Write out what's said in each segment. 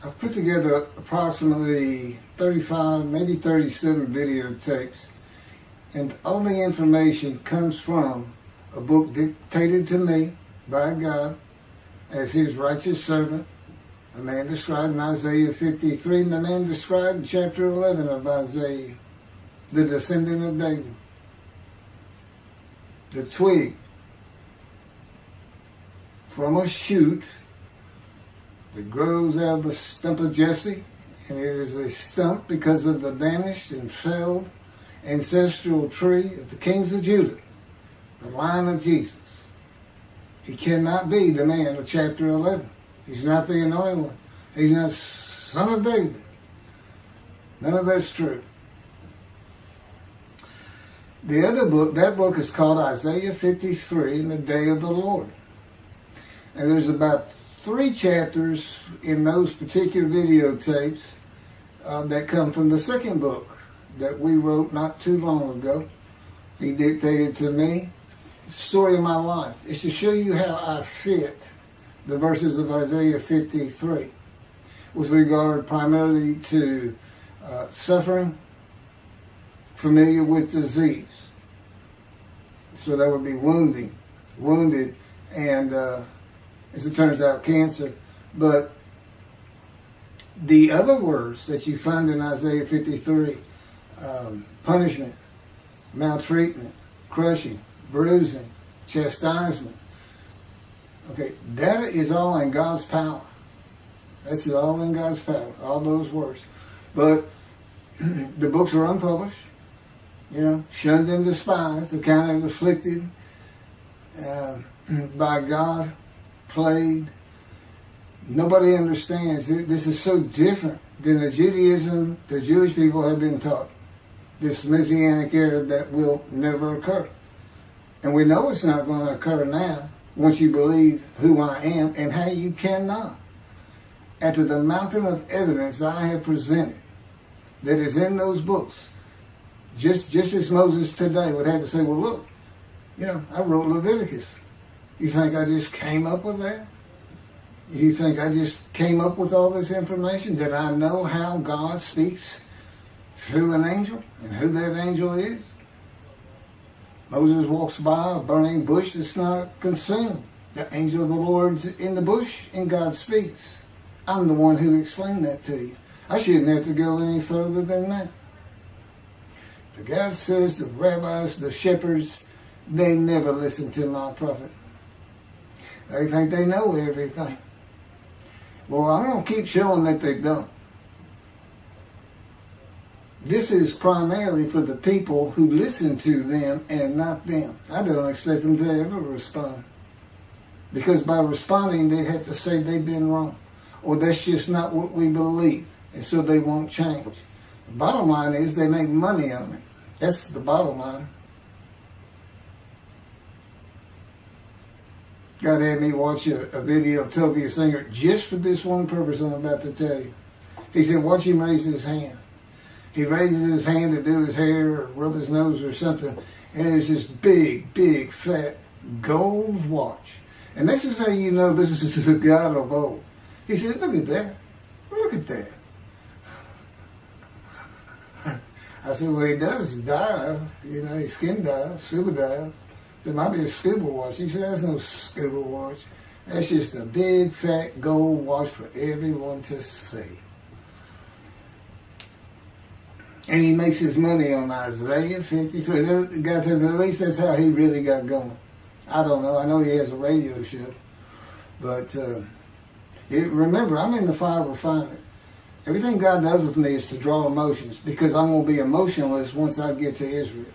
I've put together approximately 35, maybe 37 videotapes, and all the information comes from a book dictated to me by God as his righteous servant, a man described in Isaiah 53, and the man described in chapter 11 of Isaiah, the descendant of David, the twig from a shoot that grows out of the stump of Jesse, and it is a stump because of the vanished and failed ancestral tree of the kings of Judah, the line of Jesus. He cannot be the man of chapter 11. He's not the anointed one. He's not son of David. None of that's true. The other book, that book is called Isaiah 53 in the Day of the Lord. And there's about 3 chapters in those particular videotapes that come from the second book that we wrote not too long ago. He dictated to me. It's the story of my life. It's to show you how I fit the verses of Isaiah 53 with regard primarily to suffering, familiar with disease. So that would be wounded, and as it turns out, cancer. But the other words that you find in Isaiah 53, punishment, maltreatment, crushing, bruising, chastisement, okay, that is all in God's power. That's all in God's power, all those words. But the books are unpublished, shunned and despised, accounted afflicted by God, plagued. Nobody understands it. This is so different than the Judaism the Jewish people have been taught. This Messianic era that will never occur. And we know it's not going to occur now once you believe who I am and how you cannot. After the mountain of evidence I have presented that is in those books, just as Moses today would have to say, well, look, I wrote Leviticus. You think I just came up with that? You think I just came up with all this information? Did I know how God speaks through an angel and who that angel is? Moses walks by a burning bush that's not consumed. The angel of the Lord's in the bush and God speaks. I'm the one who explained that to you. I shouldn't have to go any further than that. But God says the rabbis, the shepherds, they never listen to my prophet. They think they know everything. Well, I'm going to keep showing that they don't. This is primarily for the people who listen to them and not them. I don't expect them to ever respond. Because by responding, they have to say they've been wrong. Or that's just not what we believe. And so they won't change. The bottom line is they make money on it. That's the bottom line. God had me watch a video of Tovia Singer just for this one purpose I'm about to tell you. He said, watch him raise his hand. He raises his hand to do his hair or rub his nose or something, and it's this big, big, fat gold watch. And this is how you know this is a God of old. He said, look at that. Look at that. I said, well, he does dive. He skin dives, scuba dives. So it might be a scuba watch. He said, that's no scuba watch. That's just a big, fat gold watch for everyone to see. And he makes his money on Isaiah 53. The guy tells me, at least that's how he really got going. I don't know. I know he has a radio show. But remember, I'm in the fire of refinement. Everything God does with me is to draw emotions because I'm going to be emotionless once I get to Israel,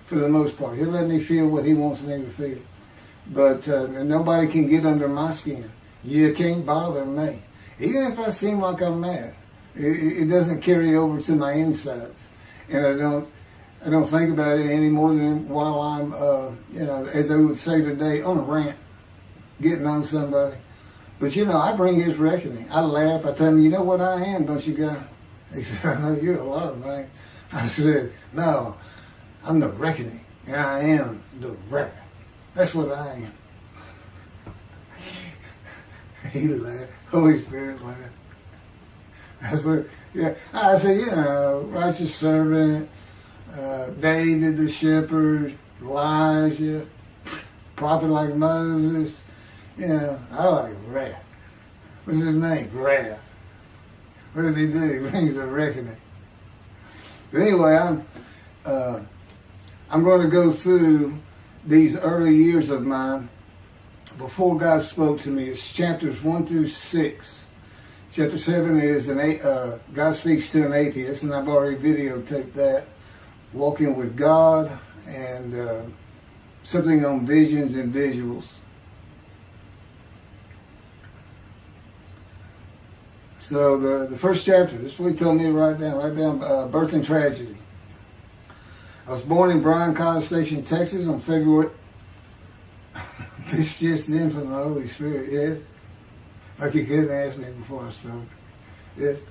for the most part. He'll let me feel what he wants me to feel. But nobody can get under my skin. You can't bother me. Even if I seem like I'm mad, it doesn't carry over to my insides. And I don't think about it any more than while I'm, as they would say today, on a rant, getting on somebody. But, I bring his reckoning. I laugh. I tell him, you know what I am, don't you, guy? He said, I know you're a lot of things. I said, no, I'm the reckoning, and I am the wrath. That's what I am. He laughed. Holy Spirit laughed. Yeah, I said, you know, righteous servant, David the shepherd, Elijah, prophet like Moses. You know, I like wrath. What's his name? Wrath. What does he do? He brings a reckoning. But anyway, I'm going to go through these early years of mine before God spoke to me. It's chapters 1 through 6. Chapter 7 is God speaks to an atheist, and I've already videotaped that. Walking with God, and something on visions and visuals. So the first chapter, this is what he told me to write down birth and tragedy. I was born in Bryan, College Station, Texas on February. This just in from the Holy Spirit, yes. Like you couldn't ask me before I started. Yes.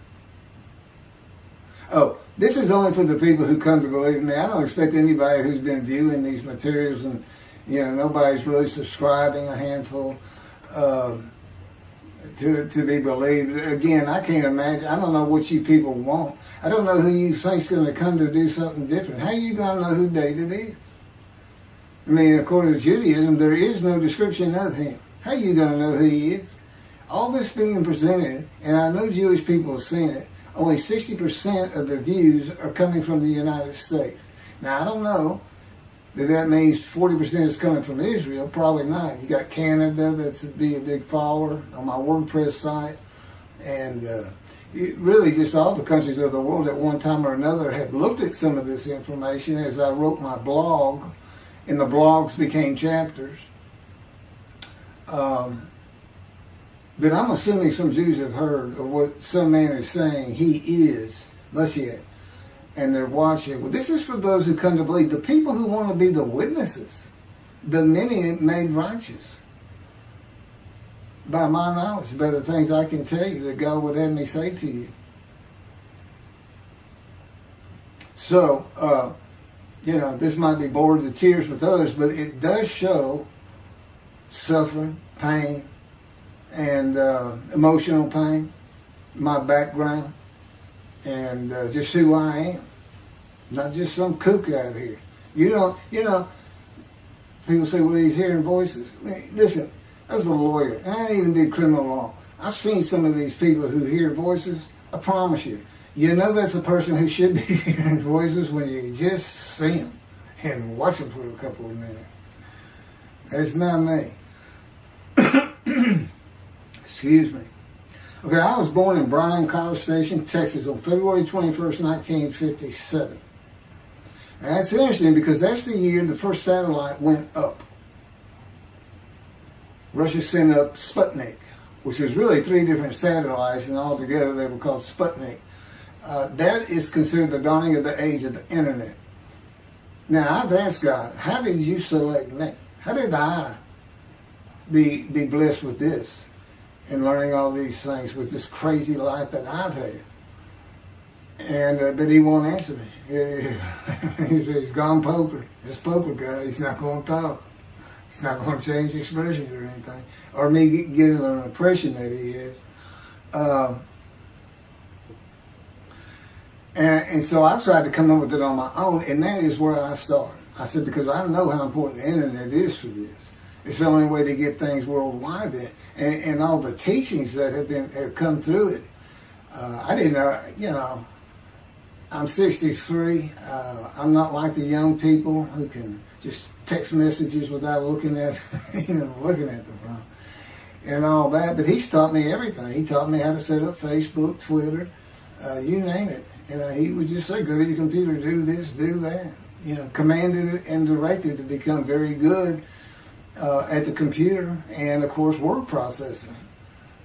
Oh, this is only for the people who come to believe in me. I don't expect anybody who's been viewing these materials, and you know, nobody's really subscribing, a handful, to be believed. Again, I can't imagine. I don't know what you people want. I don't know who you think's going to come to do something different. How are you going to know who David is? I mean, according to Judaism, there is no description of him. How are you going to know who he is? All this being presented, and I know Jewish people have seen it, only 60% of the views are coming from the United States. Now, I don't know that means 40% is coming from Israel. Probably not. You got Canada that's be a big follower on my WordPress site. And really just all the countries of the world at one time or another have looked at some of this information as I wrote my blog, and the blogs became chapters. But I'm assuming some Jews have heard of what some man is saying. He is Moshiach. And they're watching. Well, this is for those who come to believe. The people who want to be the witnesses. The many made righteous. By my knowledge. By the things I can tell you that God would have me say to you. So, you know, this might be bored to tears with others, but it does show suffering, pain, and emotional pain, my background, and just who I am. Not just some kook out here. You know, people say, well, he's hearing voices. I mean, listen, I was a lawyer, and I even did criminal law. I've seen some of these people who hear voices. I promise you, you know that's a person who should be hearing voices when you just see them and watch them for a couple of minutes. It's not me. Excuse me. Okay, I was born in Bryan, College Station, Texas on February 21st, 1957. And that's interesting because that's the year the first satellite went up. Russia sent up Sputnik, which was really 3 different satellites, and altogether they were called Sputnik. That is considered the dawning of the age of the internet. Now, I've asked God, how did you select me? How did I be blessed with this and learning all these things with this crazy life that I've had? And but he won't answer me. He's gone poker. This poker guy, he's not going to talk. He's not going to change expressions or anything. Or me give him an impression that he is. And so I've tried to come up with it on my own, and that is where I start. I said, because I know how important the internet is for this. It's the only way to get things worldwide, and all the teachings that have come through it. I didn't know, you know, I'm 63. I'm not like the young people who can just text messages without looking at, looking at the phone and all that. But he's taught me everything. He taught me how to set up Facebook, Twitter, you name it. He would just say, go to your computer, do this, do that. Commanded it and directed to become very good at the computer and, of course, word processing.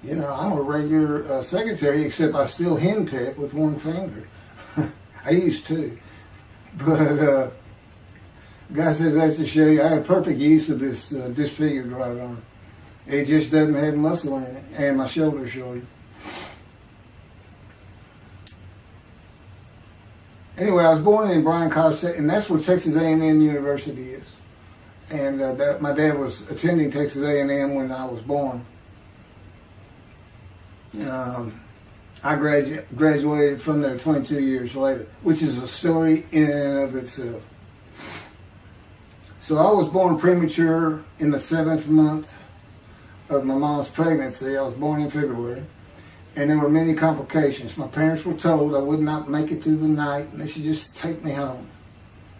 I'm a regular secretary, except I still henpeck with one finger. I used to. But God says that's to show you I have perfect use of this disfigured right arm. It just doesn't have muscle in it, and my shoulder's shorter. Anyway, I was born in Bryan College, and that's where Texas A&M University is. And my dad was attending Texas A&M when I was born. I I graduated from there 22 years later, which is a story in and of itself. So I was born premature in the 7th month of my mom's pregnancy. I was born in February, and there were many complications. My parents were told I would not make it through the night, and they should just take me home.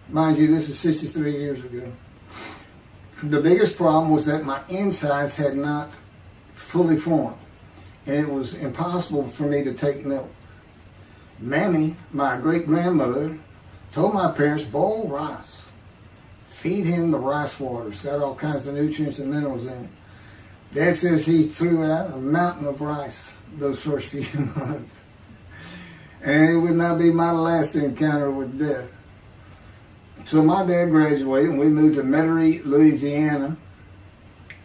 Mind you, this is 63 years ago. The biggest problem was that my insides had not fully formed, and it was impossible for me to take milk. Mammy, my great-grandmother, told my parents, boil rice. Feed him the rice water. It's got all kinds of nutrients and minerals in it. Dad says he threw out a mountain of rice those first few months. And it would not be my last encounter with death. So my dad graduated and we moved to Metairie, Louisiana.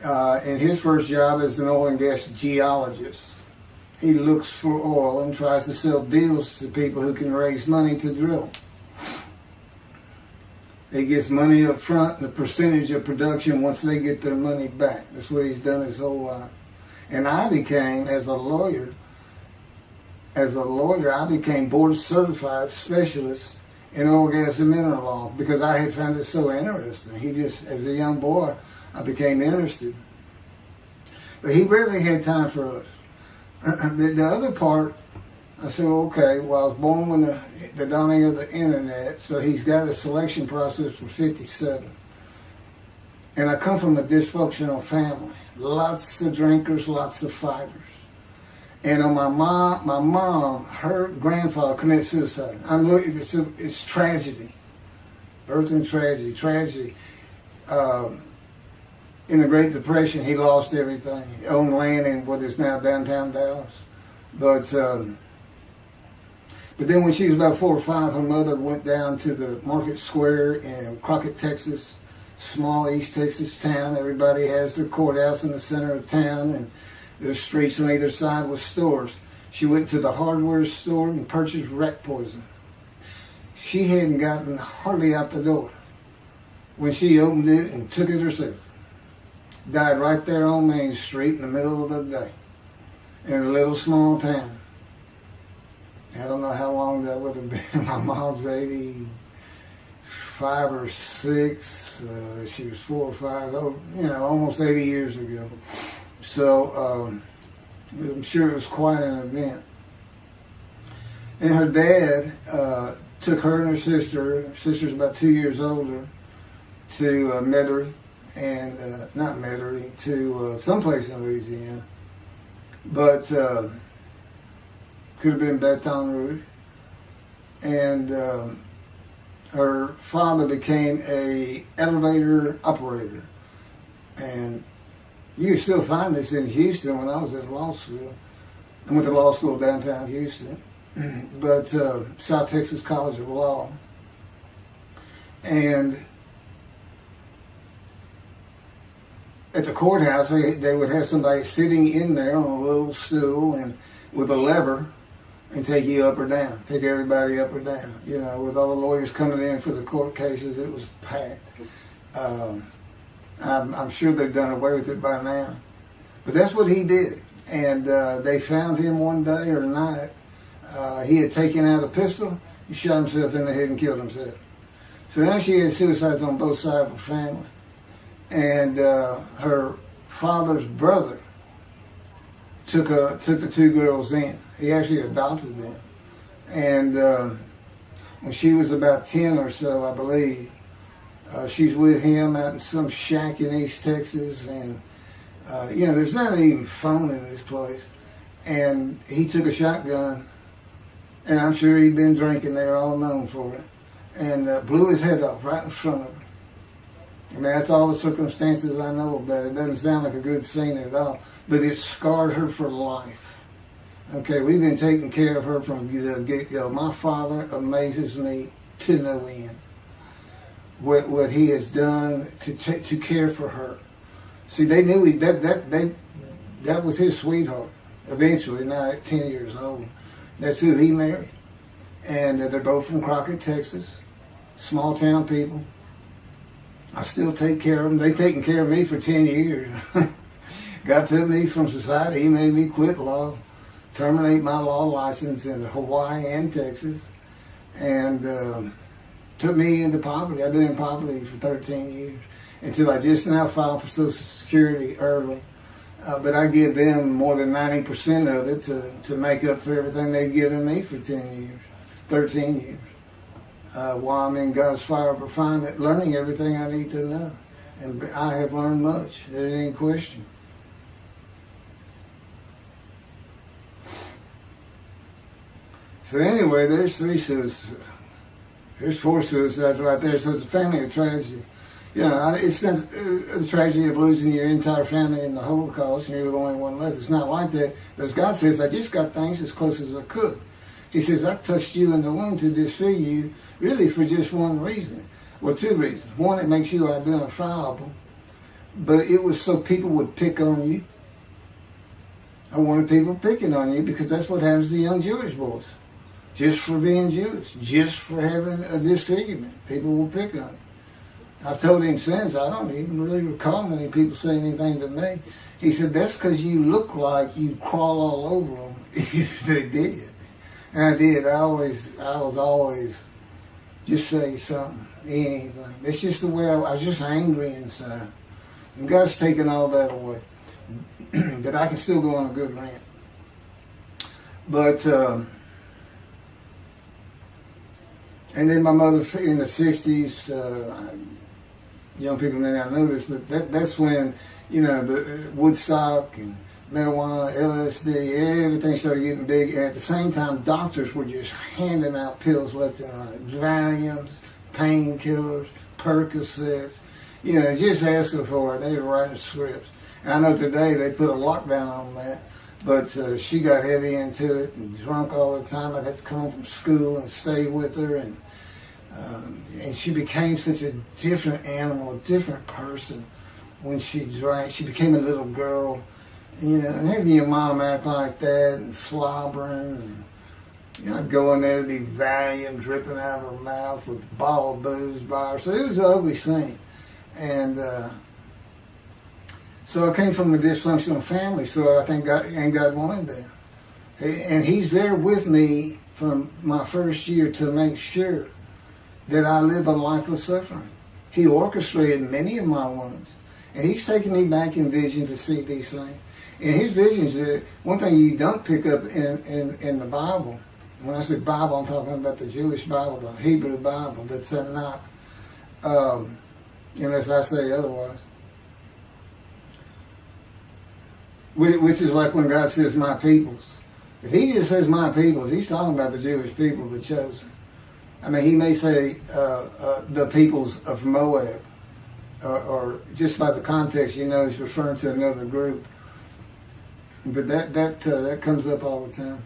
And his first job as an oil and gas geologist. He looks for oil and tries to sell deals to people who can raise money to drill. He gets money up front and a percentage of production once they get their money back. That's what he's done his whole life. And I became, as a lawyer, I became board certified specialist in oil, gas, and mineral law because I had found it so interesting. As a young boy, I became interested. But he rarely had time for us. The other part, I said, okay, well, I was born when the dawning of the internet, so he's got a selection process for 57. And I come from a dysfunctional family. Lots of drinkers, lots of fighters. And on my mom, her grandfather committed suicide. It's tragedy. Birth and tragedy. In the Great Depression, he lost everything. He owned land in what is now downtown Dallas. But then when she was about 4 or 5, her mother went down to the market square in Crockett, Texas, small East Texas town. Everybody has their courthouse in the center of town, and there's streets on either side with stores. She went to the hardware store and purchased rat poison. She hadn't gotten hardly out the door when she opened it and took it herself. Died right there on Main Street in the middle of the day in a little small town. I don't know how long that would have been. My mom's 85 or 6. She was 4 or 5, almost 80 years ago. So I'm sure it was quite an event. And her dad took her and her sister's about 2 years older, to Metairie, and not Metairie, to someplace in Louisiana. But could have been Baton Rouge. And her father became a elevator operator. And you can still find this in Houston when I was at law school. I went to law school downtown Houston, but South Texas College of Law. And at the courthouse, they would have somebody sitting in there on a little stool and with a lever and take you up or down, take everybody up or down. With all the lawyers coming in for the court cases, it was packed. I'm sure they've done away with it by now. But that's what he did. And they found him one day or night. He had taken out a pistol, he shot himself in the head and killed himself. So now she had suicides on both sides of her family. And her father's brother took the 2 girls in. He actually adopted them. And when she was about 10 or so, I believe, she's with him out in some shack in East Texas. And, there's not even phone in this place. And he took a shotgun, and I'm sure he'd been drinking. They were all known for it. And blew his head off right in front of her. I mean, that's all the circumstances I know about it. It doesn't sound like a good scene at all, but it scarred her for life. Okay, we've been taking care of her from the get-go. My father amazes me to no end. What he has done to care for her. See, they knew that was his sweetheart. Eventually, now at 10 years old, that's who he married. And they're both from Crockett, Texas, small town people. I still take care of them. They've taken care of me for 10 years. God took me from society. He made me quit law. terminate my law license in Hawaii and Texas, and took me into poverty. I've been in poverty for 13 years until I just now filed for Social Security early. But I give them more than 90% of it to make up for everything they've given me for 13 years. While I'm in God's fire of refinement, learning everything I need to know. And I have learned much. There ain't any question. So anyway, there's 3 suicides. There's 4 suicides right there. So it's a family of tragedy. You know, it's not the tragedy of losing your entire family in the Holocaust and you're the only one left. It's not like that. Because God says, I just got things as close as I could. He says, I touched you in the womb to disfigure you, really for just one reason. Well, 2 reasons. One, it makes you identifiable. But it was so people would pick on you. I wanted people picking on you because that's what happens to young Jewish boys. Just for being Jewish. Just for having a disfigurement. People will pick on you. I've told him since, I don't even really recall many people saying anything to me. He said, that's because you look like you crawl all over them. They did. And I did. I was always just say something, anything. That's just the way I was just angry inside. And God's taken all that away. But I can still go on a good rant. But, and then my mother in the 60s, young people may not know this, but that's when, you know, the Woodstock and marijuana, LSD, everything started getting big. And at the same time, doctors were just handing out pills left and right. Valiums, painkillers, Percocets, you know, just asking for it. They were writing scripts. And I know today they put a lockdown on that, but she got heavy into it and drunk all the time. I'd have to come home from school and stay with her, and she became such a different animal, a different person when she drank. She became a little girl, you know, and having your mom act like that and slobbering, and, you know, I'd go in there to be Valium dripping out of her mouth with a bottle of booze by her. So it was an ugly scene. And so I came from a dysfunctional family, so I think God wanted that. And He's there with me from my first year to make sure that I live a life of suffering. He orchestrated many of my wounds. And He's taking me back in vision to see these things. And His visions, one thing you don't pick up in the Bible, when I say Bible, I'm talking about the Jewish Bible, the Hebrew Bible, that's not, unless I say otherwise. Which is like when God says, my peoples. If He just says my peoples, He's talking about the Jewish people, the chosen. I mean, He may say the peoples of Moab, or just by the context, you know, He's referring to another group. But that comes up all the time.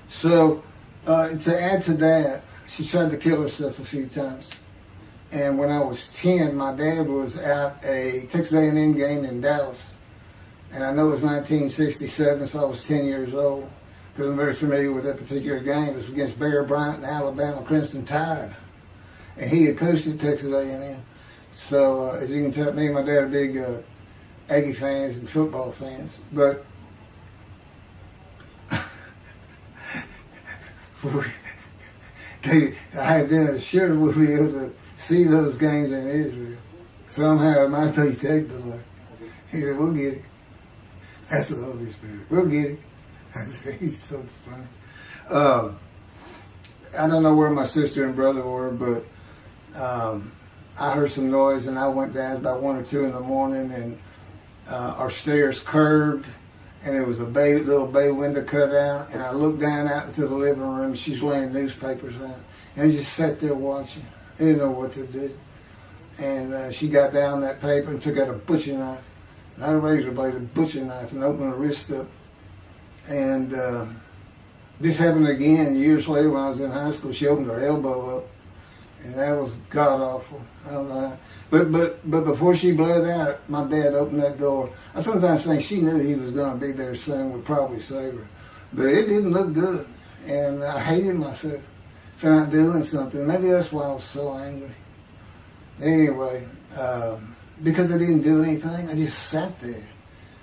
So, to add to that, she tried to kill herself a few times. And when I was 10, my dad was at a Texas A&M game in Dallas. And I know it was 1967, so I was 10 years old, because I'm very familiar with that particular game. It was against Bear Bryant and Alabama Crimson Tide. And he had coached at Texas A&M. So, as you can tell, me and my dad are big Aggie fans and football fans. But I had been assured we'll be able to see those games in Israel. Somehow it might be taped alike. He said, we'll get it. That's the Holy Spirit. We'll get it. I said, he's so funny. I don't know where my sister and brother were, but I heard some noise and I went down. It was about 1 or 2 in the morning, and our stairs curved, and there was a little bay window cut out, and I looked down out into the living room. She's laying newspapers out, and I just sat there watching. I didn't know what to do. And she got down that paper and took out a butcher knife, not a razor blade, a butcher knife, and opened her wrist up. And this happened again years later when I was in high school. She opened her elbow up, and that was god awful. I don't know how. But before she bled out, my dad opened that door. I sometimes think she knew he was going to be there soon, would probably save her. But it didn't look good, and I hated myself for not doing something. Maybe that's why I was so angry. Anyway, because I didn't do anything, I just sat there.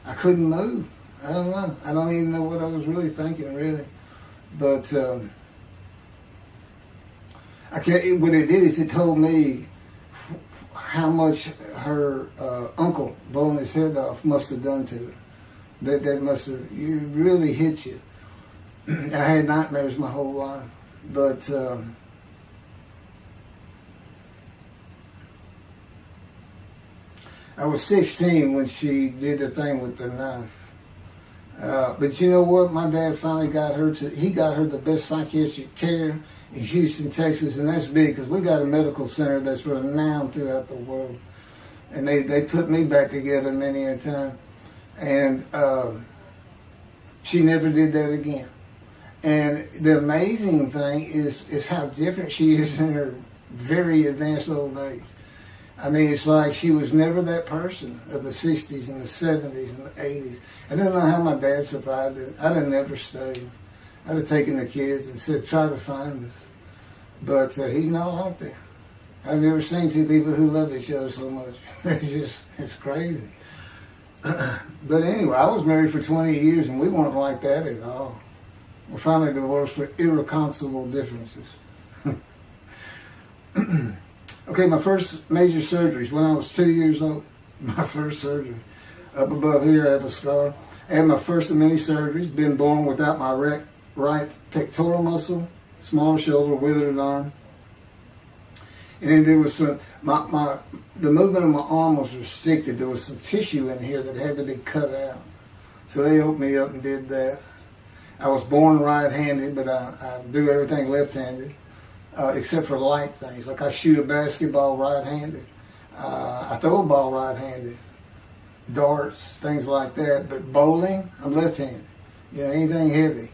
I couldn't move. I don't know. I don't even know what I was really thinking, really. But I can't. What it did is it told me how much her uncle blowing his head off must have done to her. That must have, it really hit you. I had nightmares my whole life, but I was 16 when she did the thing with the knife. But you know what? My dad finally got her he got her the best psychiatric care in Houston, Texas, and that's big because we got a medical center that's renowned throughout the world. And they put me back together many a time. And she never did that again. And the amazing thing is how different she is in her very advanced old age. I mean, it's like she was never that person of the 60s and the 70s and the 80s. I don't know how my dad survived it. I'd have never stayed. I'd have taken the kids and said, try to find us. But he's not like that. I've never seen two people who love each other so much. It's crazy. But anyway, I was married for 20 years and we weren't like that at all. We finally divorced for irreconcilable differences. Okay, my first major surgeries when I was 2 years old. My first surgery. Up above here, I have a scar. I had my first of many surgeries. Been born without my right pectoral muscle, small shoulder, withered arm. And there was some, the movement of my arm was restricted. There was some tissue in here that had to be cut out. So they opened me up and did that. I was born right-handed, but I do everything left-handed. Except for light things. Like I shoot a basketball right-handed. I throw a ball right-handed. Darts, things like that. But bowling, I'm left-handed. You know, anything heavy.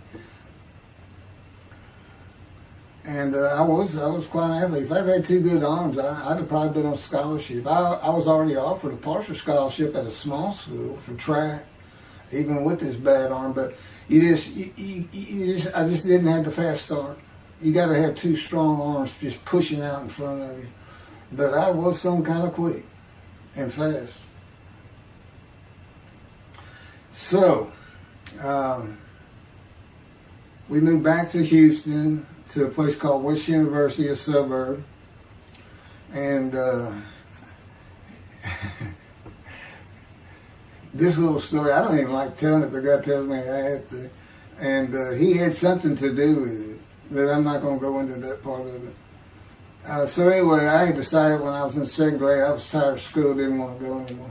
And I was quite an athlete. If I'd had two good arms, I'd have probably been on scholarship. I was already offered a partial scholarship at a small school for track, even with this bad arm. But I just didn't have the fast start. You got to have two strong arms just pushing out in front of you. But I was some kind of quick and fast. So, we moved back to Houston to a place called West University, a suburb. And this little story, I don't even like telling it, but God tells me I have to. And he had something to do with it. But I'm not going to go into that part of it. So anyway, I had decided when I was in second grade, I was tired of school, didn't want to go anymore.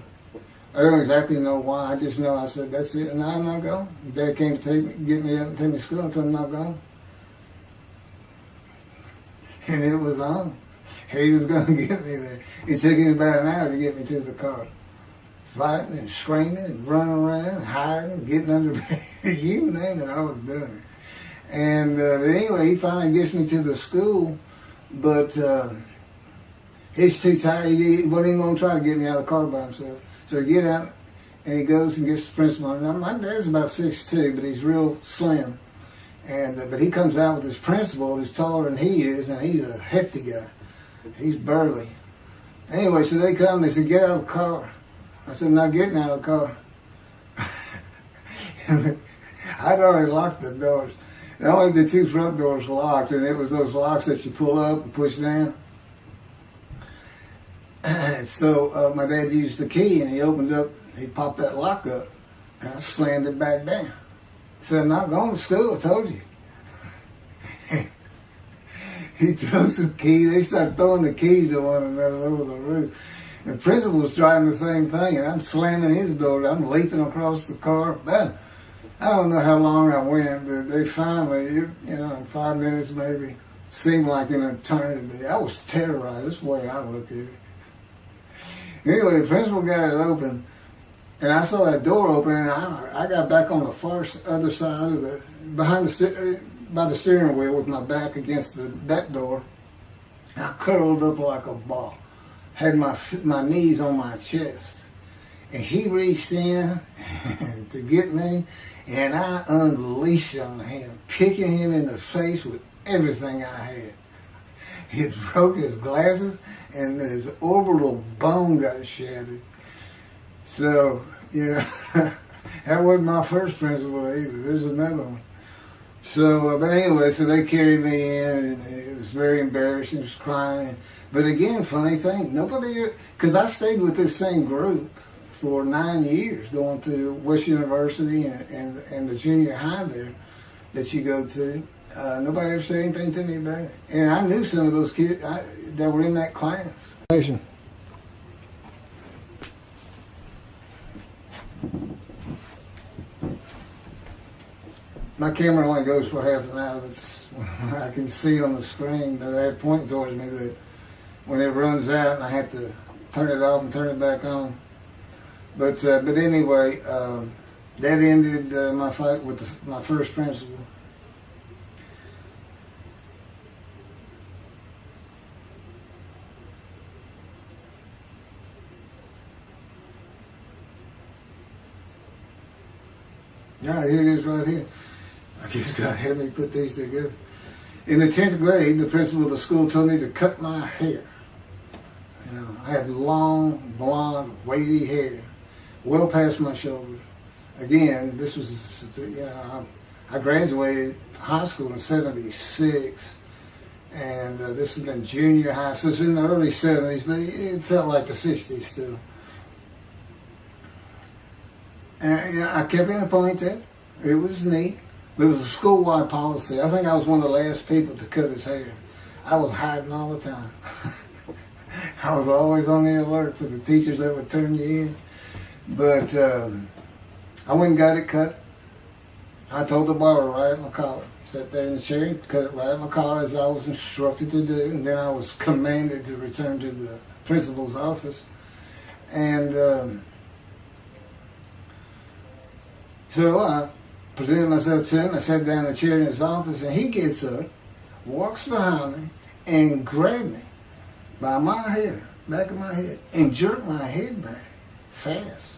I don't exactly know why. I just know I said, that's it, and I'm not going. Dad came to get me up and take me to school until I'm not going. And it was on. He was going to get me there. It took him about an hour to get me to the car. Fighting and screaming and running around and hiding, getting under bed. You name it, I was doing it. And but anyway, he finally gets me to the school, but he's too tired. He wasn't even going to try to get me out of the car by himself. So he get out, and he goes and gets the principal. Now, my dad's about 6'2", but he's real slim. And but he comes out with his principal, who's taller than he is, and he's a hefty guy. He's burly. Anyway, so they come, they said, get out of the car. I said, I'm not getting out of the car. I'd already locked the doors. Only the two front doors locked, and it was those locks that you pull up and push down. So my dad used the key, and he opened up, he popped that lock up, and I slammed it back down. I said, I'm not going to school, I told you. He threw some keys, they started throwing the keys to one another over the roof. The principal was trying the same thing, and I'm slamming his door, I'm leaping across the car. Bam. I don't know how long I went, but they finally, in 5 minutes maybe, seemed like an eternity. I was terrorized. That's the way I look at it. Anyway, the principal got it open, and I saw that door open, and I got back on the far other side of by the steering wheel with my back against that door. I curled up like a ball, had my knees on my chest, and he reached in to get me. And I unleashed on him, kicking him in the face with everything I had. It broke his glasses, and his orbital bone got shattered. So, That wasn't my first principal either. There's another one. So, but anyway, so they carried me in, and it was very embarrassing. I was crying. But again, funny thing, nobody, because I stayed with this same group for 9 years, going to West University and the junior high there that you go to. Nobody ever said anything to me about it. And I knew some of those kids that were in that class. My camera only goes for half an hour. I can see on the screen that I had pointing towards me that when it runs out and I have to turn it off and turn it back on. But anyway, that ended my fight with my first principal. Yeah, here it is right here. I guess God had me put these together. In the 10th grade, the principal of the school told me to cut my hair. You know, I had long, blonde, wavy hair, well past my shoulders. Again, this was, I graduated high school in '76, and this was in junior high, so it's in the early '70s, but it felt like the '60s still. And I kept in a ponytail. It was neat. It was a school-wide policy. I think I was one of the last people to cut his hair. I was hiding all the time. I was always on the alert for the teachers that would turn you in. But I went and got it cut. I told the barber right at my collar. Sat there in the chair, cut it right at my collar as I was instructed to do. And then I was commanded to return to the principal's office. And so I presented myself to him. I sat down in the chair in his office, and he gets up, walks behind me, and grabbed me by my hair, back of my head, and jerked my head back fast.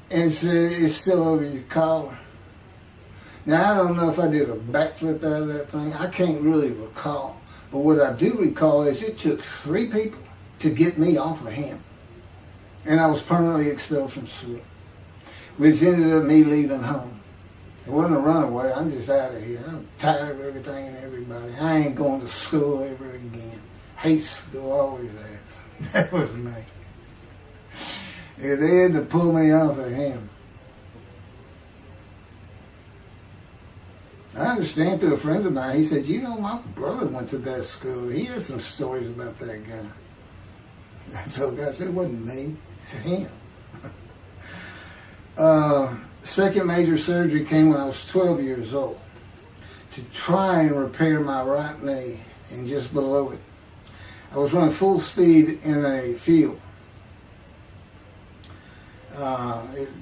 And said, "It's still over your collar." Now, I don't know if I did a backflip out of that thing. I can't really recall. But what I do recall is it took 3 people to get me off of him. And I was permanently expelled from school, which ended up me leaving home. It wasn't a runaway. I'm just out of here. I'm tired of everything and everybody. I ain't going to school ever again. Hate school, always have. That was me. Yeah, they had to pull me off of him. I understand through a friend of mine, he said, my brother went to that school. He had some stories about that guy. I told the guy, I said, it wasn't me. It's him. Second major surgery came when I was 12 years old to try and repair my right knee and just below it. I was running full speed in a field.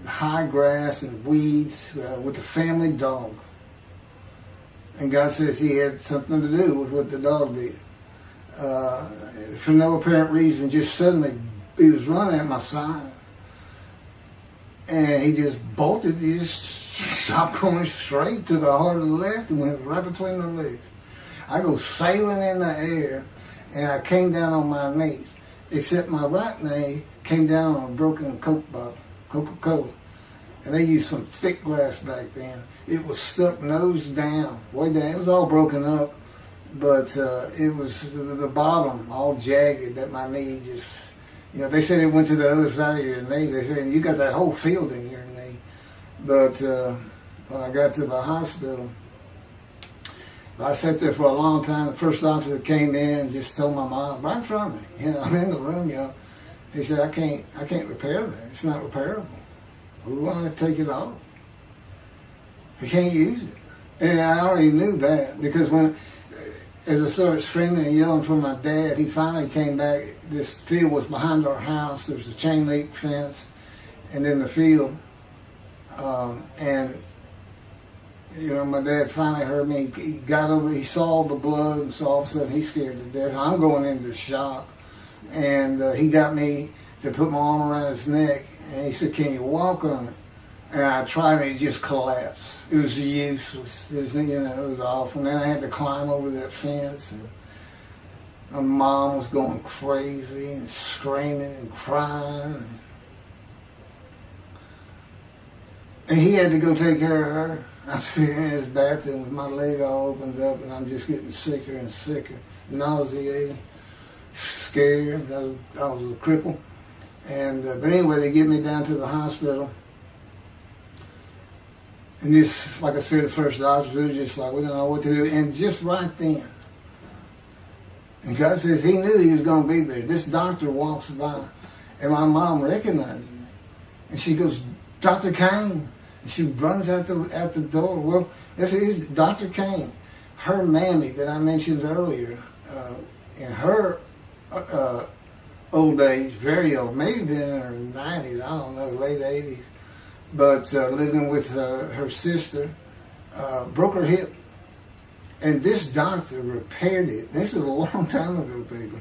High grass and weeds with a family dog. And God says he had something to do with what the dog did. For no apparent reason, just suddenly he was running at my side. And he just bolted, he just stopped going straight, took a hard left and went right between the legs. I go sailing in the air and I came down on my knees, except my right knee came down on a broken Coke bottle, Coca-Cola. And they used some thick glass back then. It was stuck nose down, way down. It was all broken up, but it was the bottom all jagged that my knee just, they said it went to the other side of your knee. They said, you got that whole field in your knee. But when I got to the hospital, I sat there for a long time. The first doctor that came in just told my mom, right in front of me, I'm in the room, he said, I can't repair that. It's not repairable. We want to take it off. We can't use it. And I already knew that because as I started screaming and yelling for my dad, he finally came back. This field was behind our house. There was a chain link fence, and then the field. My dad finally heard me. He got over. He saw the blood, and so all of a sudden he's scared to death. I'm going into shock, and he got me to put my arm around his neck, and he said, "Can you walk on it?" And I tried, and it just collapsed. It was useless. It was awful. And then I had to climb over that fence, and my mom was going crazy and screaming and crying. And he had to go take care of her. I'm sitting in his bathroom with my leg all opened up, and I'm just getting sicker and sicker, nauseated, scared. I was a cripple. And but anyway, they get me down to the hospital. And this, like I said, the first doctors were just like, we don't know what to do. And just right then, and God says he knew he was going to be there. This doctor walks by, and my mom recognizes me. And she goes, Dr. Kane. And she runs out the door. Well, this is Dr. Kane. Her mammy that I mentioned earlier, in her old age, very old, maybe been in her 90s, I don't know, late 80s, but living with her sister, broke her hip. And this doctor repaired it. This is a long time ago, people.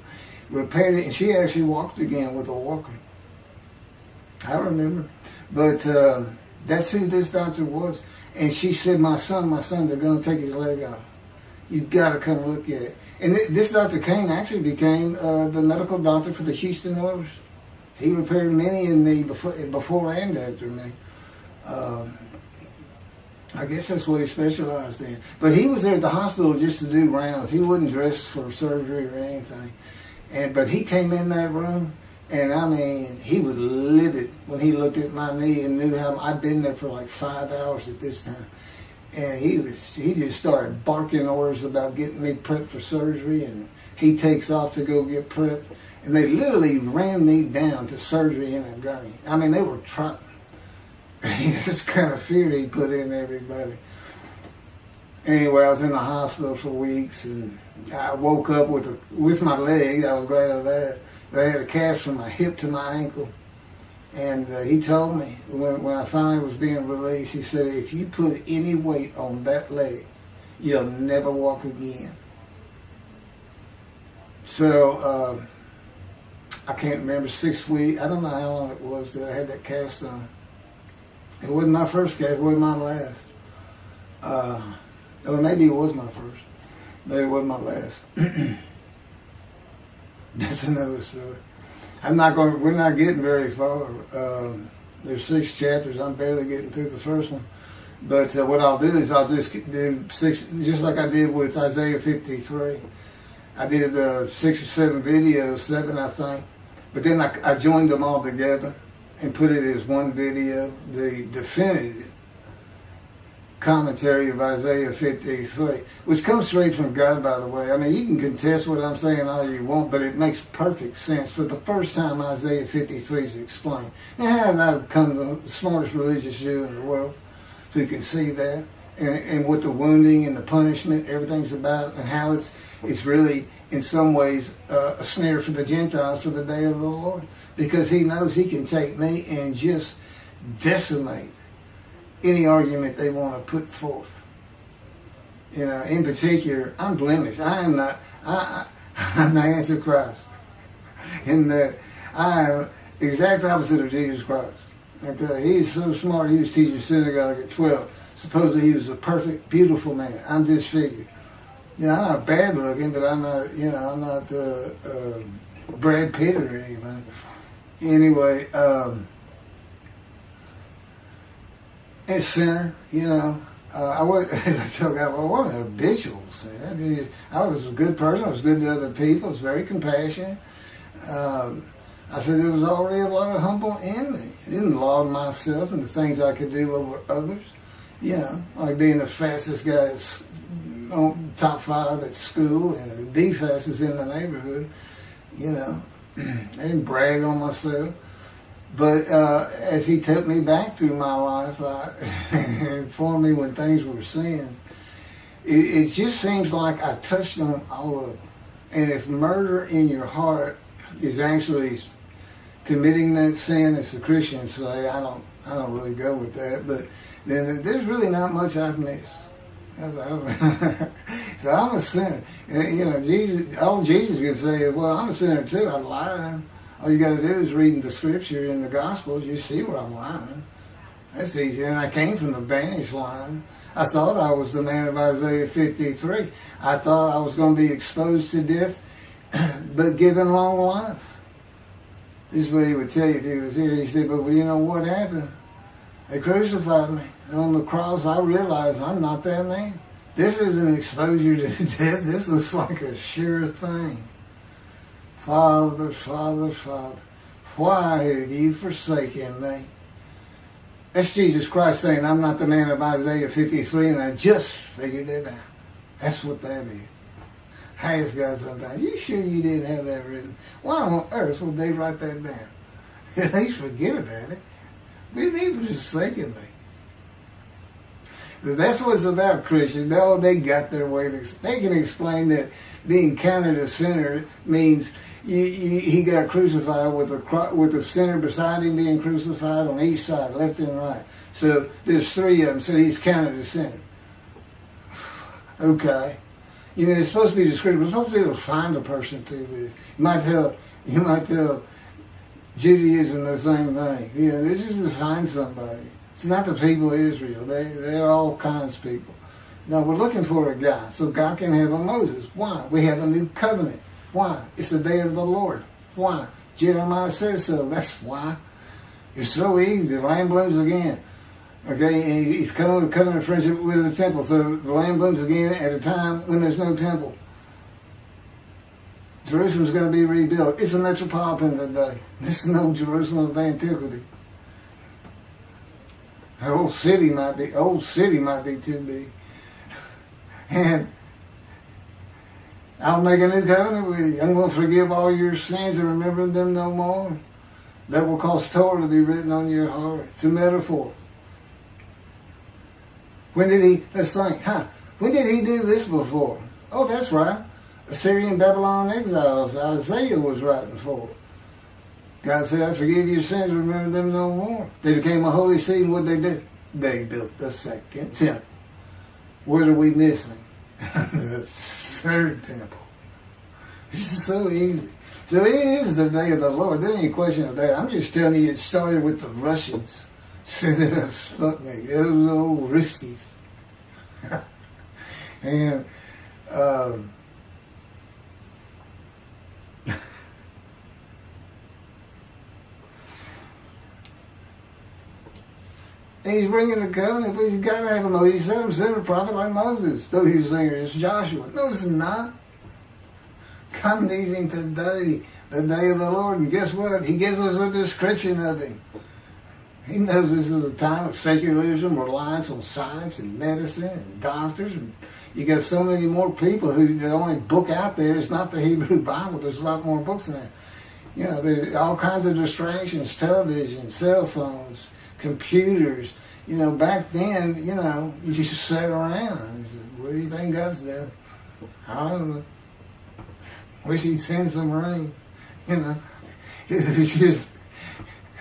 Repaired it, and she actually walked again with a walker. I remember. But that's who this doctor was. And she said, my son, they're going to take his leg off. You've got to come look at it. And this Dr. Kane actually became the medical doctor for the Houston Oilers. He repaired many in me before and after me. I guess that's what he specialized in. But he was there at the hospital just to do rounds. He wasn't dressed for surgery or anything. But he came in that room, and I mean, he was livid when he looked at my knee and knew how I'd been there for like 5 hours at this time. And he just started barking orders about getting me prepped for surgery, and he takes off to go get prepped. And they literally ran me down to surgery in a gurney. I mean, they were trying. This kind of fear he put in everybody. Anyway, I was in the hospital for weeks, and I woke up with my leg. I was glad of that. But I had a cast from my hip to my ankle. And he told me, when I finally was being released, he said, if you put any weight on that leg, you'll never walk again. So, I can't remember, 6 weeks. I don't know how long it was that I had that cast on. It wasn't my first cast, it wasn't my last. Or maybe it was my first, but it wasn't my last. That's another story. We're not getting very far. There's 6 chapters. I'm barely getting through the first one. But what I'll do is I'll just do 6, just like I did with Isaiah 53. I did 6 or 7 videos, 7 I think. But then I joined them all together and put it as one video, the definitive commentary of Isaiah 53, which comes straight from God, by the way. I mean, you can contest what I'm saying all you want, but it makes perfect sense. For the first time, Isaiah 53 is explained. Now, how did I become the smartest religious Jew in the world who can see that? And what the wounding and the punishment, everything's about, and how it's really, in some ways, a snare for the Gentiles for the day of the Lord. Because he knows he can take me and just decimate any argument they want to put forth. You know, in particular, I'm blemished. I'm the Antichrist. In that I am the exact opposite of Jesus Christ. Okay? He's so smart, he was teaching synagogue at 12. Supposedly he was a perfect, beautiful man. I'm disfigured. You know, I'm not bad looking, but I'm not, I'm not Brad Pitt or anything. Anyway, and sinner, I was, as I tell God, I wasn't a habitual sinner. I was a good person. I was good to other people. I was very compassionate. I said there was already a lot of humble in me. I didn't laud myself and the things I could do over others. Like being the fastest guy on top 5 at school and the fastest in the neighborhood. I didn't brag on myself. But as he took me back through my life and informed me when things were sins, it just seems like I touched on all of them. And if murder in your heart is actually committing that sin, as the Christians say, I don't really go with that. But then there's really not much I've missed. So I'm a sinner. And, all Jesus can say is, well, I'm a sinner too. I'm lying. All you got to do is read the scripture in the Gospels. You see where I'm lying. That's easy. And I came from the banished line. I thought I was the man of Isaiah 53. I thought I was going to be exposed to death, but given long life. This is what he would tell you if he was here. He said, but you know what happened? They crucified me. And on the cross, I realized I'm not that man. This isn't exposure to death. This looks like a sure thing. Father, Father, Father, why have you forsaken me? That's Jesus Christ saying, I'm not the man of Isaiah 53, and I just figured it out. That's what that is. I ask God sometimes, you sure you didn't have that written? Why on earth would they write that down? At least forget about it. We need to forsaken me. That's what it's about, Christians. They got their way. They can explain that being counted a sinner means he got crucified with the sinner beside him being crucified on each side, left and right. So there's three of them, so he's counted a sinner. Okay. It's supposed to be descriptive. We're supposed to be able to find a person through this. You might tell Judaism the same thing. This is to find somebody. It's not the people of Israel. They're all kinds of people. Now, we're looking for a guy, so God can have a Moses. Why? We have a new covenant. Why? It's the day of the Lord. Why? Jeremiah says so. That's why. It's so easy. The land blooms again. Okay, and he's coming with covenant friendship with the temple. So the land blooms again at a time when there's no temple. Jerusalem's going to be rebuilt. It's a metropolitan today. This is no Jerusalem of antiquity. The old city might be too big. And I'll make a new covenant with you. I'm going to forgive all your sins and remember them no more. That will cause Torah to be written on your heart. It's a metaphor. Let's think, when did he do this before? Oh, that's right. Assyrian Babylon exiles, Isaiah was writing for. God said, I forgive your sins, remember them no more. They became a holy seed, and what they did? They built the second temple. What are we missing? The third temple. It's just so easy. So it is the day of the Lord. There ain't any question of that. I'm just telling you, it started with the Russians sending up Sputnik. Those old Ruskies. And and he's bringing the covenant, but he's got to have a Moses. He said him, send a prophet like Moses. So he was saying, it's Joshua. No, it's not. God needs him today, the day of the Lord. And guess what? He gives us a description of him. He knows this is a time of secularism, reliance on science and medicine and doctors. And you got so many more people who the only book out there is not the Hebrew Bible. There's a lot more books than that. There's all kinds of distractions, television, cell phones, computers. Back then, you just sat around and said, what do you think God's doing? I don't know. Wish he'd send some rain. It was just,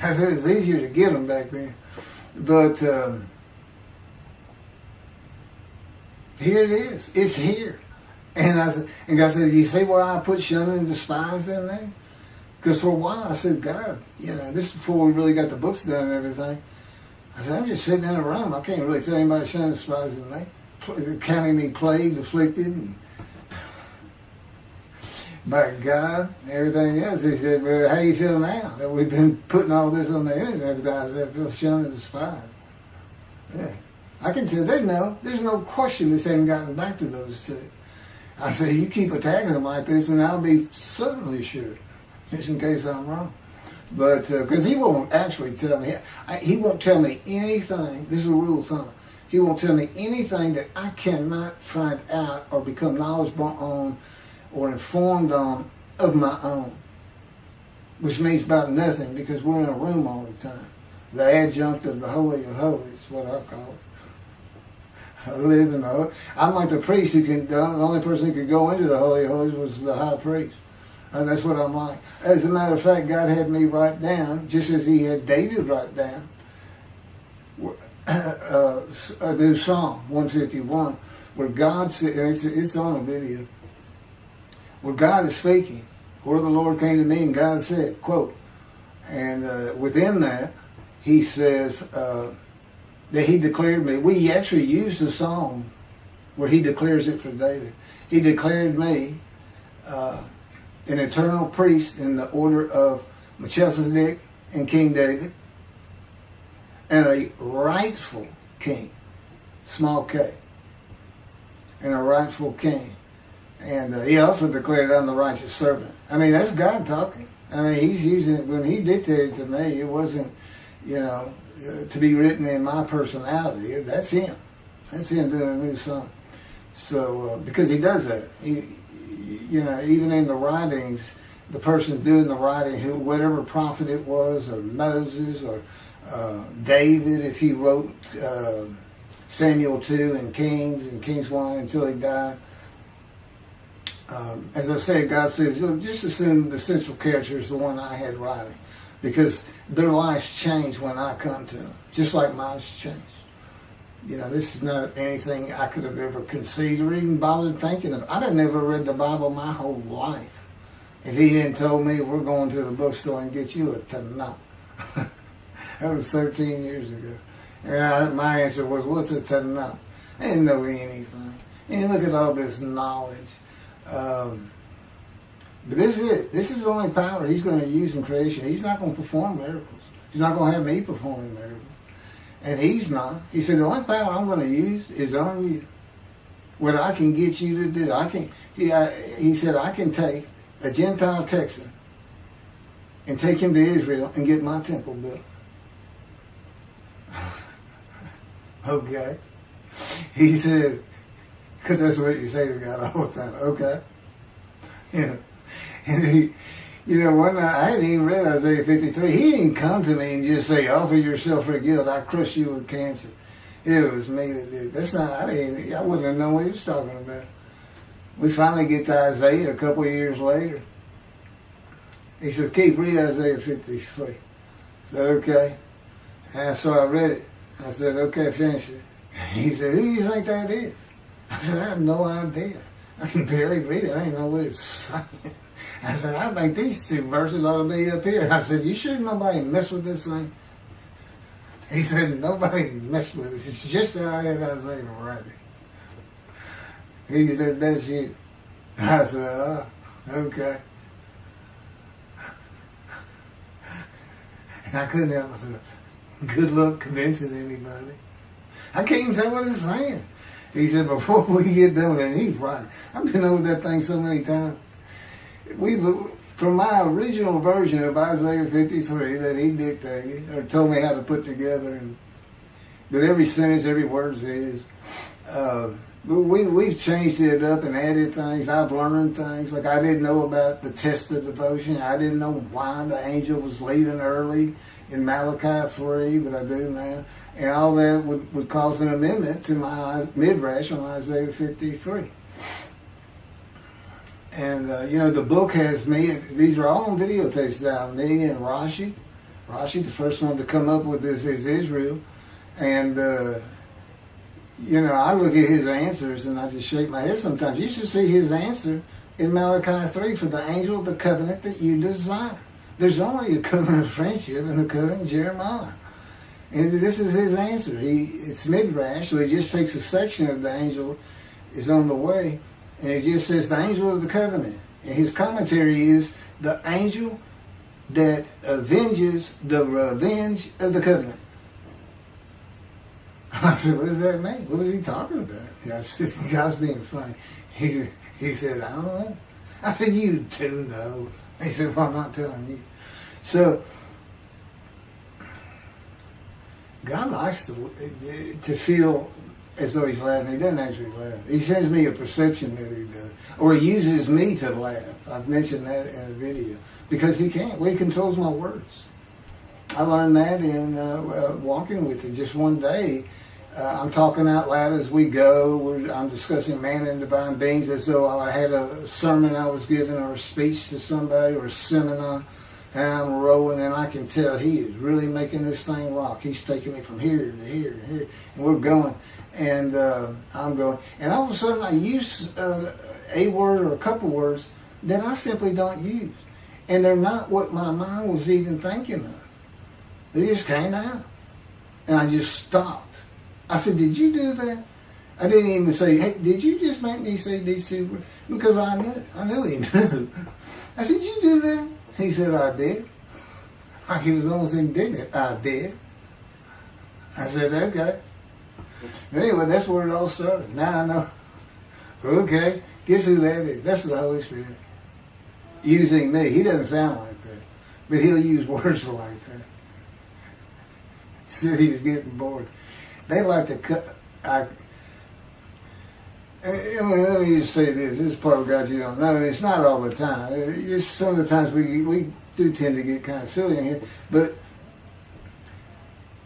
I said it's easier to get them back then. But here it is. It's here. And God said, you see why I put shunned and despised in there? Because for a while I said, God, this is before we really got the books done and everything. I said, I'm just sitting in a room. I can't really tell anybody shunned and despising me. Counting me plagued, afflicted, and by God, and everything else. He said, well, how you feel now that we've been putting all this on the internet and everything? I said, I feel shunned and despised. Yeah. I can tell they know. There's no question this hasn't gotten back to those two. I said, you keep attacking them like this and I'll be certainly sure, just in case I'm wrong. But, because he won't actually tell me, he won't tell me anything, this is a rule of thumb, he won't tell me anything that I cannot find out or become knowledgeable on or informed on of my own, which means about nothing because we're in a room all the time. The adjunct of the Holy of Holies, what I call it. I live in the I'm like the priest the only person who could go into the Holy of Holies was the high priest. And that's what I'm like. As a matter of fact, God had me write down, just as he had David write down, a new Psalm, 151, where God said, and it's on a video, where God is speaking, where the Lord came to me and God said, quote, and within that, he says that he declared me. We actually used the psalm where he declares it for David. He declared me an eternal priest in the order of Melchizedek and King David. and a rightful king, small k, and a rightful king. And he also declared, I'm the righteous servant. I mean, that's God talking. I mean, he's using it. When he dictated to me, it wasn't, to be written in my personality. That's him. That's him doing a new song. So, because he does that. Even in the writings, the person doing the writing, whatever prophet it was, or Moses, or David, if he wrote Samuel 2 and Kings 1 until he died. As I said, God says, just assume the central character is the one I had writing, because their lives change when I come to them, just like mine's changed. This is not anything I could have ever conceived or even bothered thinking of. I'd have never read the Bible my whole life if he hadn't told me, we're going to the bookstore and get you a Tanakh. That was 13 years ago. And my answer was, what's a Tanakh? I didn't know anything. And look at all this knowledge. But this is it. This is the only power he's going to use in creation. He's not going to perform miracles. He's not going to have me performing miracles. And he's not. He said, the only power I'm going to use is on you. What I can get you to do. He said, I can take a Gentile Texan and take him to Israel and get my temple built. Okay. He said, because that's what you say to God all the time. Okay. And one night, I hadn't even read Isaiah 53. He didn't come to me and just say, offer yourself for guilt. I crush you with cancer. It was me that did. That's not, I wouldn't have known what he was talking about. We finally get to Isaiah a couple of years later. He said, Keith, read Isaiah 53. I said, okay. And so I read it. I said, okay, finish it. He said, who do you think that is? I said, I have no idea. I can barely read it. I didn't know what it's saying. I said, I think these two verses ought to be up here. I said, you sure nobody messed with this thing? He said, nobody messed with it. It's just how I had Isaiah writing. He said, that's you. I said, oh, okay. And I couldn't help myself. Good luck convincing anybody. I can't even tell what it's saying. He said, before we get done with it, and he's right. I've been over that thing so many times. From my original version of Isaiah 53 that he dictated, or told me how to put together, but every sentence, every word is his. We've changed it up and added things. I've learned things. Like I didn't know about the test of devotion. I didn't know why the angel was leaving early in Malachi 3, but I do now. And all that would cause an amendment to my midrash on Isaiah 53. And, the book has me, these are all on videotapes now, me and Rashi. Rashi, the first one to come up with this is Israel. And, I look at his answers and I just shake my head sometimes. You should see his answer in Malachi 3 for the angel of the covenant that you desire. There's only a covenant of friendship and the covenant of Jeremiah. And this is his answer. It's midrash, so he just takes a section of the angel is on the way, and it just says the angel of the covenant. And his commentary is the angel that avenges the revenge of the covenant. I said, what does that mean? What was he talking about? I said, the guy's being funny. He said, I don't know. I said, you do know. He said, well, I'm not telling you. So, God likes to feel as though he's laughing. He doesn't actually laugh. He sends me a perception that he does. Or he uses me to laugh. I've mentioned that in a video. Because he can't. Well, he controls my words. I learned that in walking with him. Just one day, I'm talking out loud as we go. I'm discussing man and divine beings as though I had a sermon I was giving or a speech to somebody or a seminar. And I'm rolling, and I can tell he is really making this thing rock. He's taking me from here to here to here, and we're going, and I'm going. And all of a sudden, I use a word or a couple words that I simply don't use. And they're not what my mind was even thinking of. They just came out. And I just stopped. I said, did you do that? I didn't even say, hey, did you just make me say these two words? Because I knew he knew. I said, did you do that? He said, I did. He was almost indignant. I did. I said, okay. Anyway, that's where it all started. Now I know. Okay, guess who that is? That's the Holy Spirit. Using me. He doesn't sound like that. But he'll use words like that. Said he's getting bored. They like to cut. I mean, let me just say this. This is part of God you don't know. And it's not all the time. Just some of the times we do tend to get kind of silly in here. But,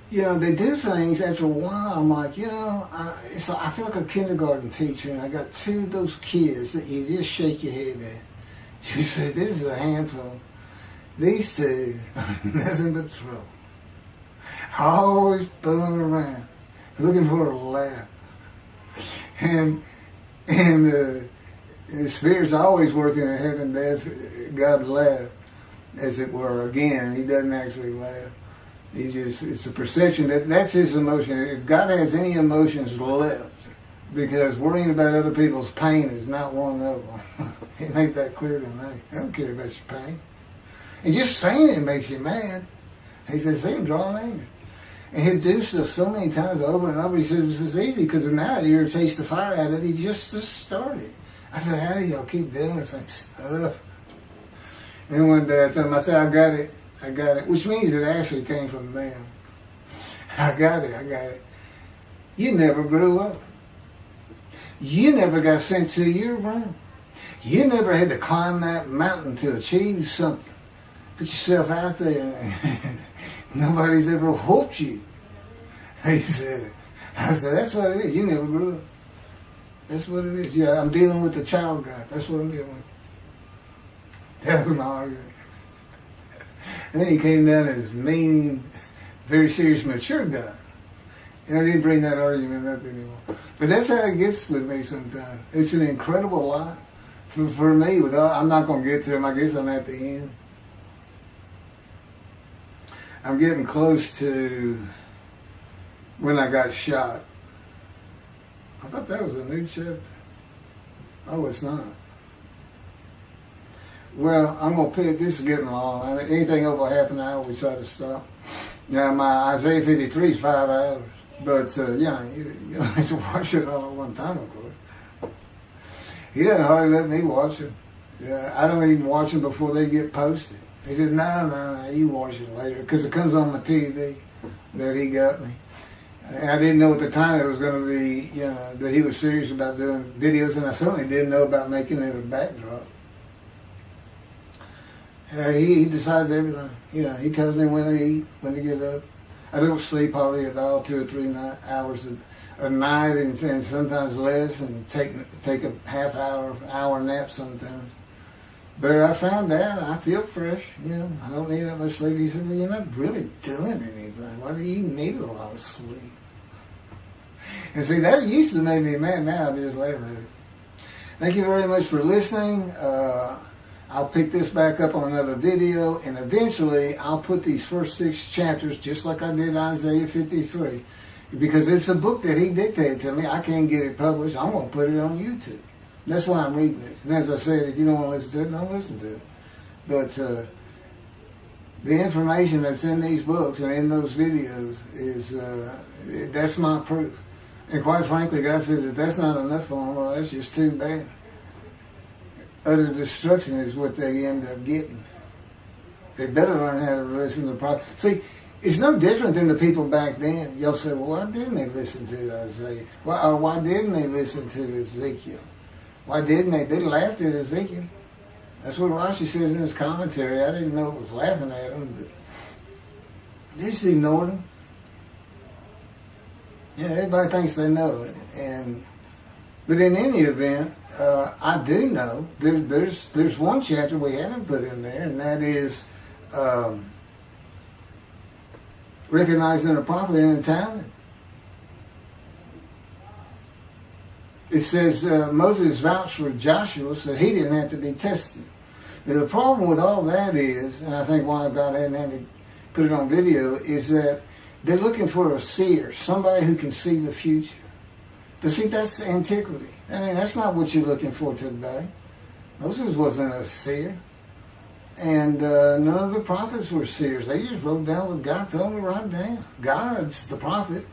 you know, they do things after a while. I'm like, you know, I feel like a kindergarten teacher. And I got two of those kids that you just shake your head at. You say, this is a handful. These two are nothing but trouble. Always fooling around, looking for a laugh. And the Spirit's always working in heaven, death, God laugh, as it were. Again, he doesn't actually laugh. It's a perception that's his emotion. If God has any emotions left, because worrying about other people's pain is not one of them. He made that clear to me. I don't care about your pain. And just saying it makes you mad. He says, see him drawing anger. And he'll do stuff so many times over and over. He says, it's easy because now it irritates the fire out of it. He just started. I said, how do y'all keep doing the same stuff? And one day I told him, I said, I got it. Which means it actually came from them. I got it. You never grew up. You never got sent to your room. You never had to climb that mountain to achieve something. Put yourself out there. Nobody's ever whooped you. He said, I said, that's what it is. You never grew up. That's what it is. Yeah, I'm dealing with the child God. That's what I'm dealing with. That was my argument. And then he came down as mean, very serious, mature guy. And I didn't bring that argument up anymore. But that's how it gets with me sometimes. It's an incredible lie. For me, I'm not going to get to him. I guess I'm at the end. I'm getting close to when I got shot. I thought that was a new chapter. Oh, it's not. Well, I'm going to put it, this is getting long. Anything over half an hour, we try to stop. Now, my Isaiah 53 is 5 hours. But, you don't have to watch it all at one time, of course. He doesn't hardly let me watch them. Yeah, I don't even watch them before they get posted. He said, no, you watch it later. Because it comes on my TV that he got me. And I didn't know at the time it was going to be, that he was serious about doing videos. And I certainly didn't know about making it a backdrop. He decides everything. He tells me when to eat, when to get up. I don't sleep hardly at all, 2 or 3 hours a night, and sometimes less, and take a half hour nap sometimes. But I found out I feel fresh. I don't need that much sleep. He said, well, you're not really doing anything. Why do you need a lot of sleep? And see, that used to make me mad. Now I just laugh at it. Thank you very much for listening. I'll pick this back up on another video, and eventually I'll put these first 6 chapters, just like I did Isaiah 53, because it's a book that he dictated to me. I can't get it published. I'm going to put it on YouTube. That's why I'm reading it. And as I said, if you don't want to listen to it, don't listen to it. But the information that's in these books and in those videos is, that's my proof. And quite frankly, God says if that's not enough for them, well, that's just too bad. Utter destruction is what they end up getting. They better learn how to listen to the prophet. See, it's no different than the people back then. You'll say, well, why didn't they listen to Isaiah? Why didn't they listen to Ezekiel? Why didn't they? They laughed at Ezekiel. That's what Rashi says in his commentary. I didn't know it was laughing at him, but they just ignored him. Everybody thinks they know it. But in any event, I do know there's one chapter we haven't put in there, and that is recognizing a prophet in the time. It says Moses vouched for Joshua, so he didn't have to be tested. Now, the problem with all that is, and I think why God hadn't had to put it on video, is that they're looking for a seer, somebody who can see the future. But see, that's antiquity. I mean, that's not what you're looking for today. Moses wasn't a seer. And none of the prophets were seers. They just wrote down what God told them to write down. God's the prophet.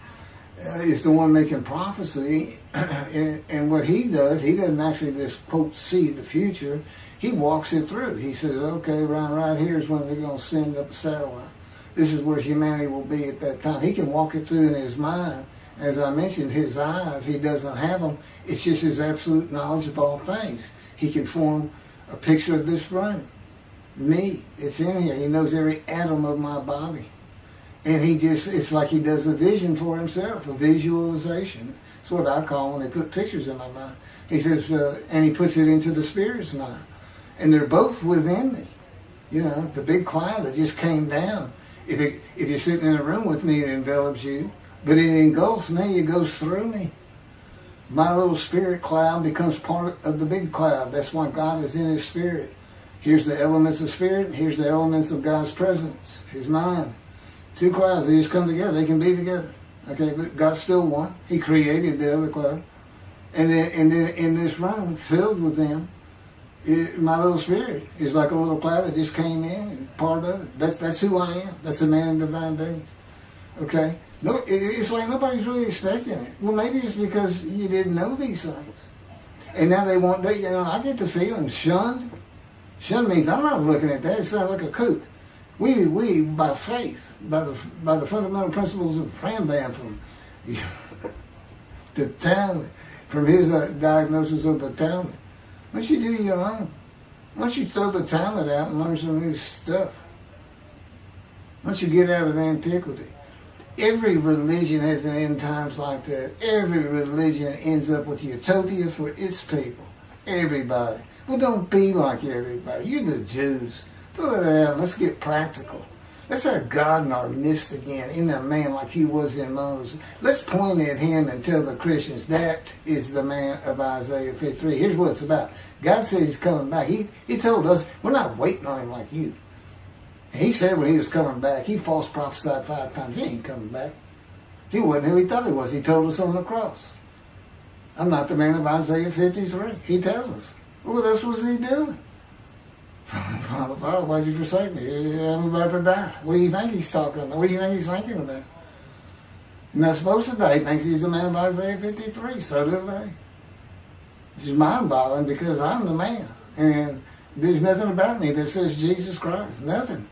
Is the one making prophecy. And what he does, he doesn't actually just, quote, see the future. He walks it through. He says, okay, right here is when they're going to send up a satellite. This is where humanity will be at that time. He can walk it through in his mind. As I mentioned, his eyes, he doesn't have them. It's just his absolute knowledge of all things. He can form a picture of this room. Me, it's in here. He knows every atom of my body. And it's like he does a vision for himself, a visualization. It's what I call when they put pictures in my mind. He says, and he puts it into the spirit's mind. And they're both within me. You know, the big cloud that just came down. If you're sitting in a room with me, it envelops you. But it engulfs me, it goes through me. My little spirit cloud becomes part of the big cloud. That's why God is in his spirit. Here's the elements of spirit, here's the elements of God's presence, his mind. Two clouds, they just come together, they can be together. Okay, but God's still one. He created the other cloud. And then in this room, filled with them, my little spirit is like a little cloud that just came in and part of it. That's who I am. That's a man in divine beings. Okay? No, it's like nobody's really expecting it. Well, maybe it's because you didn't know these things. And now they want, I get the feeling, shunned. Shunned means I'm not looking at that. It sounds like a kook. We by faith, by the fundamental principles of Rambam from the Talmud, from his diagnosis of the Talmud. Why don't you do your own? Why don't you throw the Talmud out and learn some new stuff? Why don't you get out of antiquity? Every religion has an end times like that. Every religion ends up with utopia for its people. Everybody. Well, don't be like everybody. You're the Jews. Throw that out. Let's get practical. Let's have God in our midst again, in a man like he was in Moses. Let's point at him and tell the Christians that is the man of Isaiah 53. Here's what it's about. God says he's coming back. He told us we're not waiting on him like you. He said when he was coming back, he false prophesied 5 times. He ain't coming back. He wasn't who he thought he was. He told us on the cross. I'm not the man of Isaiah 53. He tells us. Well, that's what he doing. Father, why'd you forsake me? I'm about to die. What do you think he's talking about? What do you think he's thinking about? He's not supposed to die. He thinks he's the man of Isaiah 53. So do they. It's mind-boggling because I'm the man. And there's nothing about me that says Jesus Christ. Nothing.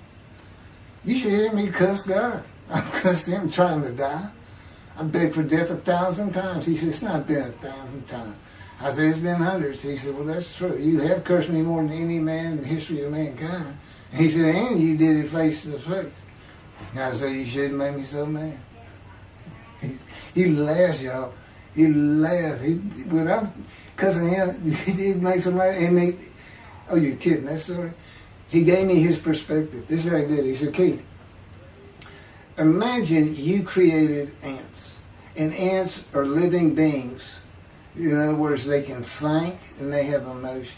You should hear me cuss God. I've cussed him trying to die. I begged for death 1,000 times. He said, it's not been 1,000 times. I said, it's been hundreds. He said, well, that's true. You have cursed me more than any man in the history of mankind. And he said, and you did it face to face. And I said, you shouldn't make me so mad. He laughs, y'all. He laughs. When I'm cussing him, he makes him laugh. And oh, you're kidding. That's sorry. He gave me his perspective. This is how he did it. He said, Keith, imagine you created ants. And ants are living beings. In other words, they can think and they have emotion.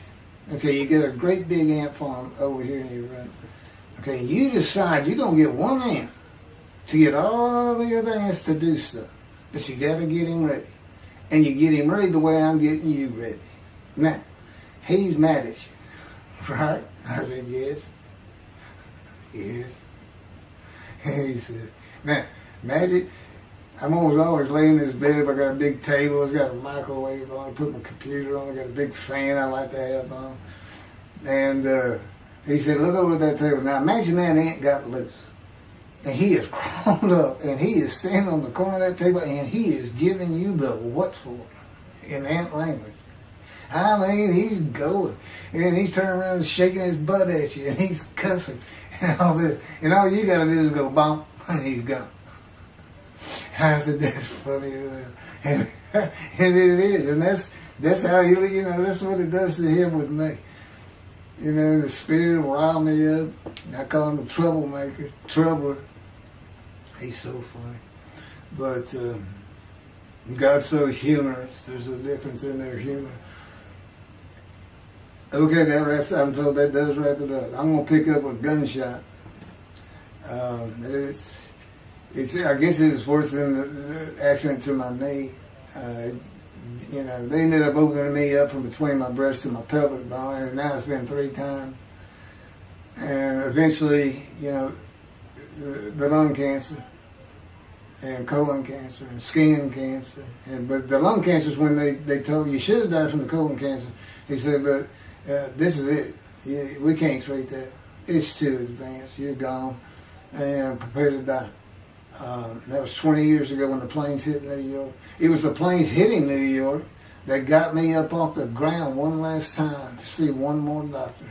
Okay, you get a great big ant farm over here in your room. Okay, you decide you're going to get one ant to get all the other ants to do stuff. But you got to get him ready. And you get him ready the way I'm getting you ready. Now, he's mad at you. Right? I said, yes. Yes. And he said, now, imagine, I'm always laying in this bed. I got a big table. It's got a microwave on. I put my computer on. I got a big fan I like to have on. And he said, look over at that table. Now imagine that ant got loose. And he is crawled up. And he is standing on the corner of that table. And he is giving you the what for in ant language. I mean, he's going. And he's turning around and shaking his butt at you. And he's cussing. And all this. And all you got to do is go bump. And he's gone. I said, that's funny. And it is. And that's how he, that's what it does to him with me. The spirit will rile me up. I call him a troublemaker, troubler. He's so funny. But God's so humorous. There's a difference in their humor. Okay, that wraps up. I'm told that does wrap it up. I'm going to pick up a gunshot. I guess it was worse than the accident to my knee. They ended up opening me up from between my breast and my pelvic bone, and now it's been 3 times. And eventually, the lung cancer and colon cancer and skin cancer. But the lung cancer is when they told you should have died from the colon cancer. He said, but this is it. We can't treat that. It's too advanced. You're gone and prepare to die. That was 20 years ago when the planes hit New York. It was the planes hitting New York that got me up off the ground one last time to see one more doctor.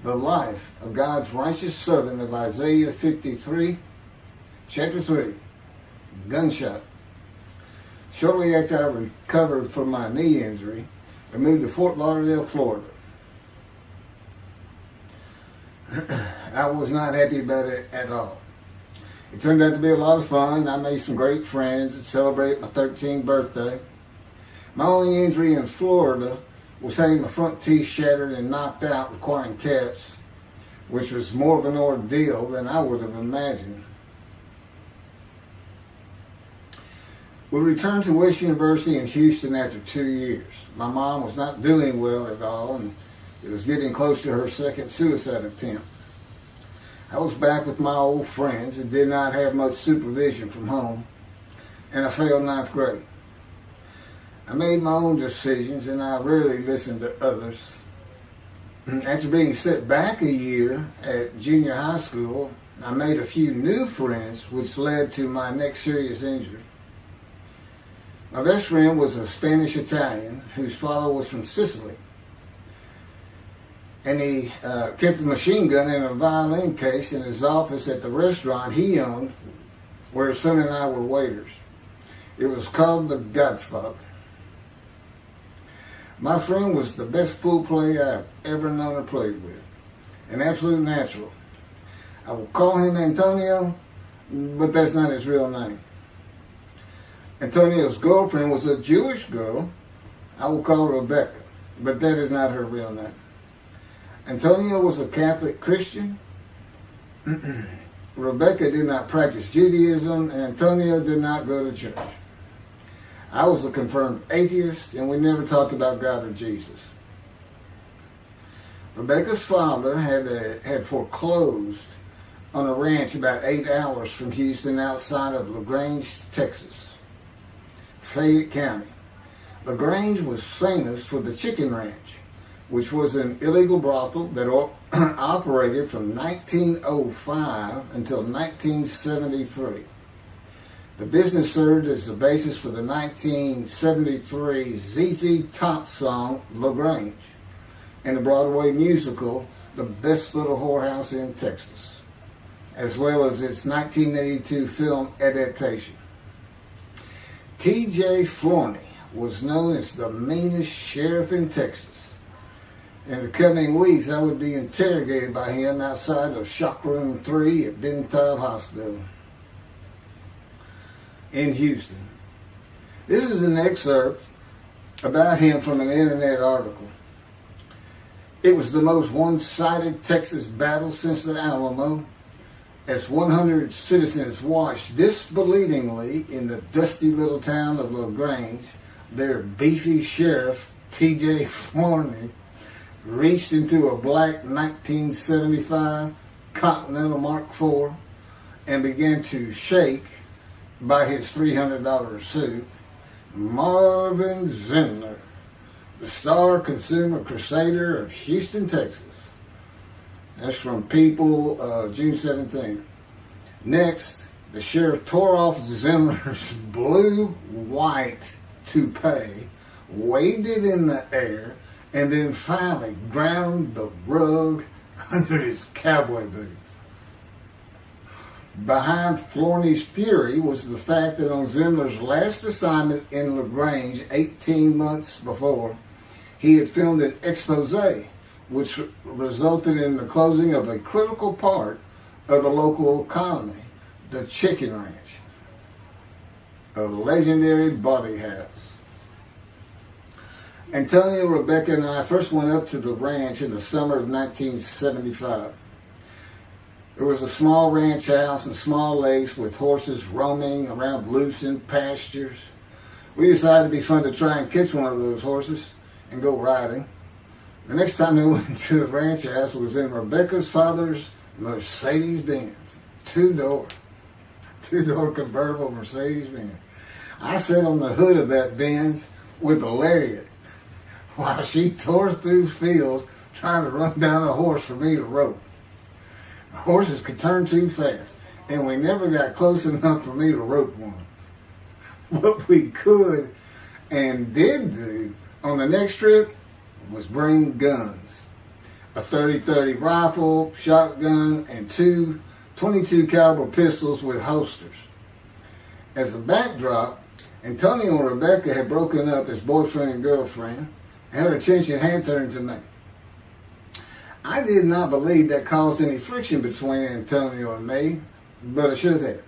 The life of God's righteous servant of Isaiah 53, chapter 3, gunshot. Shortly after I recovered from my knee injury, I moved to Fort Lauderdale, Florida. I was not happy about it at all. It turned out to be a lot of fun. I made some great friends and celebrated my 13th birthday. My only injury in Florida was having my front teeth shattered and knocked out, requiring caps, which was more of an ordeal than I would have imagined. We returned to West University in Houston after 2 years. My mom was not doing well at all, and it was getting close to her second suicide attempt. I was back with my old friends and did not have much supervision from home, and I failed ninth grade. I made my own decisions, and I rarely listened to others. After being set back a year at junior high school, I made a few new friends, which led to my next serious injury. My best friend was a Spanish-Italian whose father was from Sicily. And he kept a machine gun in a violin case in his office at the restaurant he owned, where his son and I were waiters. It was called The Godfather. My friend was the best pool player I've ever known or played with. An absolute natural. I will call him Antonio, but that's not his real name. Antonio's girlfriend was a Jewish girl. I will call her Rebecca, but that is not her real name. Antonio was a Catholic Christian. Rebecca did not practice Judaism, and Antonio did not go to church. I was a confirmed atheist, and we never talked about God or Jesus. Rebecca's father had foreclosed on a ranch about 8 hours from Houston outside of LaGrange, Texas, Fayette County. LaGrange was famous for the Chicken Ranch, which was an illegal brothel that operated from 1905 until 1973. The business served as the basis for the 1973 ZZ Top song, LaGrange, and the Broadway musical, The Best Little Whorehouse in Texas, as well as its 1982 film adaptation. T.J. Flourney was known as the meanest sheriff in Texas. In the coming weeks, I would be interrogated by him outside of Shock Room 3 at Bentab Hospital in Houston. This is an excerpt about him from an internet article. It was the most one-sided Texas battle since the Alamo, as 100 citizens watched disbelievingly in the dusty little town of LaGrange, their beefy sheriff, T.J. Flourney, reached into a black 1975 Continental Mark IV and began to shake by his $300 suit Marvin Zindler, the star consumer crusader of Houston, Texas. That's from People, June 17th. Next, the sheriff tore off Zindler's blue-white toupee, waved it in the air, and then finally ground the rug under his cowboy boots. Behind Flourney's fury was the fact that on Zindler's last assignment in LaGrange 18 months before, he had filmed an expose which resulted in the closing of a critical part of the local economy, the Chicken Ranch, a legendary body house. Antonio, Rebecca, and I first went up to the ranch in the summer of 1975. It was a small ranch house and small lakes with horses roaming around loose in pastures. We decided it'd be fun to try and catch one of those horses and go riding. The next time they went to the ranch house was in Rebecca's father's Mercedes-Benz. Two-door convertible Mercedes-Benz. I sat on the hood of that Benz with a lariat while she tore through fields trying to run down a horse for me to rope. The horses could turn too fast, and we never got close enough for me to rope one. What we could and did do on the next trip was bring guns. A 30-30 rifle, shotgun, and two 22 caliber pistols with holsters. As a backdrop, Antonio and Rebecca had broken up as boyfriend and girlfriend, and her attention had turned to me. I did not believe that caused any friction between Antonio and me, but it should have.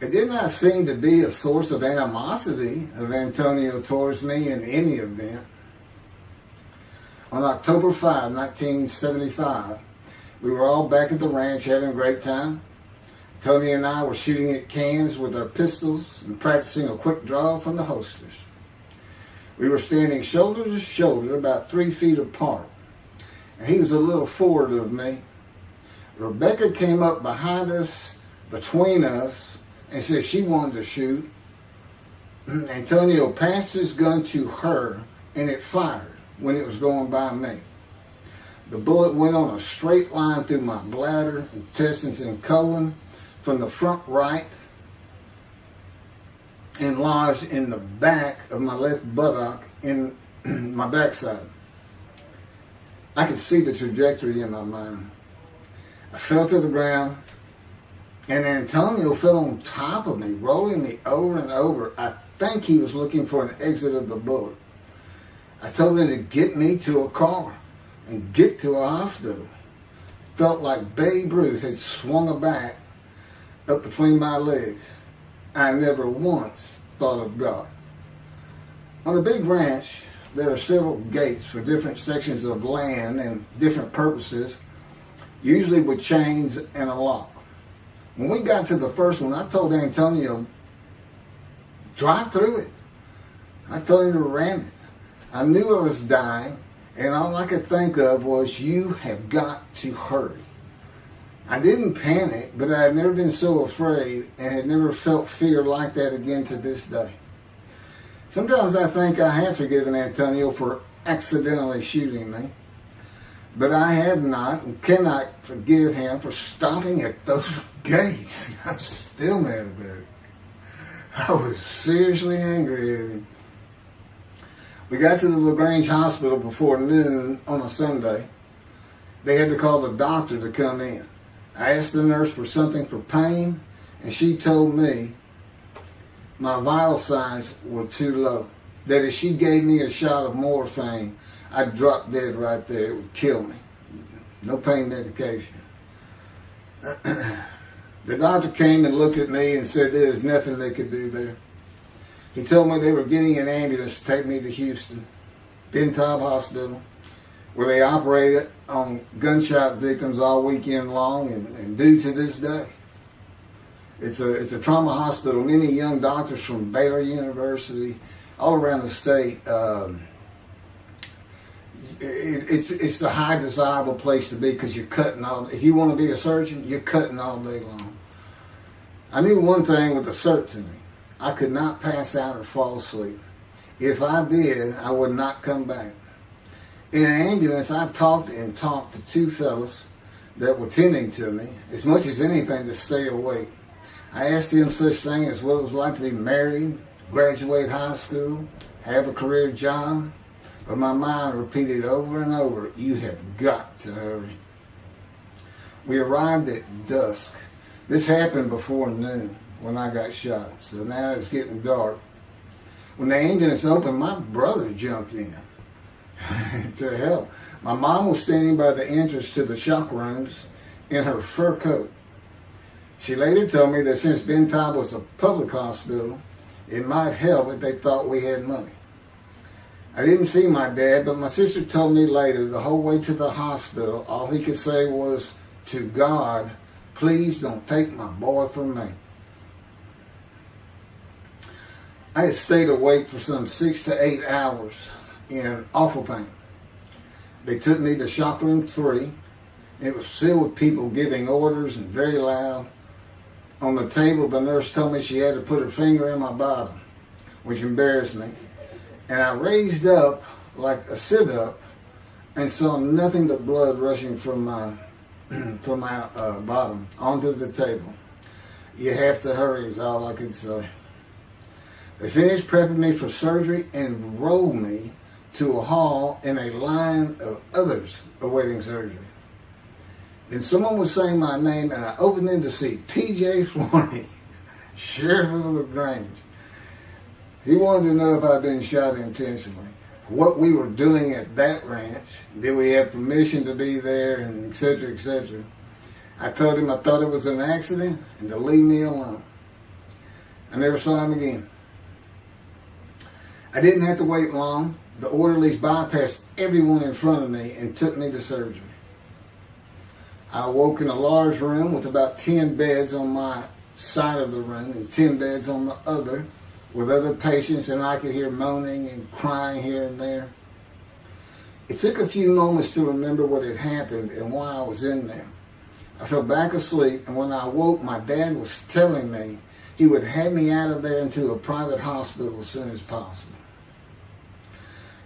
It did not seem to be a source of animosity of Antonio towards me in any event. On October 5, 1975, we were all back at the ranch having a great time. Tony and I were shooting at cans with our pistols and practicing a quick draw from the holsters. We were standing shoulder to shoulder about 3 feet apart, and he was a little forward of me. Rebecca came up behind us, between us, and said she wanted to shoot. Antonio passed his gun to her, and it fired when it was going by me. The bullet went on a straight line through my bladder, intestines, and colon from the front right and lodged in the back of my left buttock in my backside. I could see the trajectory in my mind. I fell to the ground, and Antonio fell on top of me, rolling me over and over. I think he was looking for an exit of the bullet. I told him to get me to a car and get to a hospital. Felt like Babe Ruth had swung a bat up between my legs. I never once thought of God. On a big ranch, there are several gates for different sections of land and different purposes, usually with chains and a lock. When we got to the first one, I told Antonio, drive through it. I told him to ram it. I knew I was dying, and all I could think of was, you have got to hurry. I didn't panic, but I had never been so afraid and had never felt fear like that again to this day. Sometimes I think I have forgiven Antonio for accidentally shooting me, but I have not and cannot forgive him for stopping at those gates. I'm still mad about it. I was seriously angry at him. We got to the LaGrange Hospital before noon on a Sunday. They had to call the doctor to come in. I asked the nurse for something for pain, and she told me my vital signs were too low. That if she gave me a shot of morphine, I'd drop dead right there. It would kill me. No pain medication. The doctor came and looked at me and said there's nothing they could do there. He told me they were getting an ambulance to take me to Houston, Bentob Hospital, where they operated on gunshot victims all weekend long and do to this day. It's a trauma hospital. Many young doctors from Baylor University, all around the state. It's the high desirable place to be because you're cutting all. If you want to be a surgeon, you're cutting all day long. I knew one thing with the certainty. I could not pass out or fall asleep. If I did, I would not come back. In an ambulance, I talked to two fellas that were tending to me, as much as anything to stay awake. I asked them such things as what it was like to be married, graduate high school, have a career job, but my mind repeated over and over, you have got to hurry. We arrived at dusk. This happened before noon when I got shot, so now it's getting dark. When the ambulance opened, my brother jumped in to help. My mom was standing by the entrance to the shock rooms in her fur coat. She later told me that since Bentob was a public hospital, it might help if they thought we had money. I didn't see my dad, but my sister told me later, the whole way to the hospital, all he could say was, to God, please don't take my boy from me. I had stayed awake for some 6 to 8 hours in awful pain. They took me to shop room 3. It was filled with people giving orders and very loud. On the table, the nurse told me she had to put her finger in my bottom, which embarrassed me. And I raised up like a sit-up and saw nothing but blood rushing from my bottom onto the table. You have to hurry is all I could say. They finished prepping me for surgery and rolled me to a hall in a line of others awaiting surgery. Then someone was saying my name, and I opened in to see T.J. Florney, Sheriff of LaGrange. He wanted to know if I'd been shot intentionally, what we were doing at that ranch, did we have permission to be there, and et cetera, et cetera. I told him I thought it was an accident and to leave me alone. I never saw him again. I didn't have to wait long. The orderlies bypassed everyone in front of me and took me to surgery. I awoke in a large room with about 10 beds on my side of the room and 10 beds on the other with other patients, and I could hear moaning and crying here and there. It took a few moments to remember what had happened and why I was in there. I fell back asleep, and when I awoke, my dad was telling me he would have me out of there into a private hospital as soon as possible.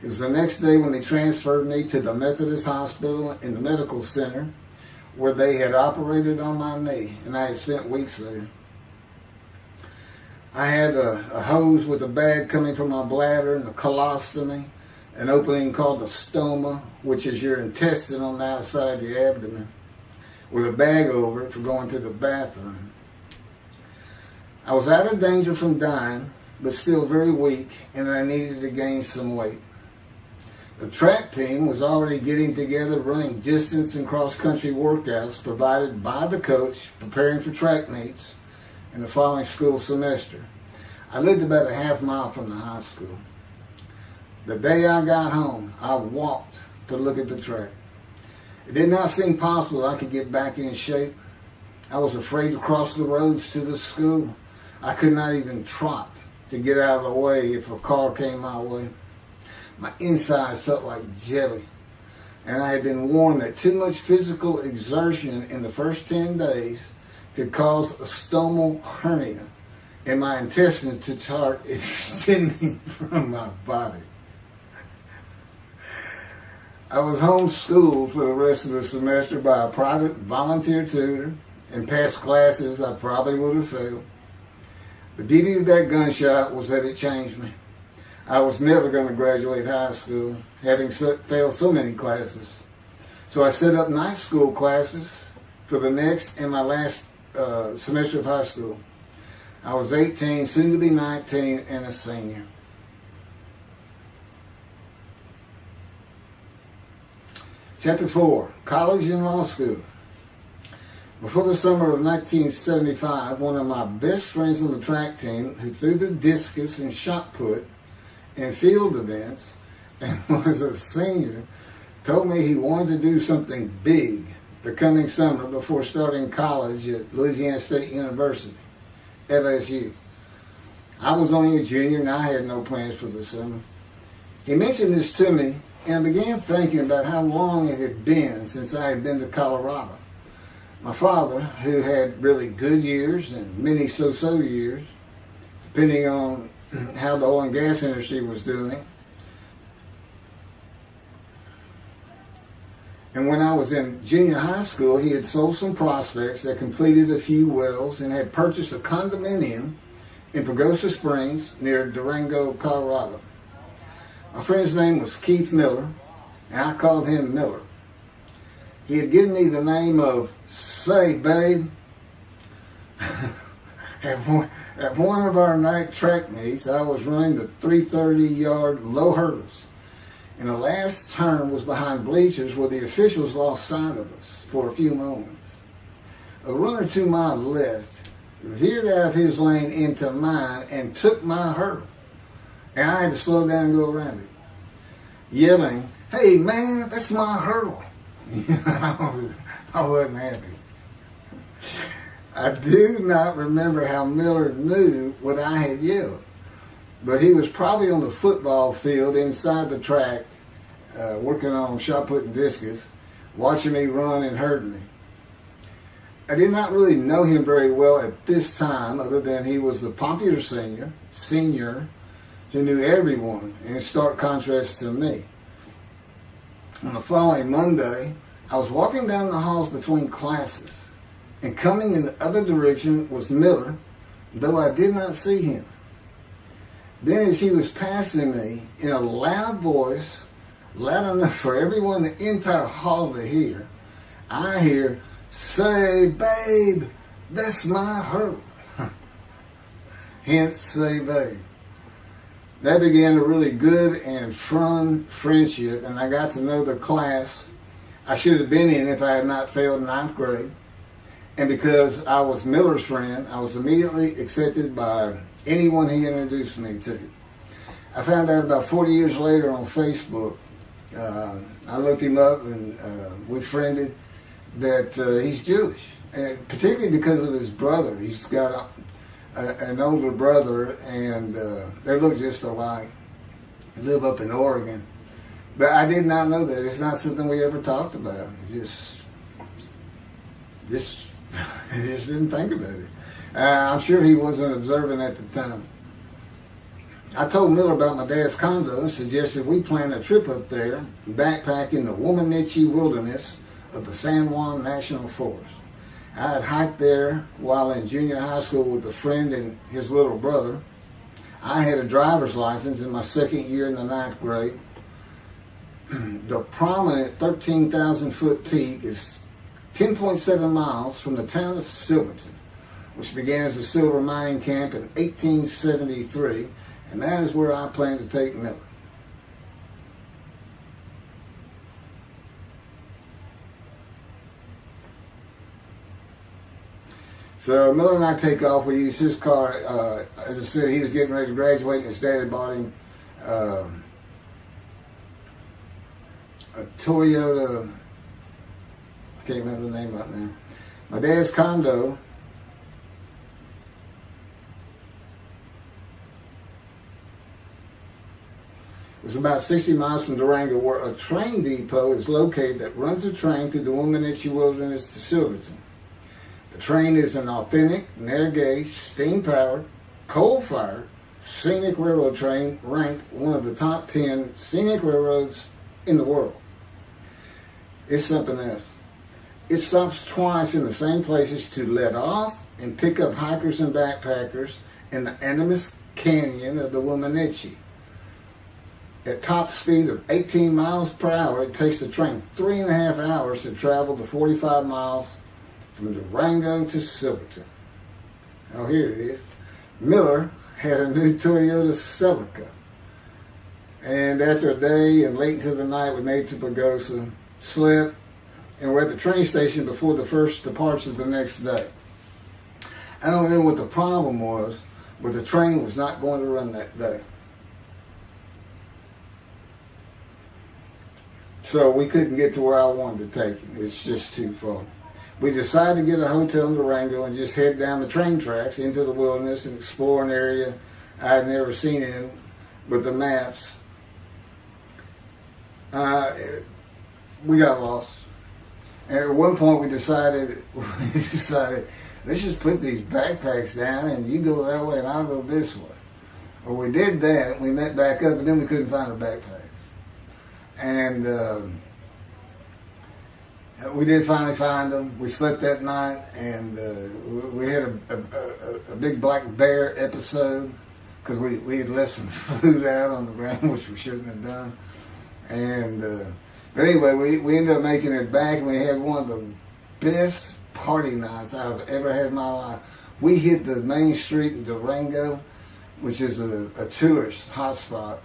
It was the next day when they transferred me to the Methodist Hospital in the medical center where they had operated on my knee, and I had spent weeks there. I had a hose with a bag coming from my bladder and a colostomy, an opening called the stoma, which is your intestine on the outside of your abdomen, with a bag over it for going to the bathroom. I was out of danger from dying, but still very weak, and I needed to gain some weight. The track team was already getting together, running distance and cross-country workouts provided by the coach, preparing for track meets in the following school semester. I lived about a half mile from the high school. The day I got home, I walked to look at the track. It did not seem possible I could get back in shape. I was afraid to cross the roads to the school. I could not even trot to get out of the way if a car came my way. My insides felt like jelly, and I had been warned that too much physical exertion in the first 10 days could cause a stomal hernia and my intestines to start extending from my body. I was homeschooled for the rest of the semester by a private volunteer tutor and passed classes I probably would have failed. The beauty of that gunshot was that it changed me. I was never going to graduate high school, having failed so many classes. So I set up night school classes for the next and my last semester of high school. I was 18, soon to be 19, and a senior. Chapter 4, College and Law School. Before the summer of 1975, one of my best friends on the track team, who threw the discus and shot put in field events and was a senior, told me he wanted to do something big the coming summer before starting college at Louisiana State University, LSU. I was only a junior and I had no plans for the summer. He mentioned this to me, and I began thinking about how long it had been since I had been to Colorado. My father, who had really good years and many so-so years, depending on how the oil and gas industry was doing. And when I was in junior high school, he had sold some prospects that completed a few wells and had purchased a condominium in Pagosa Springs near Durango, Colorado. My friend's name was Keith Miller, and I called him Miller. He had given me the name of Say Babe. At one of our night track meets, I was running the 330-yard low hurdles, and the last turn was behind bleachers where the officials lost sight of us for a few moments. A runner to my left veered out of his lane into mine and took my hurdle, and I had to slow down and go around it, yelling, "Hey man, that's my hurdle." I wasn't happy. I do not remember how Miller knew what I had yelled, but he was probably on the football field inside the track working on shot put and discus, watching me run and hurting me. I did not really know him very well at this time, other than he was the popular senior who knew everyone, in stark contrast to me. On the following Monday, I was walking down the halls between classes, and coming in the other direction was Miller, though I did not see him. Then as he was passing me, in a loud voice, loud enough for everyone in the entire hall to hear, I hear, "Say, babe, that's my hurt." Hence, say, babe. That began a really good and fun friendship, and I got to know the class I should have been in if I had not failed ninth grade. And because I was Miller's friend, I was immediately accepted by anyone he introduced me to. I found out about 40 years later on Facebook. I looked him up and we friended that he's Jewish, and particularly because of his brother. He's got an older brother, and they look just alike. Live up in Oregon. But I did not know that. It's not something we ever talked about. Just didn't think about it. I'm sure he wasn't observant at the time. I told Miller about my dad's condo and suggested we plan a trip up there and backpack in the Womanichi wilderness of the San Juan National Forest. I had hiked there while in junior high school with a friend and his little brother. I had a driver's license in my second year in the ninth grade. The prominent 13,000-foot peak is 10.7 miles from the town of Silverton, which began as a silver mining camp in 1873, and that is where I plan to take Miller. So Miller and I take off. We use his car. As I said, he was getting ready to graduate, and his dad had bought him a Toyota. I can't remember the name right now. My dad's condo was about 60 miles from Durango, where a train depot is located that runs a train through the Womanichi Wilderness to Silverton. The train is an authentic, narrow-gauge, steam-powered, coal-fired, scenic railroad train ranked one of the top 10 scenic railroads in the world. It's something else. It stops twice in the same places to let off and pick up hikers and backpackers in the Animas Canyon of the Womanichi. At top speed of 18 miles per hour, it takes the train 3.5 hours to travel the 45 miles from Durango to Silverton. Oh, here it is. Miller had a new Toyota Celica. And after a day and late into the night, we made it to Pagosa, slept, and we're at the train station before the first departure the next day. I don't know what the problem was, but the train was not going to run that day. So we couldn't get to where I wanted to take him. It's just too far. We decided to get a hotel in Durango and just head down the train tracks into the wilderness and explore an area I had never seen in with the maps. We got lost. And at one point we decided, let's just put these backpacks down and you go that way and I'll go this way. Well, we did that. We met back up, and then we couldn't find our backpacks. And we did finally find them. We slept that night, and we had a big black bear episode because we had left some food out on the ground, which we shouldn't have done. And but anyway, we ended up making it back, and we had one of the best party nights I've ever had in my life. We hit the main street in Durango, which is a tourist hotspot,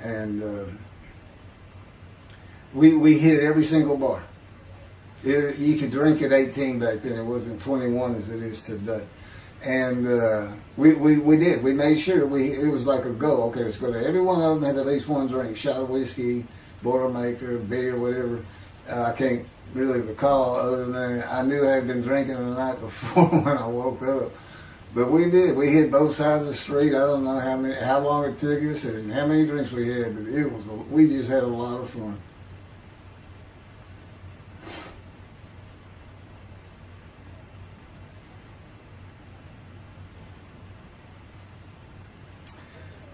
and we hit every single bar. You could drink at 18 back then. It wasn't 21 as it is today. And we did. We made sure. It was like a go. Okay, let's go to every one of them, have at least one drink. Shot of whiskey, Boilermaker, beer, whatever. I can't really recall other than I knew I had been drinking the night before when I woke up. But we did. We hit both sides of the street. I don't know how long it took us and how many drinks we had, but we just had a lot of fun.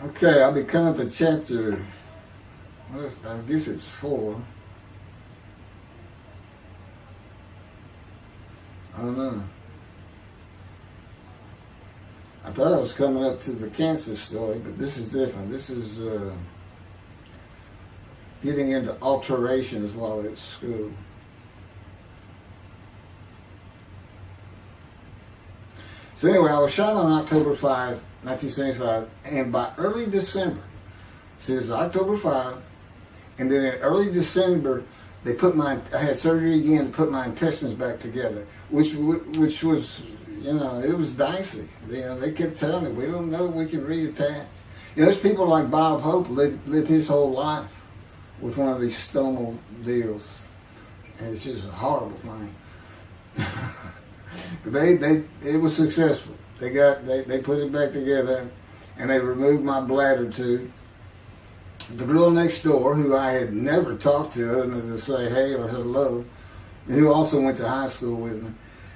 Okay, I'll be coming to chapter, I guess it's 4. I don't know. I thought I was coming up to the cancer story, but this is different. This is getting into alterations while at school. So anyway, I was shot on October 5, 1975, and by early December, see, this is October 5, and then in early December, I had surgery again to put my intestines back together, which was, it was dicey. They kept telling me, we don't know if we can reattach. There's people like Bob Hope lived his whole life with one of these stomal deals, and it's just a horrible thing. But it was successful. They put it back together, and they removed my bladder tube. The girl next door, who I had never talked to other than to say hey or hello, and who also went to high school with me,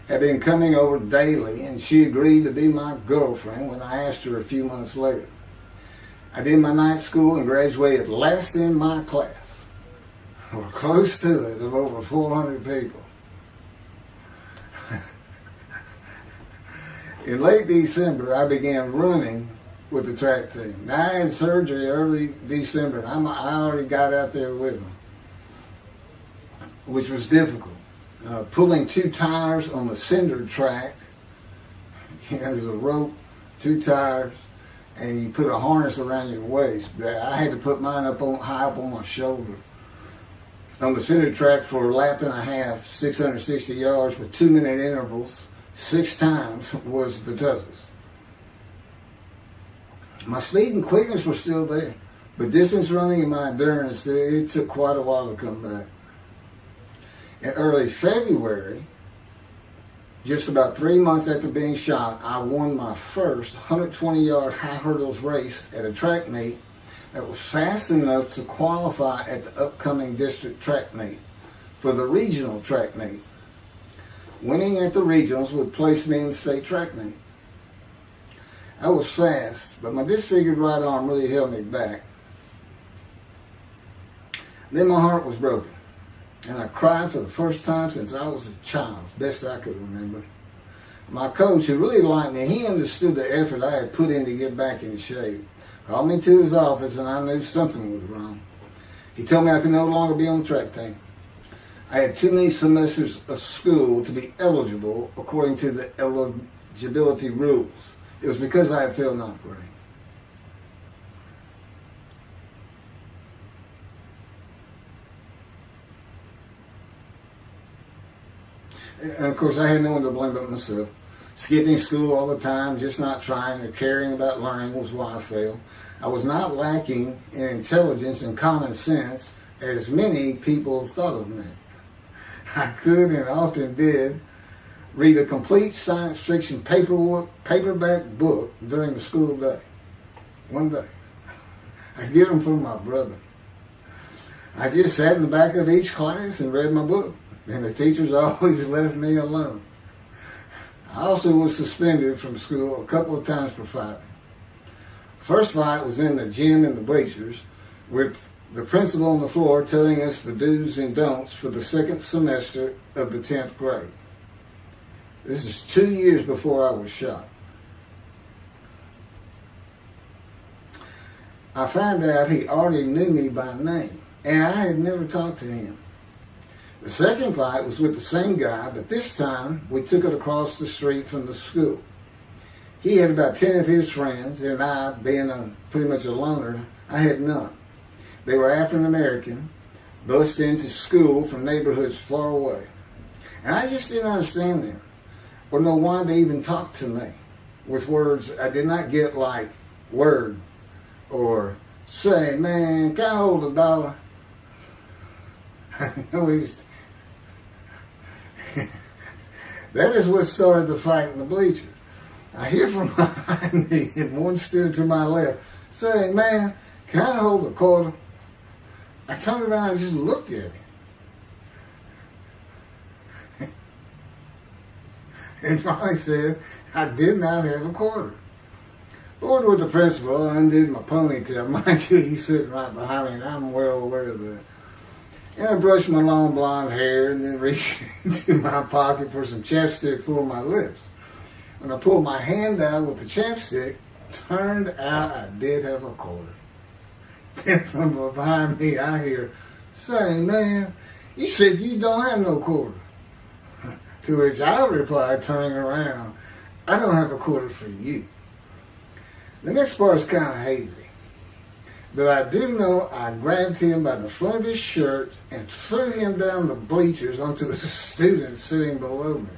had been coming over daily, and she agreed to be my girlfriend when I asked her a few months later. I did my night school and graduated last in my class, or close to it, of over 400 people. In late December, I began running with the track team. Now, I had surgery early December, and I already got out there with them, which was difficult. Pulling 2 tires on the cinder track. There's a rope, 2 tires, and you put a harness around your waist. I had to put mine high up on my shoulder. On the cinder track for a lap and a half, 660 yards with 2-minute intervals, 6 times was the toughest. My speed and quickness were still there, but distance running and my endurance, it took quite a while to come back. In early February, just about 3 months after being shot, I won my first 120-yard high hurdles race at a track meet that was fast enough to qualify at the upcoming district track meet for the regional track meet. Winning at the regionals would place me in the state track meet. I was fast, but my disfigured right arm really held me back. Then my heart was broken, and I cried for the first time since I was a child, best I could remember. My coach, who really liked me, he understood the effort I had put in to get back in shape. Called me to his office, and I knew something was wrong. He told me I could no longer be on the track team. I had too many semesters of school to be eligible according to the eligibility rules. It was because I had failed 9th grade. And of course, I had no one to blame but myself. Skipping school all the time, just not trying or caring about learning was why I failed. I was not lacking in intelligence and common sense, as many people thought of me. I could and often did read a complete science fiction paperback book during the school day. One day. I'd get them from my brother. I just sat in the back of each class and read my book, and the teachers always left me alone. I also was suspended from school a couple of times for fighting. First fight was in the gym in the bleachers, with the principal on the floor telling us the do's and don'ts for the second semester of the 10th grade. This is 2 years before I was shot. I found out he already knew me by name, and I had never talked to him. The second fight was with the same guy, but this time we took it across the street from the school. He had about 10 of his friends, and I, being pretty much a loner, I had none. They were African American, bused into school from neighborhoods far away. And I just didn't understand them, or know why they even talked to me with words I did not get, like word, or say, man, can I hold $1? That is what started the fight in the bleachers. I hear from behind me and one stood to my left saying, "Man, can I hold a quarter?" I turned around and just looked at him. And finally said, "I did not have a quarter." Bored with the principal, I undid my ponytail. Mind you, he's sitting right behind me, and I'm well aware of that. And I brushed my long blonde hair and then reached into my pocket for some chapstick for my lips. When I pulled my hand out with the chapstick, turned out I did have a quarter. Then from behind me, I hear saying, "Man, you said you don't have no quarter." To which I replied, turning around, "I don't have a quarter for you." The next part is kind of hazy, but I do know I grabbed him by the front of his shirt and threw him down the bleachers onto the students sitting below me.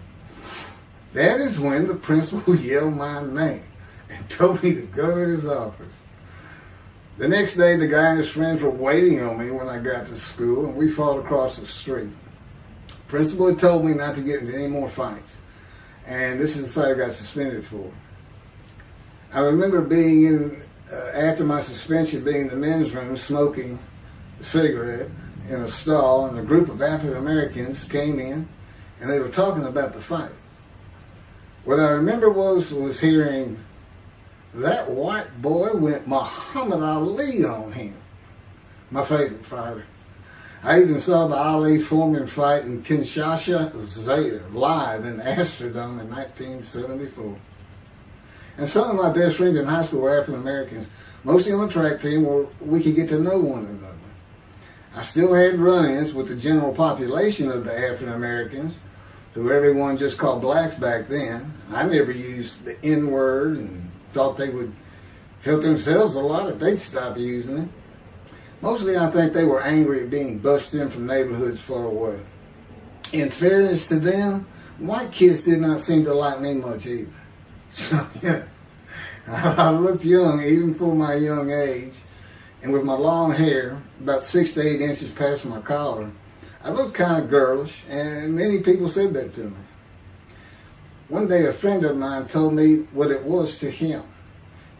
That is when the principal yelled my name and told me to go to his office. The next day, the guy and his friends were waiting on me when I got to school, and we fought across the street. The principal had told me not to get into any more fights, and this is the fight I got suspended for. I remember being in, after my suspension, being in the men's room smoking a cigarette in a stall, and a group of African Americans came in, and they were talking about the fight. What I remember was hearing, "That white boy went Muhammad Ali on him." My favorite fighter. I even saw the Ali Foreman fight in Kinshasa, Zaire, live in the Astrodome in 1974. And some of my best friends in high school were African Americans, mostly on the track team where we could get to know one another. I still had run-ins with the general population of the African Americans, who everyone just called blacks back then. I never used the N-word and thought they would help themselves a lot if they'd stop using it. Mostly I think they were angry at being bussed in from neighborhoods far away. In fairness to them, white kids did not seem to like me much either. So, yeah, I looked young, even for my young age, and with my long hair, about 6 to 8 inches past my collar, I looked kind of girlish, and many people said that to me. One day, a friend of mine told me what it was to him.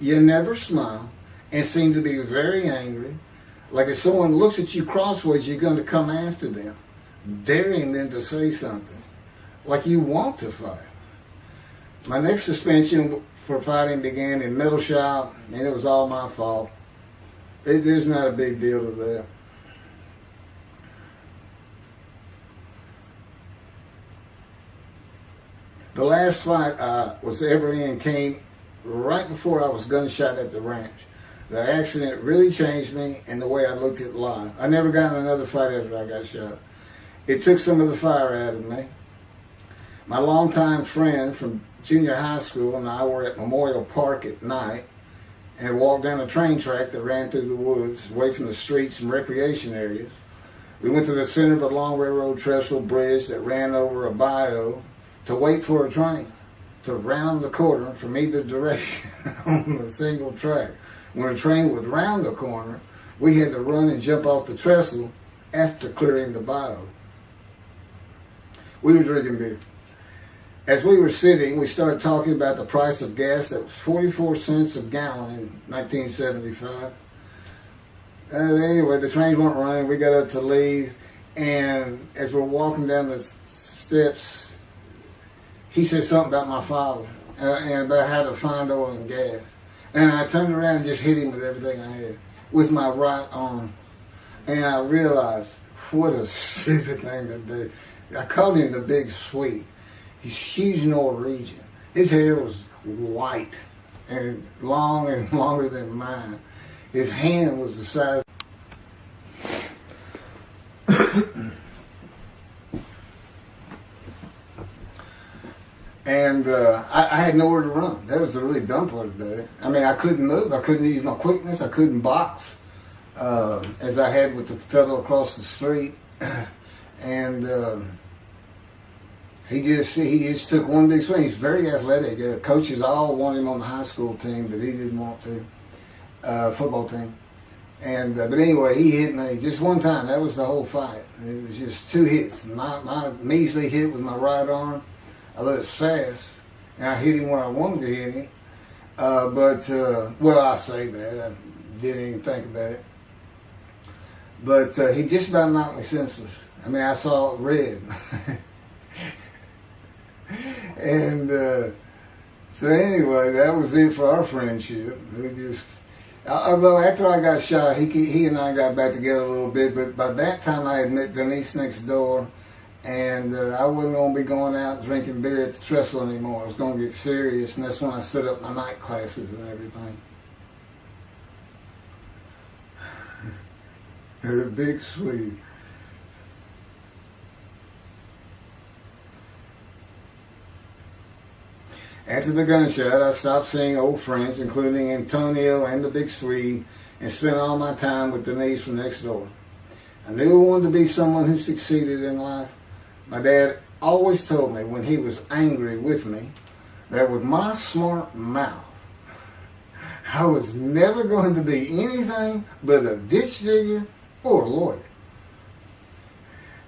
You never smile and seem to be very angry, like if someone looks at you crossways, you're going to come after them, daring them to say something, like you want to fight. My next suspension for fighting began in middle shop, and it was all my fault. There's not a big deal to that. The last fight I was ever in came right before I was gunshot at the ranch. The accident really changed me and the way I looked at life. I never got in another fight after I got shot. It took some of the fire out of me. My longtime friend from junior high school and I were at Memorial Park at night and walked down a train track that ran through the woods, away from the streets and recreation areas. We went to the center of a long railroad trestle bridge that ran over a bayou to wait for a train to round the corner from either direction on a single track. When a train would round the corner, we had to run and jump off the trestle after clearing the bayou. We were drinking beer. As we were sitting, we started talking about the price of gas that was 44 cents a gallon in 1975. Anyway, the trains weren't running. We got up to leave, and as we're walking down the steps, he said something about my father and about how to find oil and gas. And I turned around and just hit him with everything I had, with my right arm. And I realized, what a stupid thing to do. I called him the Big Sweet. He's huge Norwegian. His hair was white and long and longer than mine. His hand was the size. And I had nowhere to run. That was the really dumb part about it. I mean, I couldn't move. I couldn't use my quickness. I couldn't box as I had with the fellow across the street. And he just took one big swing. He's very athletic. Coaches all wanted him on the high school team, but he didn't want to. Football team. And but anyway, he hit me just one time. That was the whole fight. It was just 2 hits. My measly hit with my right arm. I was fast, and I hit him where I wanted to hit him. Well, I say that. I didn't even think about it. But he just about knocked me senseless. I mean, I saw red. And so anyway, that was it for our friendship. We just, although after I got shot, he and I got back together a little bit. But by that time, I had met Denise next door. And I wasn't going to be going out drinking beer at the trestle anymore. I was going to get serious, and that's when I set up my night classes and everything. The big Swede. After the gunshot, I stopped seeing old friends, including Antonio and the big Swede, and spent all my time with Denise from next door. I knew I wanted to be someone who succeeded in life. My dad always told me when he was angry with me that with my smart mouth, I was never going to be anything but a ditch digger or a lawyer.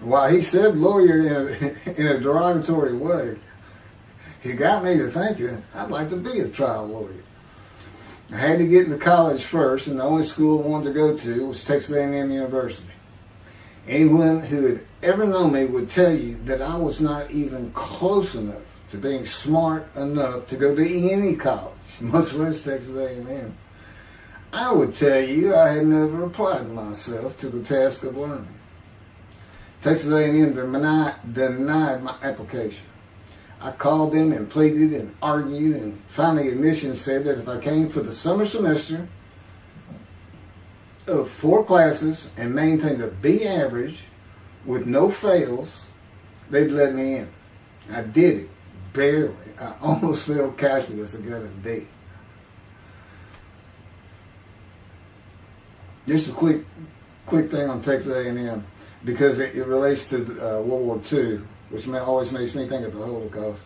While he said lawyer in a derogatory way, he got me to thinking I'd like to be a trial lawyer. I had to get into college first, and the only school I wanted to go to was Texas A&M University. Anyone who had ever known me would tell you that I was not even close enough to being smart enough to go to any college, much less Texas A&M. I would tell you I had never applied myself to the task of learning. Texas A&M denied my application. I called them and pleaded and argued, and finally admissions said that if I came for the summer semester of 4 classes and maintained a B average with no fails, they'd let me in. I did it, barely. I almost failed calculus and got a D. Just a quick thing on Texas A&M, because it relates to World War II, which always makes me think of the Holocaust,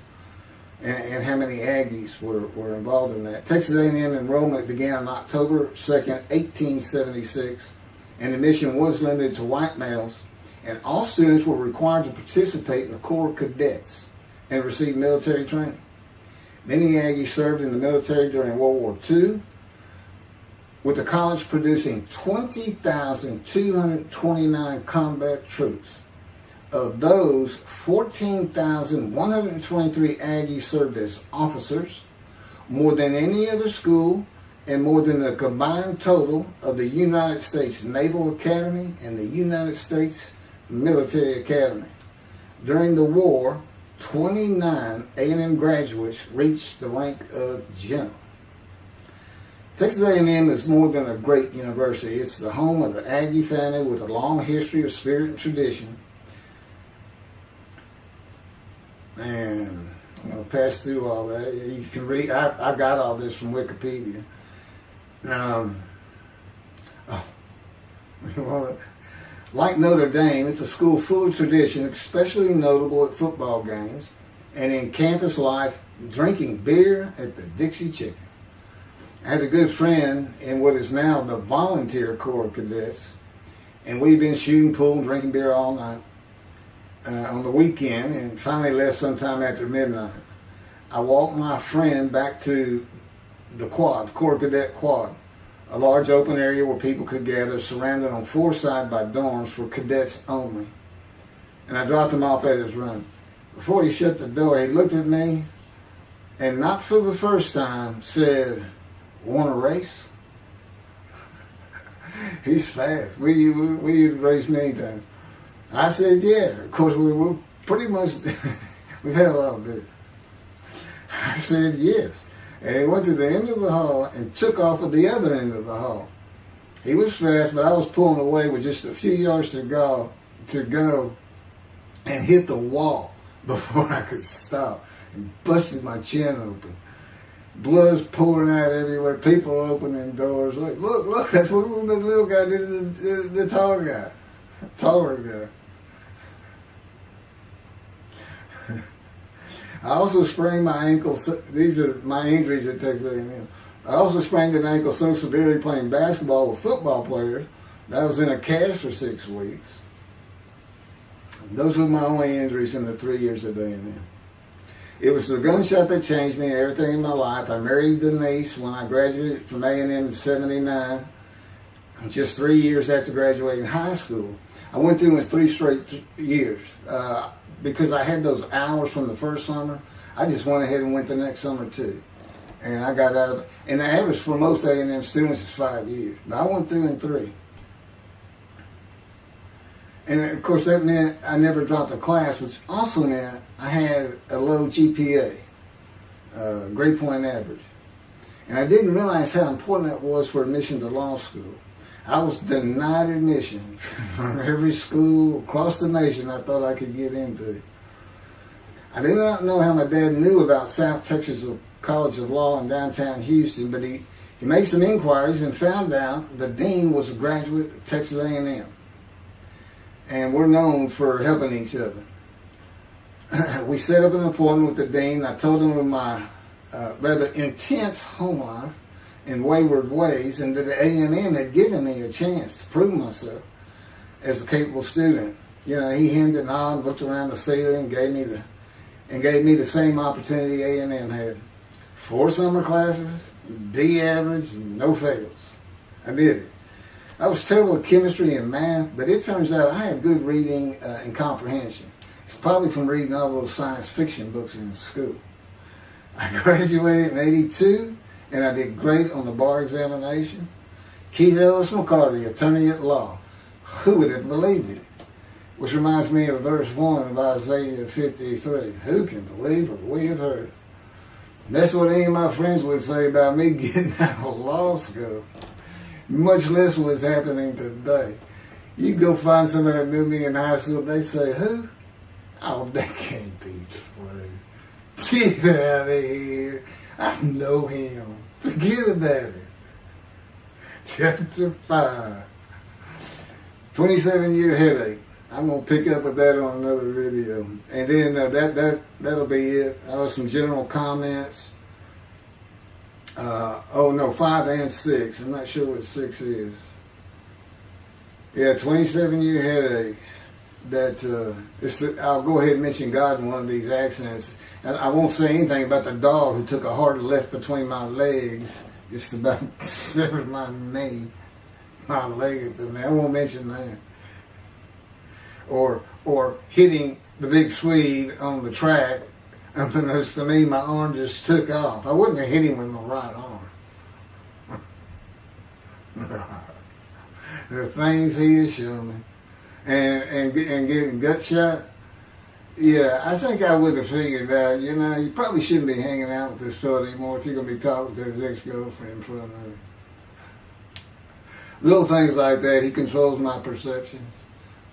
and how many Aggies were involved in that. Texas A&M enrollment began on October 2nd, 1876, and admission was limited to white males, and all students were required to participate in the Corps of Cadets and receive military training. Many Aggies served in the military during World War II, with the college producing 20,229 combat troops. Of those, 14,123 Aggies served as officers, more than any other school, and more than the combined total of the United States Naval Academy and the United States Military Academy. During the war, 29 A&M graduates reached the rank of general. Texas A&M is more than a great university. It's the home of the Aggie family with a long history of spirit and tradition. And I'm going to pass through all that. You can read. I got all this from Wikipedia. Like Notre Dame, it's a school full of tradition, especially notable at football games and in campus life, drinking beer at the Dixie Chicken. I had a good friend in what is now the Volunteer Corps of Cadets, and we've been shooting pool and drinking beer all night on the weekend, and finally left sometime after midnight. I walked my friend back to the quad, Corps Cadet Quad, a large open area where people could gather, surrounded on 4 sides by dorms for cadets only. And I dropped him off at his room. Before he shut the door, he looked at me, and not for the first time, said, "Want to race?" He's fast. We raced many times. I said, yeah. Of course, we were pretty much, we had a lot of beer. I said, yes. And he went to the end of the hall and took off at the other end of the hall. He was fast, but I was pulling away with just a few yards to go and hit the wall before I could stop and busted my chin open. Blood's pouring out everywhere. People opening doors. Look, that's what the little guy did to the tall guy. Taller guy. I also sprained my ankle. These are my injuries at Texas A&M. I also sprained an ankle so severely playing basketball with football players that I was in a cast for 6 weeks. Those were my only injuries in the 3 years at A&M. It was the gunshot that changed me and everything in my life. I married Denise when I graduated from A&M in '79, just 3 years after graduating high school. I went through it 3 straight years. Because I had those hours from the first summer, I just went ahead and went the next summer too. And I got out, and the average for most A&M students is 5 years. But I went through in 3. And of course that meant I never dropped a class, which also meant I had a low GPA, grade point average. And I didn't realize how important that was for admission to law school. I was denied admission from every school across the nation I thought I could get into. I did not know how my dad knew about South Texas College of Law in downtown Houston, but he made some inquiries and found out the dean was a graduate of Texas A&M. And we're known for helping each other. We set up an appointment with the dean. I told him of my rather intense home life and wayward ways, and that the A&M had given me a chance to prove myself as a capable student. You know, he hemmed and hawed, looked around the ceiling, and gave me the same opportunity A&M had. 4 summer classes, D average, no fails. I did it. I was terrible at chemistry and math, but it turns out I had good reading and comprehension. It's probably from reading all those science fiction books in school. I graduated in '82, and I did great on the bar examination. Keith Ellis McCarty, attorney at law. Who would have believed it? Which reminds me of verse 1 of Isaiah 53. Who can believe what we have heard? That's what any of my friends would say about me getting out of law school. Much less what's happening today. You go find somebody that knew me in high school, they say, who? Oh, that can't be true. Get out of here. I know him. Forget about it. Chapter 5. 27-year headache. I'm going to pick up with that on another video. And then that'll be it. Some general comments. 5 and 6. I'm not sure what 6 is. Yeah, 27-year headache. I'll go ahead and mention God in one of these accents. And I won't say anything about the dog who took a hard left between my legs, just about severed my knee, my leg at the knee. I won't mention that. Or hitting the big Swede on the track. Unbeknownst to me, my arm just took off. I wouldn't have hit him with my right arm. The things he has shown me. And getting gut shot. Yeah, I think I would have figured out, you probably shouldn't be hanging out with this fellow anymore if you're going to be talking to his ex-girlfriend in front of him. Little things like that, he controls my perceptions.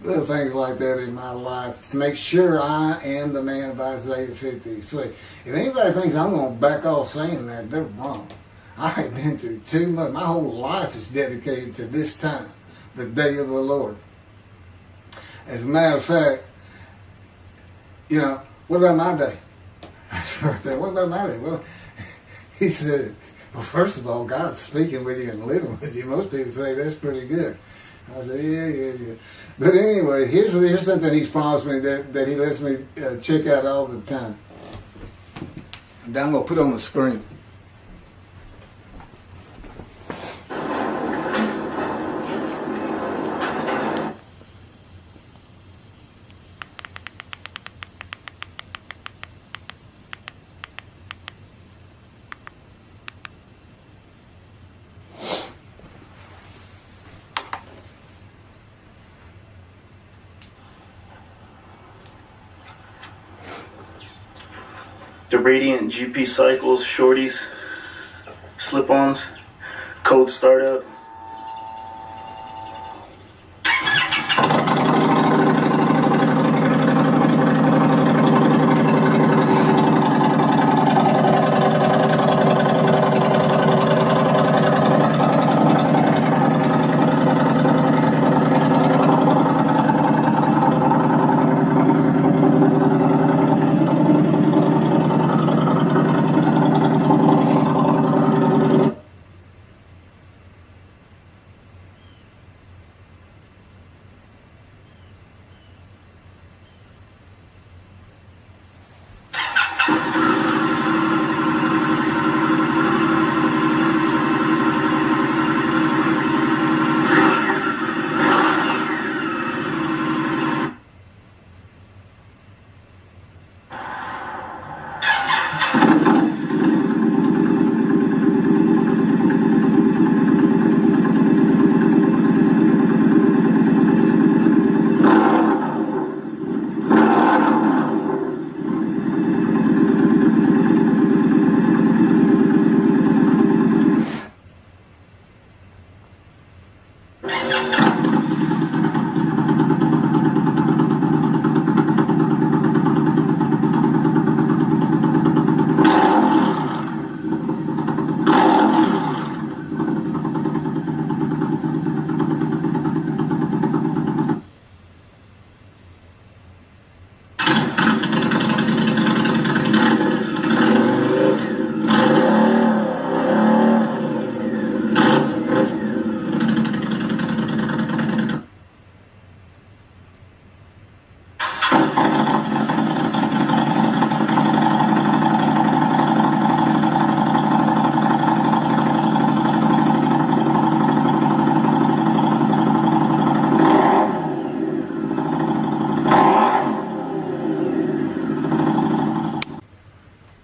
Little things like that in my life to make sure I am the man of Isaiah 53. If anybody thinks I'm going to back off saying that, they're wrong. I have been through too much. My whole life is dedicated to this time, the day of the Lord. As a matter of fact, what about my day? I said, what about my day? Well, he said, well, first of all, God's speaking with you and living with you. Most people think that's pretty good. I said, yeah. But anyway, here's something he's promised me that he lets me check out all the time. And I'm going to put on the screen. The Radiant GP Cycles, Shorties, Slip-Ons, Code Startup.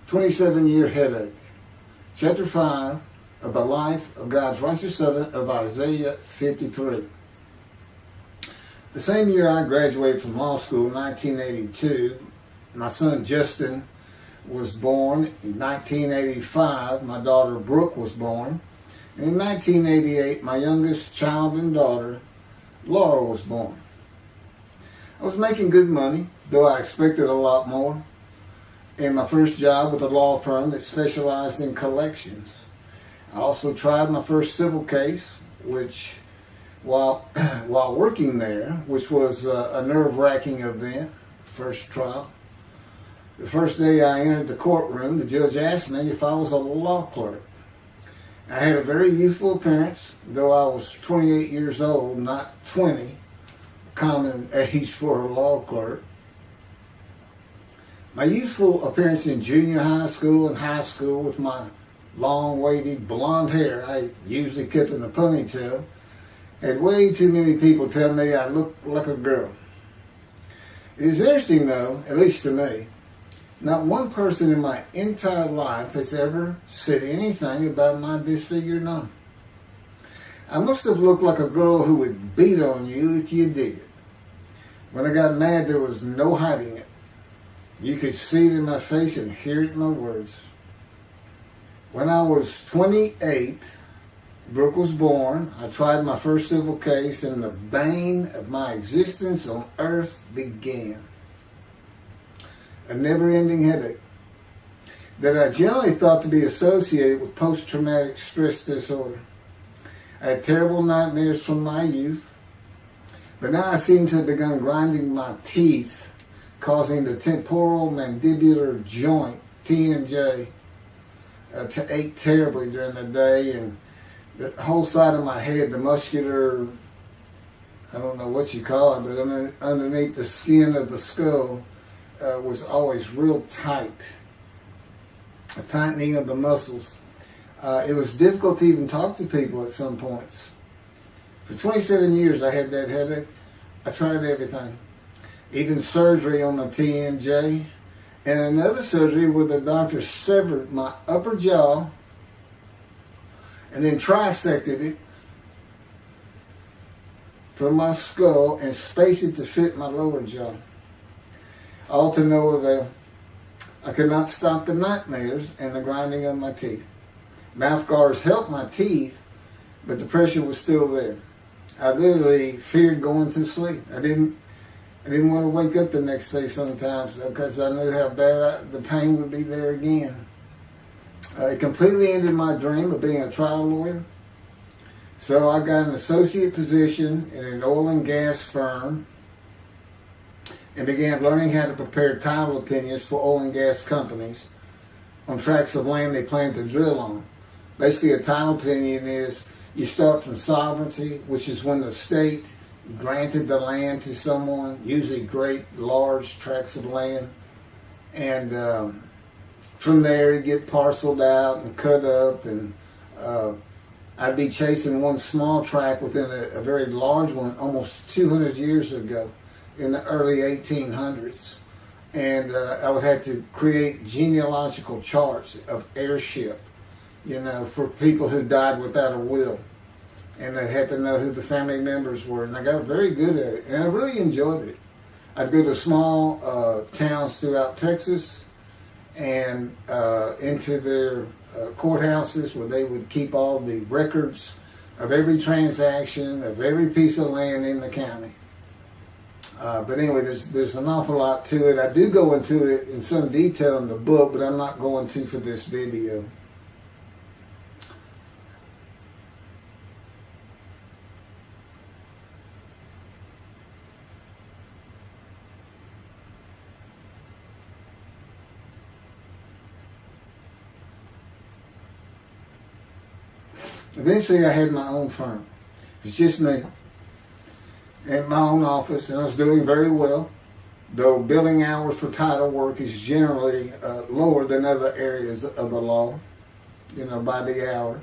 27-year headache. Chapter 5 of the life of God's righteous servant of Isaiah 53. The same year I graduated from law school in 1982, my son Justin was born. In 1985, my daughter Brooke was born. And in 1988, my youngest child and daughter, Laura, was born. I was making good money, though I expected a lot more, in my first job with a law firm that specialized in collections. I also tried my first civil case, which, while working there, which was a nerve-wracking event, first trial. The first day I entered the courtroom, the judge asked me if I was a law clerk. I had a very youthful appearance, though I was 28 years old, not 20, common age for a law clerk. My youthful appearance in junior high school and high school with my long, wavy blonde hair, I usually kept in a ponytail, had way too many people tell me I looked like a girl. It is interesting though, at least to me, not one person in my entire life has ever said anything about my disfigured arm. I must have looked like a girl who would beat on you if you did. When I got mad, there was no hiding it. You could see it in my face and hear it in my words. When I was 28, Brooke was born. I tried my first civil case, and the bane of my existence on earth began. A never-ending headache that I generally thought to be associated with post-traumatic stress disorder. I had terrible nightmares from my youth, but now I seem to have begun grinding my teeth, causing the temporal mandibular joint, TMJ, to ache terribly during the day, and the whole side of my head, the muscular, I don't know what you call it, but underneath the skin of the skull was always real tight, a tightening of the muscles. It was difficult to even talk to people at some points. For 27 years I had that headache. I tried everything. Even surgery on the TMJ, and another surgery where the doctor severed my upper jaw and then trisected it from my skull and spaced it to fit my lower jaw. All to no avail. I could not stop the nightmares and the grinding of my teeth. Mouth guards helped my teeth, but the pressure was still there. I literally feared going to sleep. I didn't want to wake up the next day sometimes because I knew how bad the pain would be there again. It completely ended my dream of being a trial lawyer. So I got an associate position in an oil and gas firm and began learning how to prepare title opinions for oil and gas companies on tracts of land they plan to drill on. Basically, a title opinion is you start from sovereignty, which is when the state granted the land to someone, usually great, large tracts of land. And from there, it'd get parceled out and cut up. And I'd be chasing one small tract within a very large one almost 200 years ago in the early 1800s. And I would have to create genealogical charts of heirship, for people who died without a will. And I had to know who the family members were. And I got very good at it. And I really enjoyed it. I'd go to small towns throughout Texas and into their courthouses where they would keep all the records of every transaction, of every piece of land in the county. But anyway, there's an awful lot to it. I do go into it in some detail in the book, but I'm not going to for this video. Eventually, I had my own firm. It's just me. In my own office, and I was doing very well, though billing hours for title work is generally lower than other areas of the law, by the hour.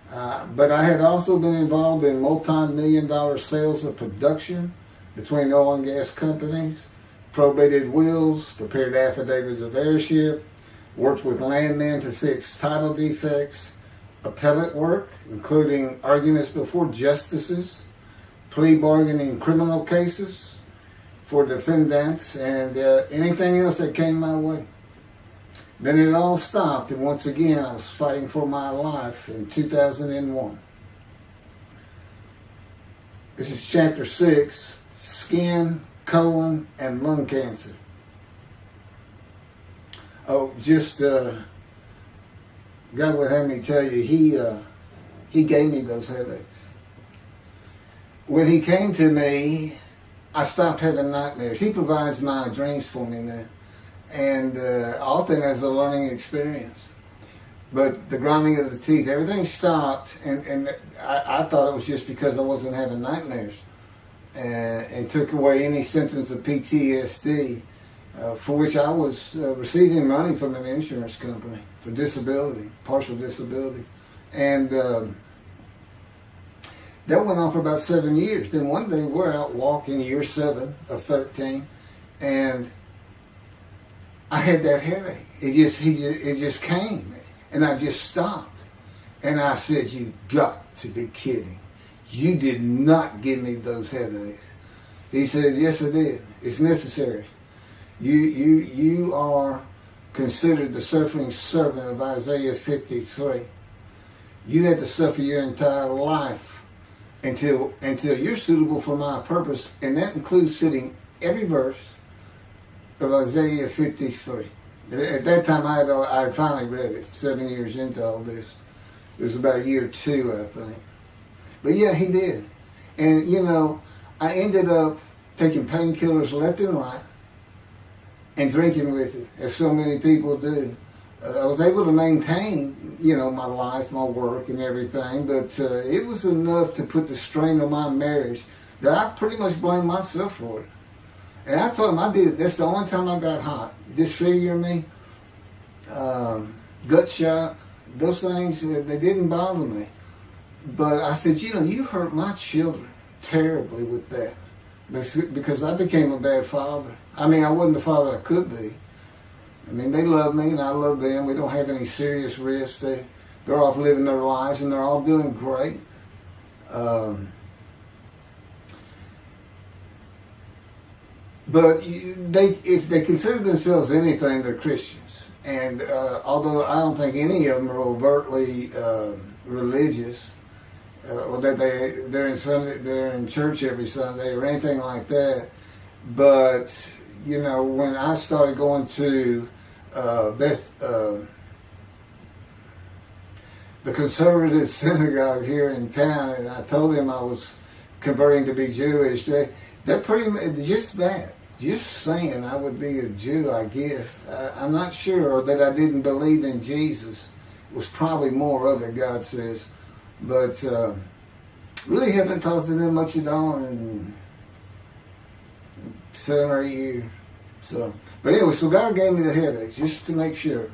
But I had also been involved in multi-million-dollar sales of production between oil and gas companies, probated wills, prepared affidavits of heirship, worked with landmen to fix title defects, appellate work, including arguments before justices, plea bargaining criminal cases for defendants, and anything else that came my way. Then it all stopped, and once again I was fighting for my life in 2001. This is chapter 6, skin, colon, and lung cancer. Oh, just God would have me tell you, he gave me those headaches. When he came to me, I stopped having nightmares. He provides my dreams for me now, and often as a learning experience. But the grinding of the teeth, everything stopped, and I thought it was just because I wasn't having nightmares, and took away any symptoms of PTSD, for which I was receiving money from an insurance company for disability, partial disability. And that went on for about 7 years. Then one day we're out walking, year 7 of 13, and I had that headache. It just came, and I just stopped. And I said, "You got to be kidding. You did not give me those headaches." He said, "Yes, I did. It's necessary. You are considered the suffering servant of Isaiah 53. You had to suffer your entire life until you're suitable for my purpose," and that includes fitting every verse of Isaiah 53. At that time, I had finally read it, 7 years into all this. It was about year 2, I think. But yeah, he did. And, I ended up taking painkillers left and right and drinking with it, as so many people do. I was able to maintain, my life, my work, and everything, but it was enough to put the strain on my marriage that I pretty much blamed myself for it. And I told him I did it. That's the only time I got hot. Disfigure me, gut shot, those things, they didn't bother me. But I said, you hurt my children terribly with that, because I became a bad father. I wasn't the father I could be. They love me and I love them. We don't have any serious risks. They're off living their lives and they're all doing great. But if they consider themselves anything, they're Christians. And although I don't think any of them are overtly religious, or that they're in church every Sunday or anything like that, but when I started going to the conservative synagogue here in town, and I told them I was converting to be Jewish, that pretty much, just saying I would be a Jew, I guess. I'm not sure that I didn't believe in Jesus. It was probably more of it, God says. But really haven't talked to them much at all in 7 or 8 years. But anyway, so God gave me the headaches just to make sure.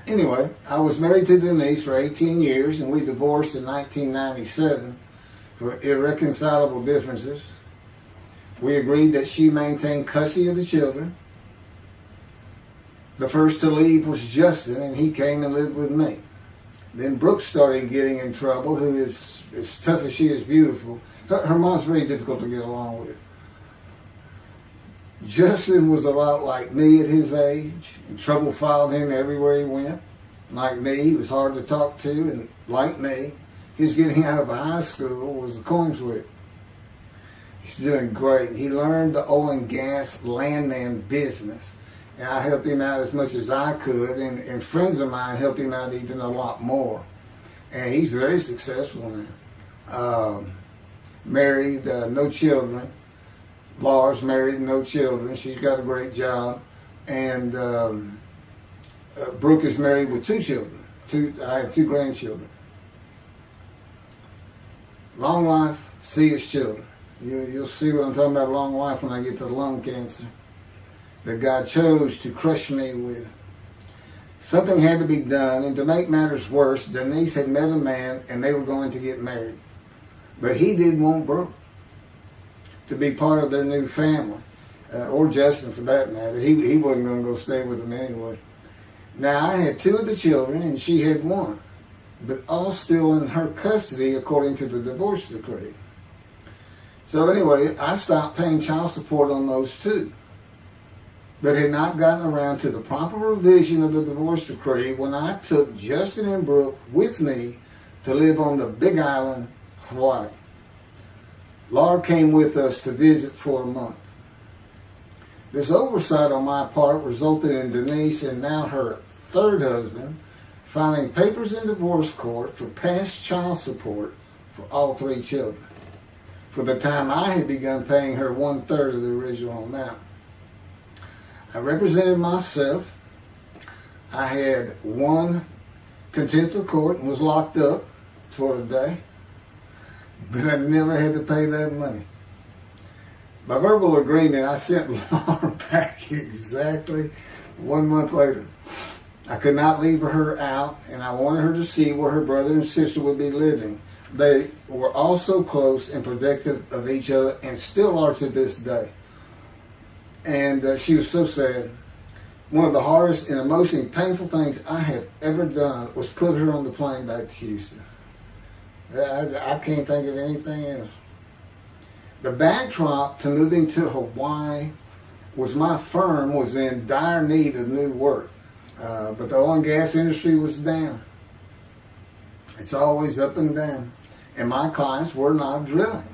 Anyway, I was married to Denise for 18 years, and we divorced in 1997 for irreconcilable differences. We agreed that she maintain custody of the children. The first to leave was Justin, and he came and lived with me. Then Brooke started getting in trouble, who is as tough as she is beautiful. Her mom's very difficult to get along with. Justin was a lot like me at his age, and trouble followed him everywhere he went. Like me, he was hard to talk to, and like me, his getting out of high school was a coin flip. He's doing great. He learned the oil and gas landman business, and I helped him out as much as I could, and friends of mine helped him out even a lot more. And he's very successful now. Married, no children. Laura's married, no children. She's got a great job. And Brooke is married with 2 children. I have 2 grandchildren. Long life, see his children. You'll see what I'm talking about, long life, when I get to the lung cancer that God chose to crush me with. Something had to be done, and to make matters worse, Denise had met a man and they were going to get married. But he didn't want Brooke to be part of their new family, or Justin for that matter. He wasn't going to go stay with them anyway. Now, I had 2 of the children and she had 1, but all still in her custody according to the divorce decree. So anyway, I stopped paying child support on those 2, but had not gotten around to the proper revision of the divorce decree when I took Justin and Brooke with me to live on the Big Island, Hawaii. Laura came with us to visit for a month. This oversight on my part resulted in Denise and now her 3rd husband filing papers in divorce court for past child support for all 3 children, for the time I had begun paying her 1/3 of the original amount. I represented myself. I had won contempt of court and was locked up for a day, but I never had to pay that money. By verbal agreement, I sent Laura back exactly 1 month later. I could not leave her out, and I wanted her to see where her brother and sister would be living. They were all so close and protective of each other, and still are to this day. And she was so sad. One of the hardest and emotionally painful things I have ever done was put her on the plane back to Houston. I can't think of anything else. The backdrop to moving to Hawaii was my firm was in dire need of new work. But the oil and gas industry was down. It's always up and down. And my clients were not drilling.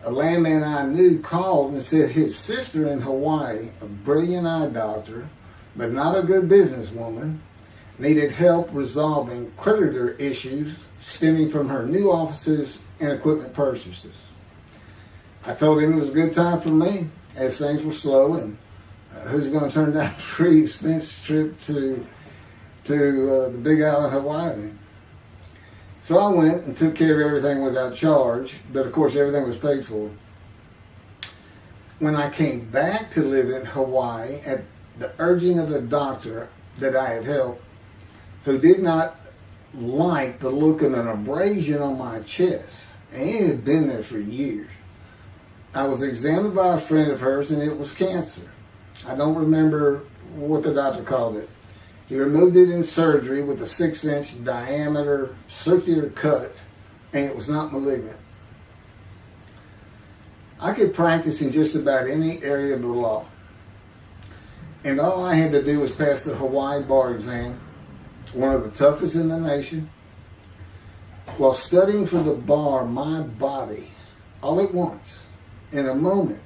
A landman I knew called and said his sister in Hawaii, a brilliant eye doctor, but not a good businesswoman, needed help resolving creditor issues stemming from her new offices and equipment purchases. I told him it was a good time for me, as things were slow, and who's going to turn down a free expense trip to the Big Island, Hawaii? So I went and took care of everything without charge, but of course everything was paid for. When I came back to live in Hawaii at the urging of the doctor that I had helped, who did not like the look of an abrasion on my chest, and it had been there for years, I was examined by a friend of hers, and it was cancer. I don't remember what the doctor called it. He removed it in surgery with a 6-inch diameter circular cut, and it was not malignant. I could practice in just about any area of the law, and all I had to do was pass the Hawaii bar exam, one of the toughest in the nation. While studying for the bar, my body, all at once, in a moment,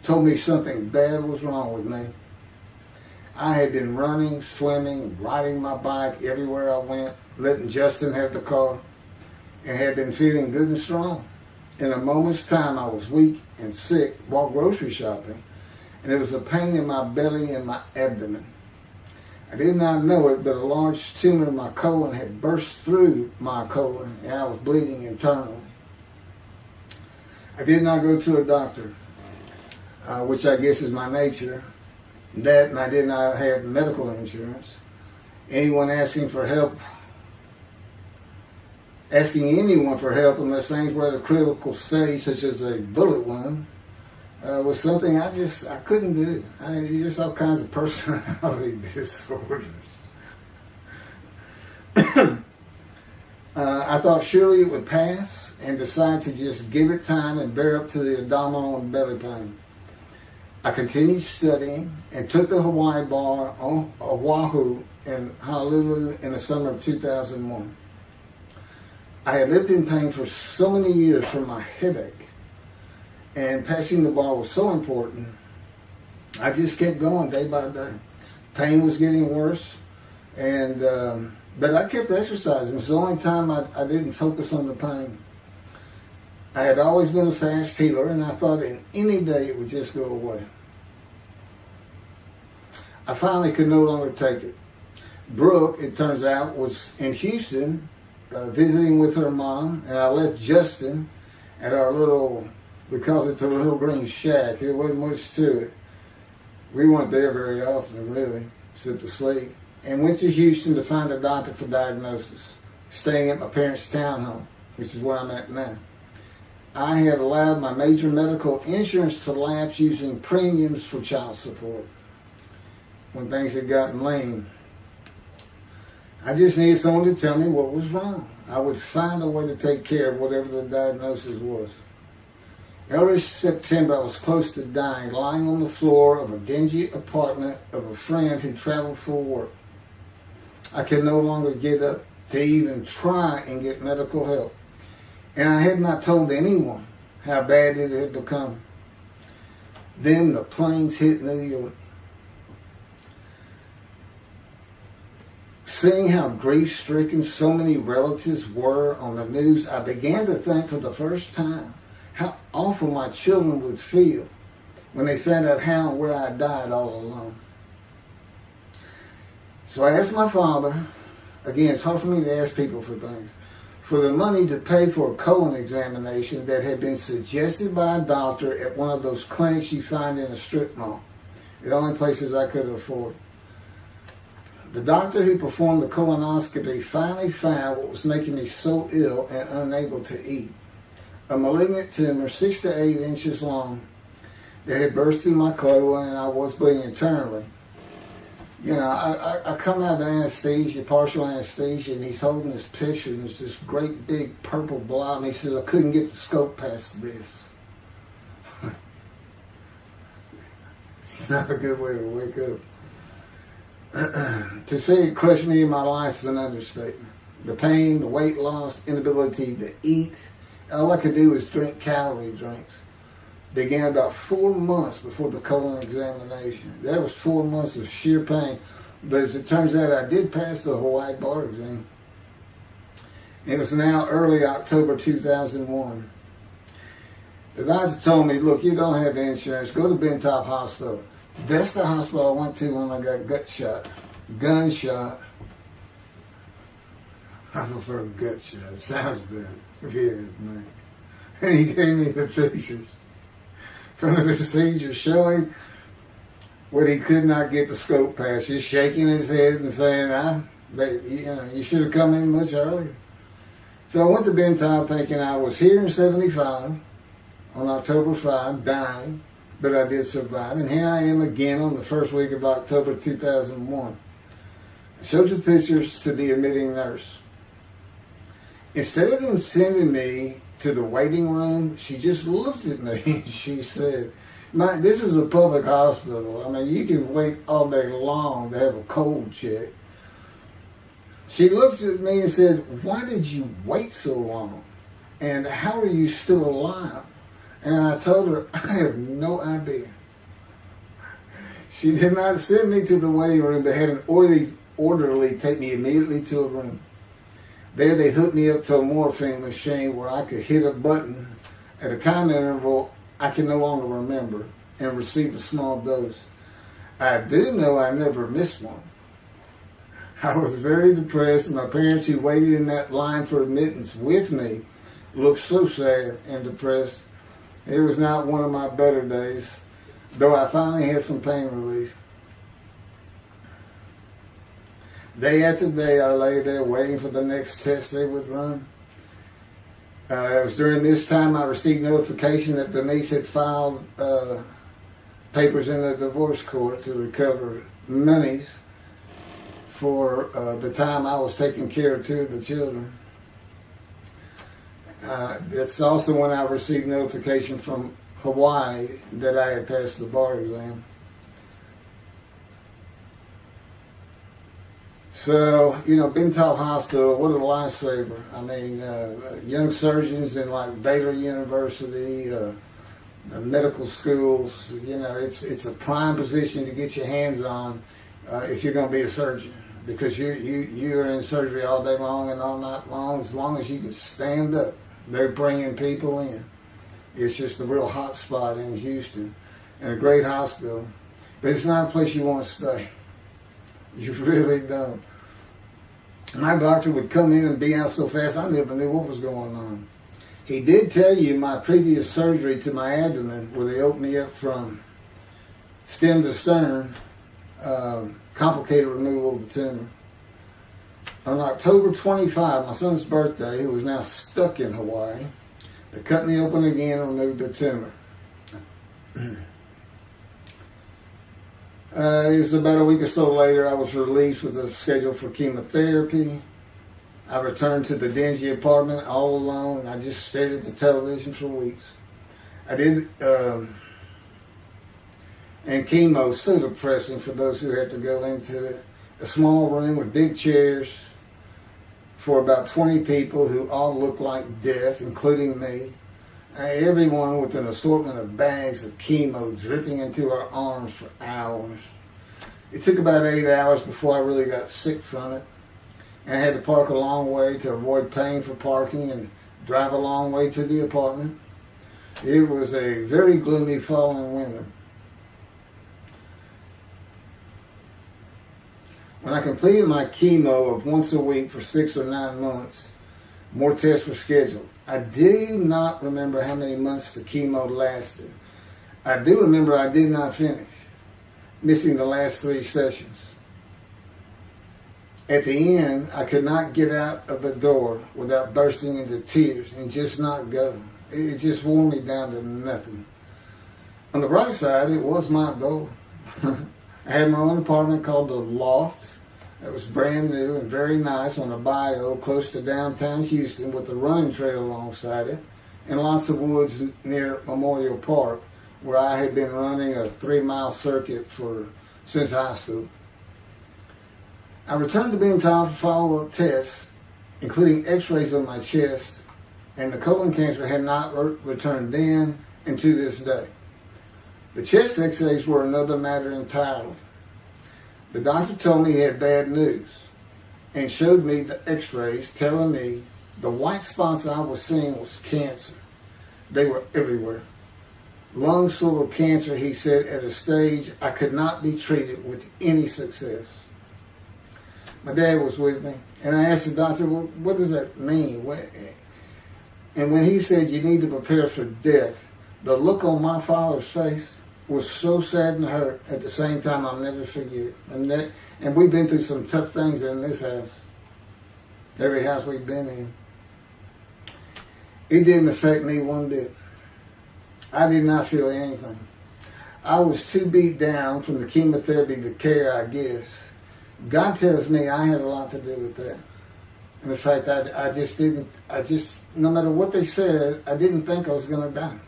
told me something bad was wrong with me. I had been running, swimming, riding my bike everywhere I went, letting Justin have the car, and had been feeling good and strong. In a moment's time, I was weak and sick while grocery shopping, and there was a pain in my belly and my abdomen. I did not know it, but a large tumor in my colon had burst through my colon, and I was bleeding internally. I did not go to a doctor, which I guess is my nature. That, and I did not have medical insurance. Anyone asking anyone for help unless things were at a critical stage, such as a bullet wound, was something I couldn't do. There's all kinds of personality disorders. I thought surely it would pass, and decided to just give it time and bear up to the abdominal and belly pain. I continued studying and took the Hawaii bar on Oahu in Honolulu in the summer of 2001. I had lived in pain for so many years from my headache, and passing the bar was so important. I just kept going day by day. Pain was getting worse, and but I kept exercising. It was the only time I didn't focus on the pain. I had always been a fast healer, and I thought in any day it would just go away. I finally could no longer take it. Brooke, it turns out, was in Houston visiting with her mom, and I left Justin at our little, we called it the little green shack. There wasn't much to it. We weren't there very often, really, except to sleep, and went to Houston to find a doctor for diagnosis, staying at my parents' townhome, which is where I'm at now. I had allowed my major medical insurance to lapse using premiums for child support when things had gotten lean. I just needed someone to tell me what was wrong. I would find a way to take care of whatever the diagnosis was. Early September, I was close to dying, lying on the floor of a dingy apartment of a friend who traveled for work. I could no longer get up to even try and get medical help. And I had not told anyone how bad it had become. Then the planes hit New York. Seeing how grief-stricken so many relatives were on the news, I began to think for the first time how awful my children would feel when they found out how and where I died all alone. So I asked my father, again, it's hard for me to ask people for things, for the money to pay for a colon examination that had been suggested by a doctor at one of those clinics you find in a strip mall, the only places I could afford. The doctor who performed the colonoscopy finally found what was making me so ill and unable to eat. A malignant tumor 6 to 8 inches long that had burst through my colon, and I was bleeding internally. You know, I come out of anesthesia, partial anesthesia, and he's holding this picture, and there's this great big purple blob, and he says, I couldn't get the scope past this. It's not a good way to wake up. To say it crushed me in my life is an understatement. The pain, the weight loss, inability to eat, all I could do was drink calorie drinks. Began about 4 months before the colon examination. That was 4 months of sheer pain. But as it turns out, I did pass the Hawaii bar exam. It was now early October 2001. The doctor told me, look, you don't have insurance. Go to Bentop Hospital. That's the hospital I went to when I got gunshot. I prefer gut shot. It sounds better. Yes, man. And he gave me the pictures from the procedure showing what he could not get the scope past. He's shaking his head and saying, you should have come in much earlier. So I went to Bentop thinking I was here in 75 on October 5, dying. But I did survive, and here I am again on the first week of October 2001. I showed the pictures to the admitting nurse. Instead of them sending me to the waiting room, she just looked at me and she said, this is a public hospital. I mean, you can wait all day long to have a cold check. She looked at me and said, why did you wait so long? And how are you still alive? And I told her, I have no idea. She did not send me to the waiting room. They had an orderly take me immediately to a room. There they hooked me up to a morphine machine where I could hit a button at a time interval I can no longer remember and receive a small dose. I do know I never missed one. I was very depressed, and my parents who waited in that line for admittance with me looked so sad and depressed. It was not one of my better days, though I finally had some pain relief. Day after day, I lay there waiting for the next test they would run. It was during this time I received notification that Denise had filed papers in the divorce court to recover monies for the time I was taking care of 2 of the children. That's also when I received notification from Hawaii that I had passed the bar exam. So, Bentall Hospital, what a lifesaver. I mean, young surgeons in like Baylor University, medical schools, it's a prime position to get your hands on if you're going to be a surgeon, because you're in surgery all day long and all night long. As long as you can stand up, they're bringing people in. It's just a real hot spot in Houston, and a great hospital, but it's not a place you want to stay. You really don't. My doctor would come in and be out so fast, I never knew what was going on. He did tell you my previous surgery to my abdomen, where they opened me up from stem to stern, complicated removal of the tumor. On October 25, my son's birthday, who was now stuck in Hawaii, they cut me open again and removed the tumor. It was about a week or so later, I was released with a schedule for chemotherapy. I returned to the dingy apartment all alone. I just stared at the television for weeks. I did, and chemo, so depressing for those who had to go into it. A small room with big chairs for about 20 people who all looked like death, including me. Everyone with an assortment of bags of chemo dripping into our arms for hours. It took about 8 hours before I really got sick from it. And I had to park a long way to avoid paying for parking and drive a long way to the apartment. It was a very gloomy fall and winter. When I completed my chemo of once a week for 6 or 9 months, more tests were scheduled. I do not remember how many months the chemo lasted. I do remember I did not finish, missing the last 3 sessions. At the end, I could not get out of the door without bursting into tears and just not go. It just wore me down to nothing. On the bright side, it was my door. I had my own apartment called The Loft. It was brand new and very nice on a bayou close to downtown Houston with a running trail alongside it and lots of woods near Memorial Park, where I had been running a 3-mile circuit since high school. I returned to Bentall for follow-up tests, including x-rays on my chest, and the colon cancer had not returned then and to this day. The chest x-rays were another matter entirely. The doctor told me he had bad news and showed me the x-rays telling me the white spots I was seeing was cancer. They were everywhere. Lungs full of cancer, he said, at a stage I could not be treated with any success. My dad was with me, and I asked the doctor, well, what does that mean? And when he said you need to prepare for death, the look on my father's face was so sad and hurt at the same time I'll never forget. And we've been through some tough things in this house. Every house we've been in. It didn't affect me one bit. I did not feel anything. I was too beat down from the chemotherapy to care, I guess. God tells me I had a lot to do with that. And the fact I just, no matter what they said, I didn't think I was going to die.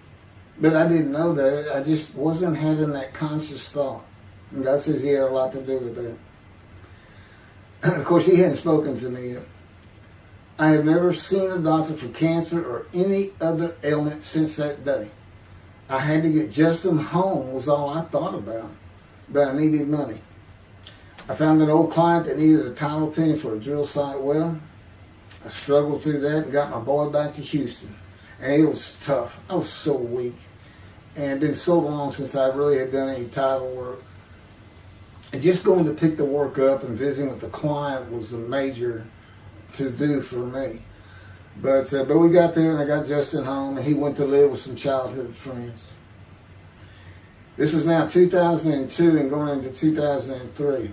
But I didn't know that. I just wasn't having that conscious thought. And God says he had a lot to do with that. Of course, he hadn't spoken to me yet. I have never seen a doctor for cancer or any other ailment since that day. I had to get Justin home was all I thought about. But I needed money. I found an old client that needed a title opinion for a drill site well. I struggled through that and got my boy back to Houston. And it was tough. I was so weak. And it had been so long since I really had done any title work. And just going to pick the work up and visiting with the client was a major to-do for me. But we got there and I got Justin home and he went to live with some childhood friends. This was now 2002 and going into 2003.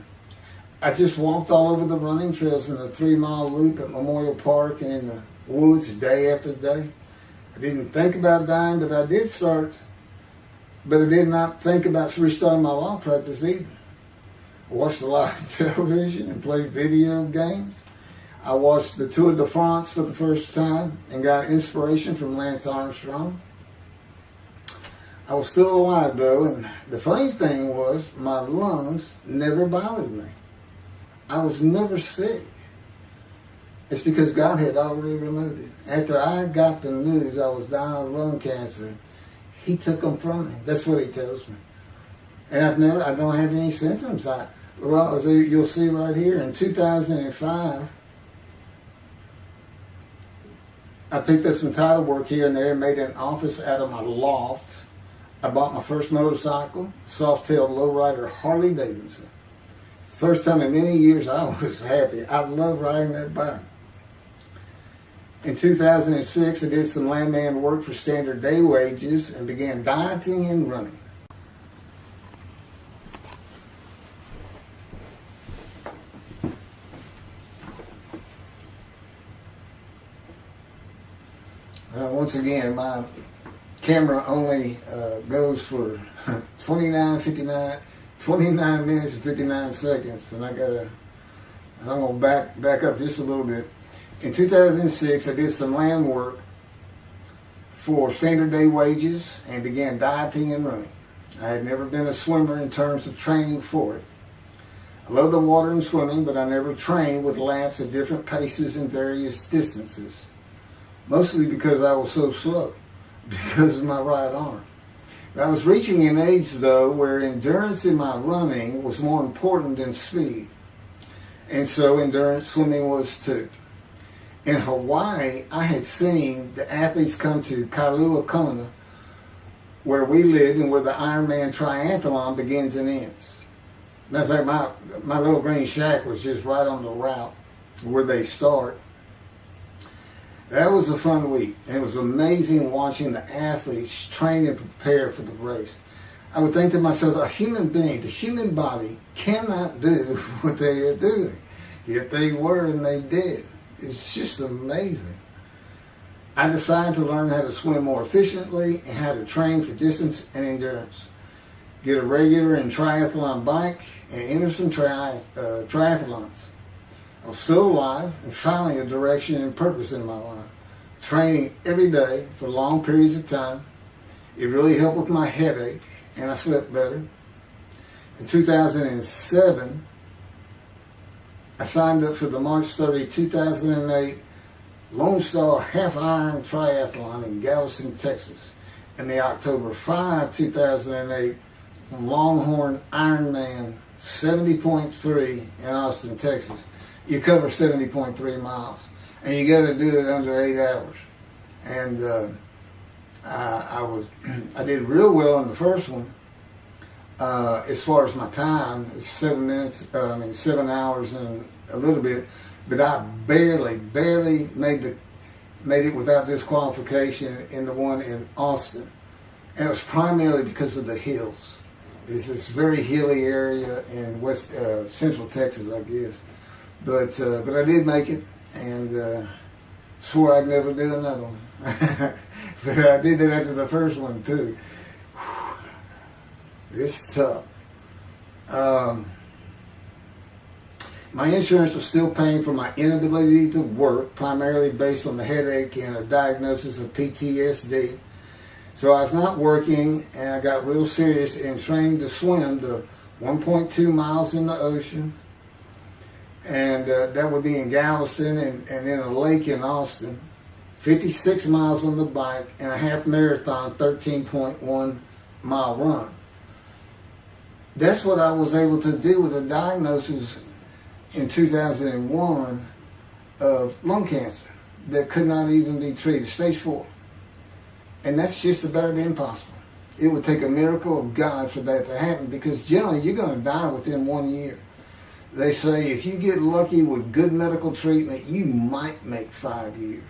I just walked all over the running trails in the 3-mile loop at Memorial Park and in the woods day after day. I didn't think about dying, but I did start. But I did not think about restarting my law practice either. I watched a lot of television and played video games. I watched the Tour de France for the first time and got inspiration from Lance Armstrong. I was still alive though, and the funny thing was my lungs never bothered me. I was never sick. It's because God had already removed it. After I got the news I was dying of lung cancer, He took them from me. That's what He tells me. And I don't have any symptoms. As you'll see right here, in 2005, I picked up some title work here and there and made an office out of my loft. I bought my first motorcycle, soft-tailed lowrider Harley Davidson. First time in many years I was happy. I love riding that bike. In 2006, I did some landman work for standard day wages and began dieting and running. Once again, my camera only goes for 29 minutes and 59 seconds, and I'm going to back up just a little bit. In 2006, I did some land work for standard day wages and began dieting and running. I had never been a swimmer in terms of training for it. I love the water and swimming, but I never trained with laps at different paces and various distances. Mostly because I was so slow, because of my right arm. I was reaching an age, though, where endurance in my running was more important than speed. And so endurance swimming was too. In Hawaii, I had seen the athletes come to Kailua Kona, where we lived and where the Ironman Triathlon begins and ends. Matter of fact, my little green shack was just right on the route where they start. That was a fun week. It was amazing watching the athletes train and prepare for the race. I would think to myself, a human being, the human body cannot do what they are doing. Yet they were and they did. It's just amazing. I decided to learn how to swim more efficiently and how to train for distance and endurance. Get a regular and triathlon bike and enter some triathlons. I was still alive and finding a direction and purpose in my life. Training every day for long periods of time. It really helped with my headache and I slept better. In 2007, I signed up for the March 30, 2008 Lone Star Half Iron Triathlon in Galveston, Texas. And the October 5, 2008 Longhorn Ironman 70.3 in Austin, Texas. You cover 70.3 miles, and you got to do it under 8 hours. And I did real well in the first one. As far as my time, it's 7 hours and a little bit, but I barely made it without disqualification in the one in Austin, and it was primarily because of the hills. It's this very hilly area in central Texas, I guess. But I did make it, and swore I'd never do another one. But I did that after the first one too. It's tough. My insurance was still paying for my inability to work, primarily based on the headache and a diagnosis of PTSD. So I was not working, and I got real serious in training to swim the 1.2 miles in the ocean. And that would be in Galveston and in a lake in Austin. 56 miles on the bike and a half marathon, 13.1 mile run. That's what I was able to do with a diagnosis in 2001 of lung cancer that could not even be treated, stage 4. And that's just about impossible. It would take a miracle of God for that to happen, because generally you're going to die within 1 year. They say if you get lucky with good medical treatment, you might make 5 years.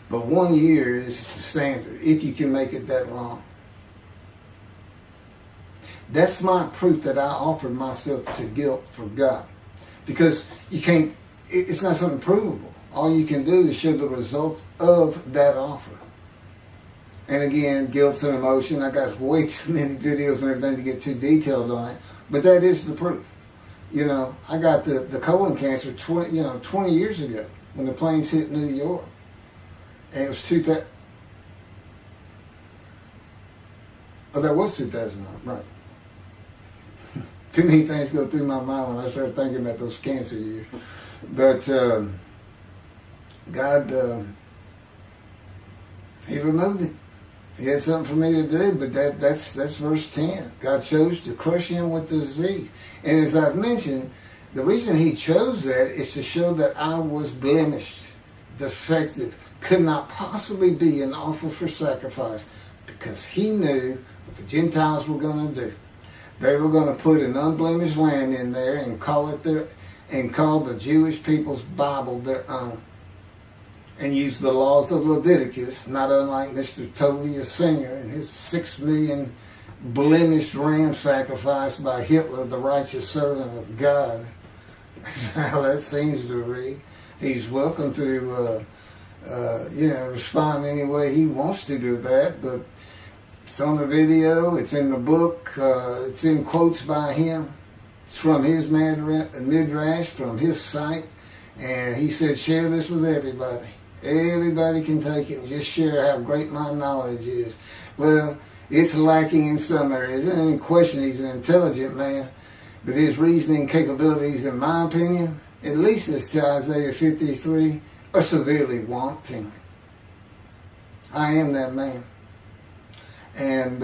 But 1 year is the standard, if you can make it that long. That's my proof that I offered myself to guilt for God. Because you can't, it's not something provable. All you can do is show the result of that offer. And again, guilt's an emotion. I got way too many videos and everything to get too detailed on it. But that is the proof. You know, I got the colon cancer 20 years ago when the planes hit New York. And it was Oh, that was 2001, right. Too many things go through my mind when I start thinking about those cancer years. But God, He removed it. He had something for me to do, but that's verse 10. God chose to crush him with disease. And as I've mentioned, the reason he chose that is to show that I was blemished, defective, could not possibly be an offer for sacrifice, because he knew what the Gentiles were going to do. They were going to put an unblemished lamb in there and call the Jewish people's Bible their own, and use the laws of Leviticus, not unlike Mr. Toby Singer and his 6 million blemished ram sacrificed by Hitler, the righteous servant of God. That's how that seems to read. He's welcome to, respond any way he wants to that, but it's on the video, it's in the book, it's in quotes by him. It's from his midrash, from his site, and he said, share this with everybody. Everybody can take it and just share how great my knowledge is. Well, it's lacking in some areas. There's any question he's an intelligent man, but his reasoning capabilities, in my opinion, at least as to Isaiah 53, are severely wanting. I am that man. And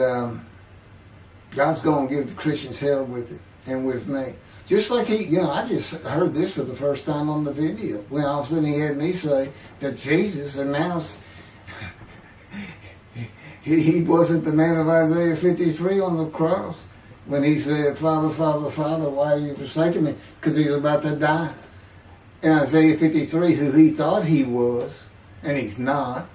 God's going to give the Christians hell with it, and with me. Just like I just heard this for the first time on the video, when all of a sudden he had me say that Jesus announced he wasn't the man of Isaiah 53 on the cross, when he said, Father, Father, Father, why are you forsaking me? Because he was about to die. In Isaiah 53, who he thought he was, and he's not,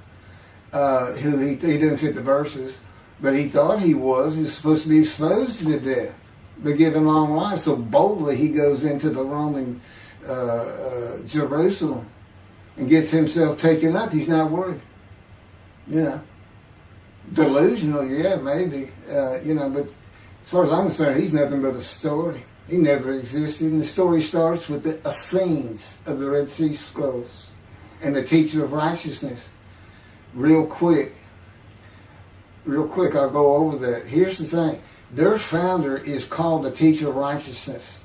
who he didn't fit the verses, but he thought he was supposed to be exposed to death, but given long life. So boldly he goes into the Roman Jerusalem and gets himself taken up. He's not worried. Delusional, yeah, maybe. But as far as I'm concerned, he's nothing but a story. He never existed. And the story starts with the Essenes of the Red Sea Scrolls and the teacher of righteousness. Real quick, I'll go over that. Here's the thing. Their founder is called the teacher of righteousness.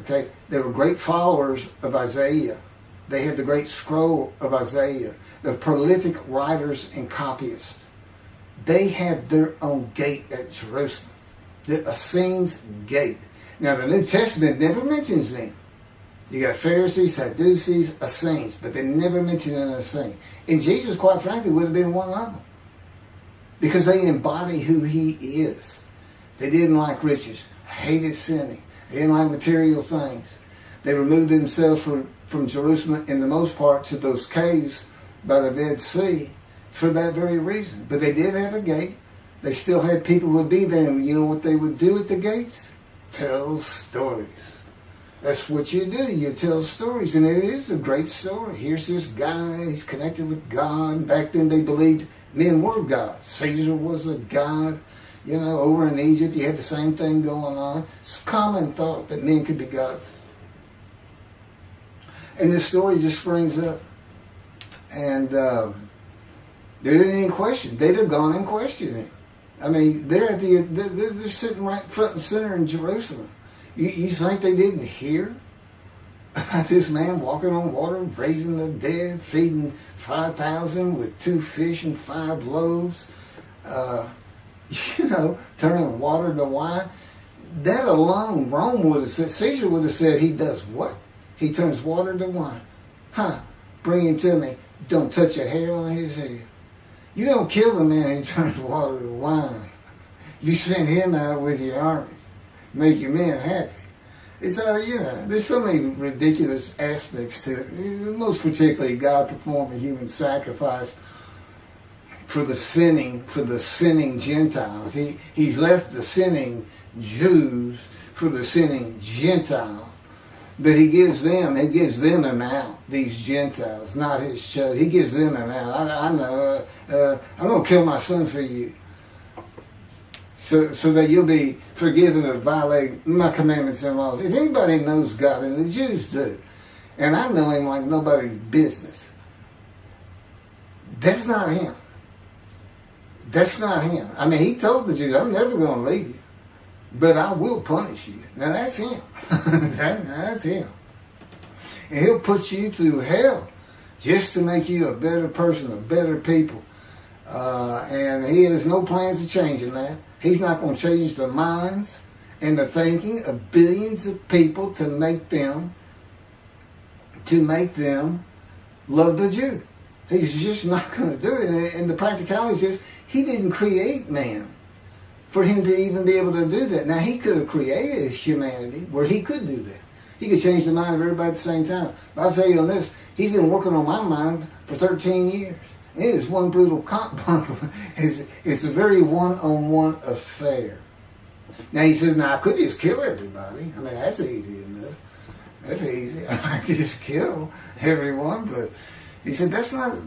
Okay? They were great followers of Isaiah. They had the great scroll of Isaiah. They're prolific writers and copyists. They had their own gate at Jerusalem. The Essenes Gate. Now, the New Testament never mentions them. You got Pharisees, Sadducees, Essenes, but they never mention an Essene. And Jesus, quite frankly, would have been one of them, because they embody who he is. They didn't like riches, hated sinning. They didn't like material things. They removed themselves from Jerusalem, in the most part, to those caves by the Dead Sea for that very reason. But they did have a gate. They still had people who would be there, and you know what they would do at the gates? Tell stories. That's what you do. You tell stories, and it is a great story. Here's this guy, he's connected with God. Back then they believed men were gods. Caesar was a god. Over in Egypt you had the same thing going on. It's a common thought that men could be gods. And this story just springs up. And there isn't any question. They'd have gone and questioned him. I mean, they're sitting right front and center in Jerusalem. You think they didn't hear about this man walking on water, raising the dead, feeding 5,000 with 2 fish and 5 loaves, turning water to wine? That alone, Rome would have said, Caesar would have said, he does what? He turns water to wine. Bring him to me. Don't touch a hair on his head. You don't kill the man who turns water to wine. You send him out with your armies. Make your men happy. It's there's so many ridiculous aspects to it. Most particularly, God performed a human sacrifice for the sinning Gentiles. He's left the sinning Jews for the sinning Gentiles. But he gives them an out, these Gentiles, not his chosen. He gives them an out. I know, I'm going to kill my son for you, so that you'll be forgiven of violating my commandments and laws. If anybody knows God, and the Jews do, and I know him like nobody's business, that's not him. That's not him. I mean, he told the Jews, I'm never going to leave you, but I will punish you. Now, that's him. That's him. And he'll put you through hell just to make you a better person, a better people. And he has no plans of changing that. He's not going to change the minds and the thinking of billions of people to make them love the Jew. He's just not going to do it. And the practicality is he didn't create man for him to even be able to do that. Now, he could have created humanity where he could do that. He could change the mind of everybody at the same time. But I'll tell you on this, he's been working on my mind for 13 years. It is one brutal cop bump. It's a very one-on-one affair. Now, he says, now, I could just kill everybody. I mean, that's easy enough. That's easy. I could just kill everyone. But he said, that's not,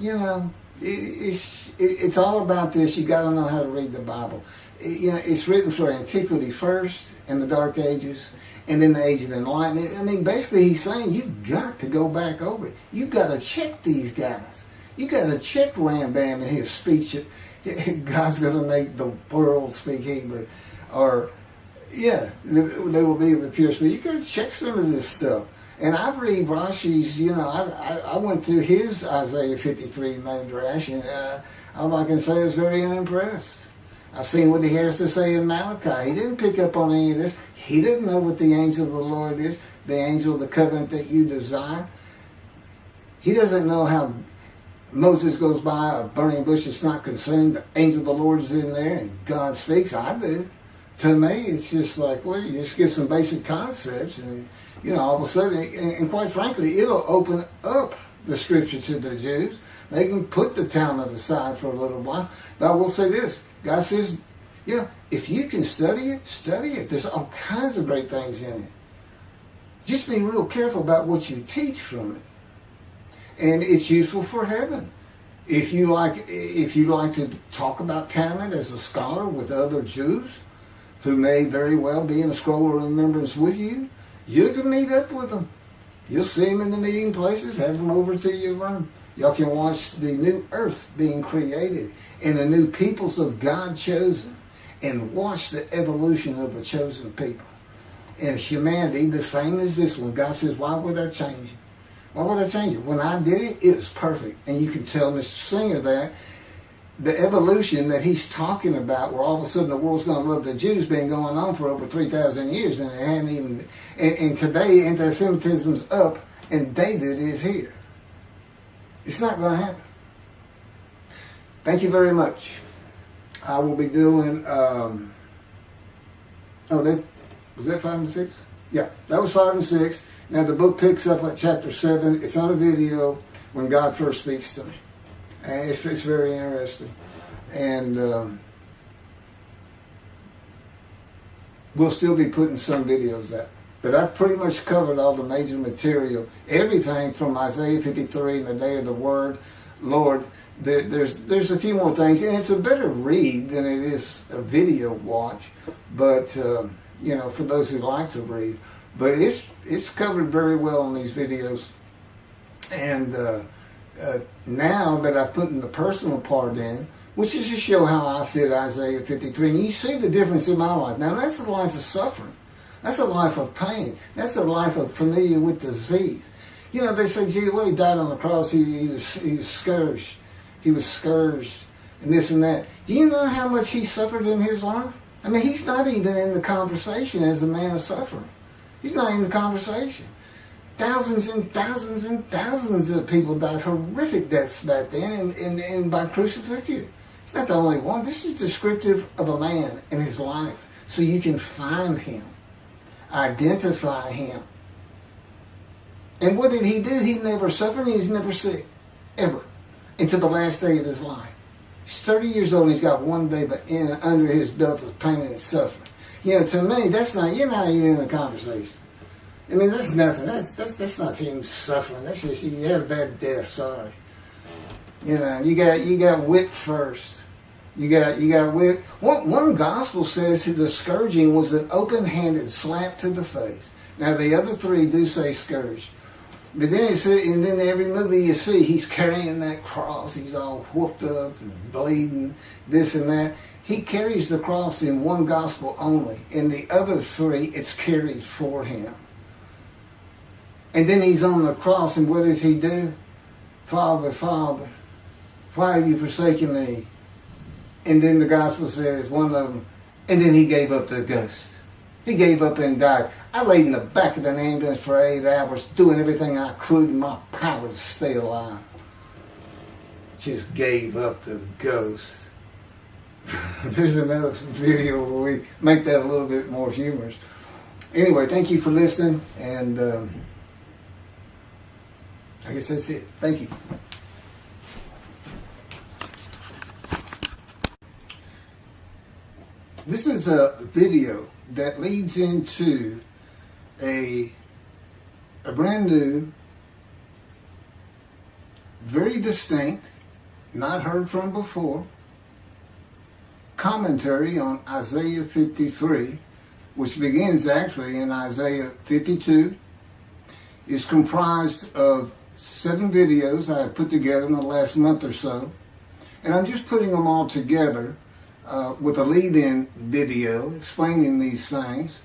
it's all about this. You got to know how to read the Bible. It's written for antiquity first, in the Dark Ages, and then the Age of Enlightenment. I mean, basically, he's saying you've got to go back over it. You've got to check these guys. You got to check Rambam in his speech. God's going to make the world speak Hebrew, or they will be of a pure speech. You got to check some of this stuff. And I read Rashi's. I went through his Isaiah 53 Midrash, and all I can say is very unimpressed. I've seen what he has to say in Malachi. He didn't pick up on any of this. He didn't know what the angel of the Lord is, the angel of the covenant that you desire. He doesn't know how Moses goes by a burning bush that's not consumed. The angel of the Lord is in there, and God speaks. I do. To me, it's just like, well, you just get some basic concepts, and all of a sudden, and quite frankly, it'll open up the scripture to the Jews. They can put the Talmud aside for a little while. But I will say this. God says, if you can study it, study it. There's all kinds of great things in it. Just be real careful about what you teach from it. And it's useful for heaven. If you like to talk about Talmud as a scholar with other Jews who may very well be in a scroll of remembrance with you, you can meet up with them. You'll see them in the meeting places, have them over to your room. Y'all can watch the new earth being created and the new peoples of God chosen, and watch the evolution of the chosen people. And humanity, the same as this one. God says, why would I change it? Why would I change it? When I did it, it was perfect. And you can tell Mr. Singer that the evolution that he's talking about, where all of a sudden the world's going to love the Jews, been going on for over 3,000 years, and it hadn't even. And today, anti-Semitism's up, and David is here. It's not going to happen. Thank you very much. I will be doing. Was that 5 and 6? Yeah, that was 5 and 6. Now the book picks up at chapter 7. It's on a video when God first speaks to me. And it's very interesting. And we'll still be putting some videos out. But I've pretty much covered all the major material. Everything from Isaiah 53 and the day of the word, Lord. There's a few more things. And it's a better read than it is a video watch. But, for those who like to read. But it's covered very well in these videos. And now that I put in the personal part in, which is to show how I fit Isaiah 53, and you see the difference in my life. Now that's a life of suffering. That's a life of pain. That's a life of familiar with disease. They say, gee, when he died on the cross, he was scourged. He was scourged and this and that. Do you know how much he suffered in his life? I mean, he's not even in the conversation as a man of suffering. He's not in the conversation. Thousands and thousands and thousands of people died horrific deaths back then and by crucifixion. He's not the only one. This is descriptive of a man and his life. So you can find him, identify him. And what did he do? He never suffered. He was never sick, ever, until the last day of his life. He's 30 years old and he's got one day but under his belt of pain and suffering. To me, you're not even in the conversation. I mean, that's nothing. That's not him suffering. That's just, you had a bad death, sorry. You got whipped first. You got whipped. One gospel says the scourging was an open-handed slap to the face. Now, the other three do say scourge. But then and then every movie you see, he's carrying that cross. He's all whooped up and bleeding, this and that. He carries the cross in one gospel only. In the other three, it's carried for him. And then he's on the cross, and what does he do? Father, Father, why have you forsaken me? And then the gospel says, one of them, and then he gave up the ghost. He gave up and died. I laid in the back of an ambulance for 8 hours, doing everything I could in my power to stay alive. Just gave up the ghost. There's another video where we make that a little bit more humorous. Anyway, thank you for listening, and I guess that's it. Thank you. This is a video that leads into a brand new, very distinct, not heard from before, commentary on Isaiah 53, which begins actually in Isaiah 52. Is comprised of 7 videos I have put together in the last month or so, and I'm just putting them all together with a lead-in video explaining these things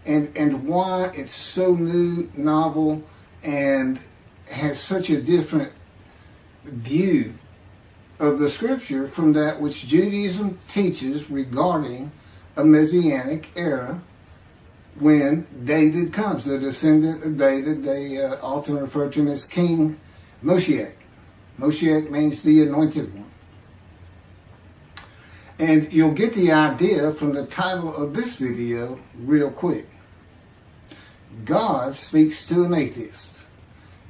and why it's so new, novel, and has such a different view of the scripture from that which Judaism teaches regarding a messianic era when David comes, the descendant of David. They often refer to him as King Moshiach. Moshiach means the anointed one. And you'll get the idea from the title of this video real quick. God speaks to an atheist.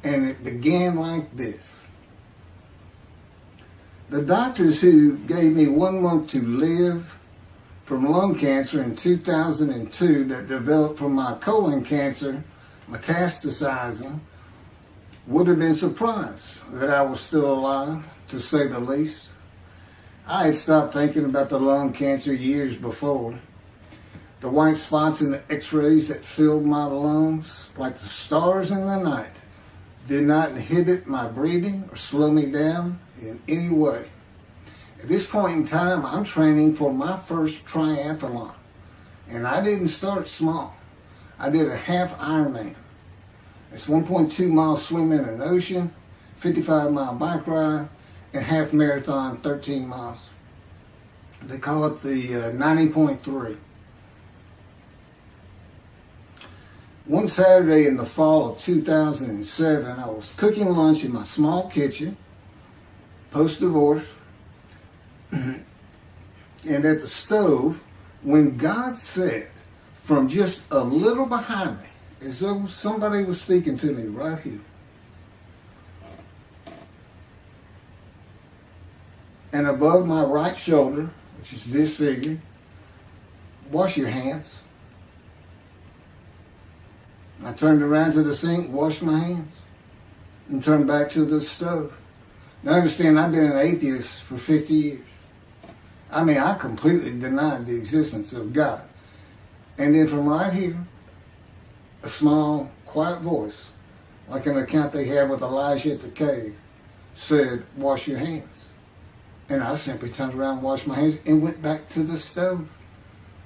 And it began like this. The doctors who gave me 1 month to live from lung cancer in 2002 that developed from my colon cancer metastasizing would have been surprised that I was still alive, to say the least. I had stopped thinking about the lung cancer years before. The white spots in the x-rays that filled my lungs, like the stars in the night, did not inhibit my breathing or slow me down in any way. At this point in time, I'm training for my first triathlon. And I didn't start small. I did a half Ironman. It's 1.2 miles swim in an ocean, 55-mile bike ride, and half marathon, 13 miles. They call it the 90.3. One Saturday in the fall of 2007, I was cooking lunch in my small kitchen, post-divorce, and at the stove, when God said, from just a little behind me, as though somebody was speaking to me right here, and above my right shoulder, which is disfigured, wash your hands. I turned around to the sink, washed my hands, and turned back to the stove. Now understand, I've been an atheist for 50 years. I mean, I completely denied the existence of God. And then from right here, a small, quiet voice, like an account they had with Elijah at the cave, said, wash your hands. And I simply turned around, washed my hands, and went back to the stove.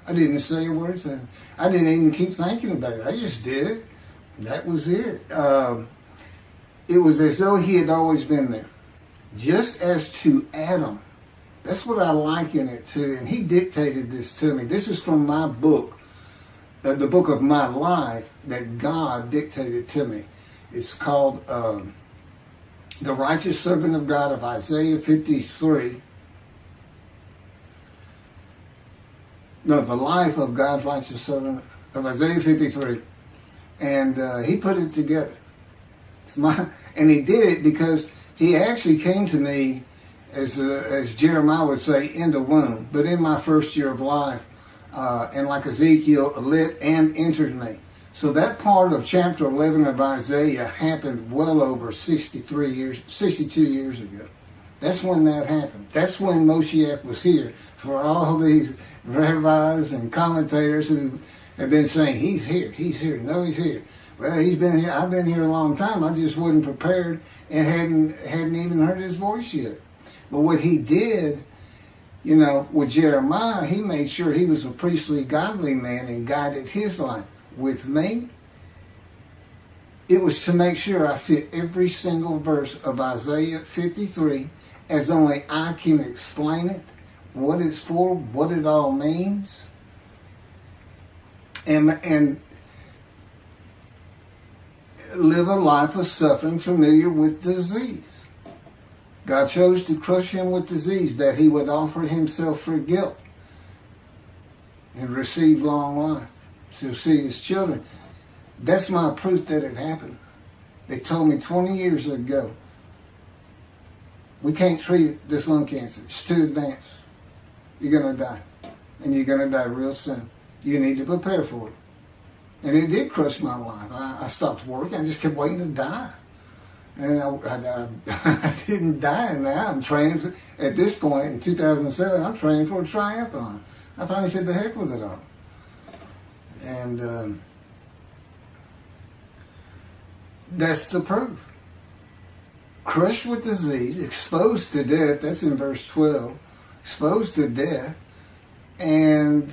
I didn't say a word to him. I didn't even keep thinking about it. I just did it. That was it. It was as though he had always been there. Just as to Adam. That's what I liken it to. And he dictated this to me. This is from my book, the book of my life that God dictated to me. It's called The Righteous Servant of God of Isaiah 53. No, the life of God's righteous servant of Isaiah 53. And he put it together. And he did it because he actually came to me, as Jeremiah would say, in the womb, but in my first year of life. And like Ezekiel, lit and entered me. So that part of chapter 11 of Isaiah happened well over 62 years ago. That's when that happened. That's when Moshiach was here. For all these rabbis and commentators who have been saying, he's here, no, he's here. Well, he's been here. I've been here a long time. I just wasn't prepared and hadn't even heard his voice yet. But what he did, you know, with Jeremiah, he made sure he was a priestly, godly man and guided his life. With me, it was to make sure I fit every single verse of Isaiah 53 as only I can explain it, what it's for, what it all means, and live a life of suffering familiar with disease. God chose to crush him with disease that he would offer himself for guilt and receive long life to see his children. That's my proof that it happened. They told me 20 years ago, we can't treat this lung cancer. It's too advanced. You're going to die. And you're going to die real soon. You need to prepare for it. And it did crush my life. I stopped working. I just kept waiting to die. And I didn't die. Now I'm training for, at this point in 2007, I'm training for a triathlon. I finally said the heck with it all. And that's the proof. Crushed with disease, exposed to death. That's in verse 12. Exposed to death. And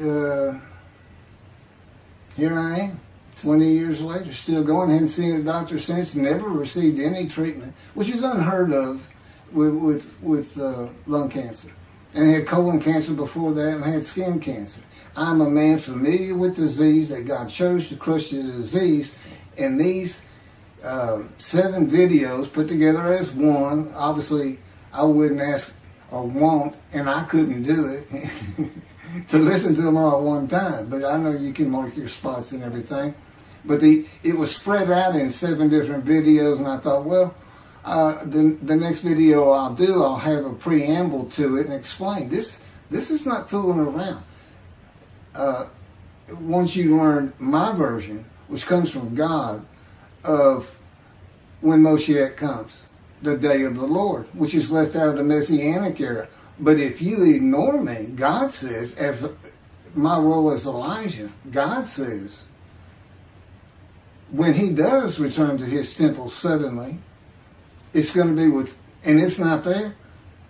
here I am, 20 years later, still going. Hadn't seen a doctor since. Never received any treatment, which is unheard of with lung cancer. And I had colon cancer before that, and I had skin cancer. I'm a man familiar with disease, that God chose to crush the disease. And these 7 videos put together as one, obviously I wouldn't ask or want, and I couldn't do it, to listen to them all at one time. But I know you can mark your spots and everything. But it was spread out in 7 different videos, and I thought, well, the next video I'll do, I'll have a preamble to it and explain. This is not fooling around. Once you learn my version, which comes from God, of when Moshiach comes, the day of the Lord, which is left out of the Messianic era. But if you ignore me, God says, as my role as Elijah, God says, when he does return to his temple suddenly, it's going to be with, and it's not there,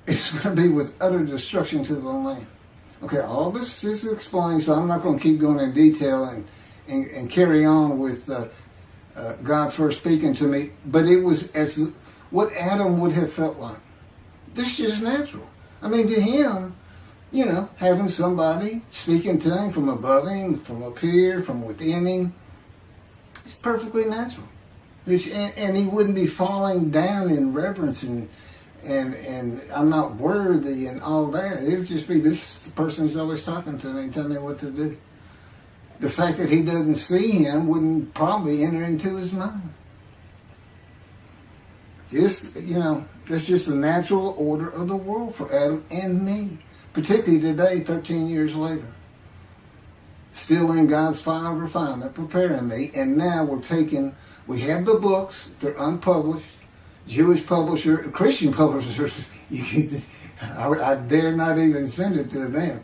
it's going to be with utter destruction to the land. Okay, all this is explained, so I'm not going to keep going in detail and carry on with God first speaking to me, but it was as what Adam would have felt like. This is just natural. I mean, to him, you know, having somebody speaking to him from above him, from up here, from within him, it's perfectly natural. And he wouldn't be falling down in reverence and I'm not worthy and all that. It would just be, this is the person who's always talking to me and telling me what to do. The fact that he doesn't see him wouldn't probably enter into his mind. Just, you know, that's just the natural order of the world for Adam and me. Particularly today, 13 years later. Still in God's fire of refinement, preparing me. And now we have the books, they're unpublished. Jewish publisher, Christian publishers, I dare not even send it to them.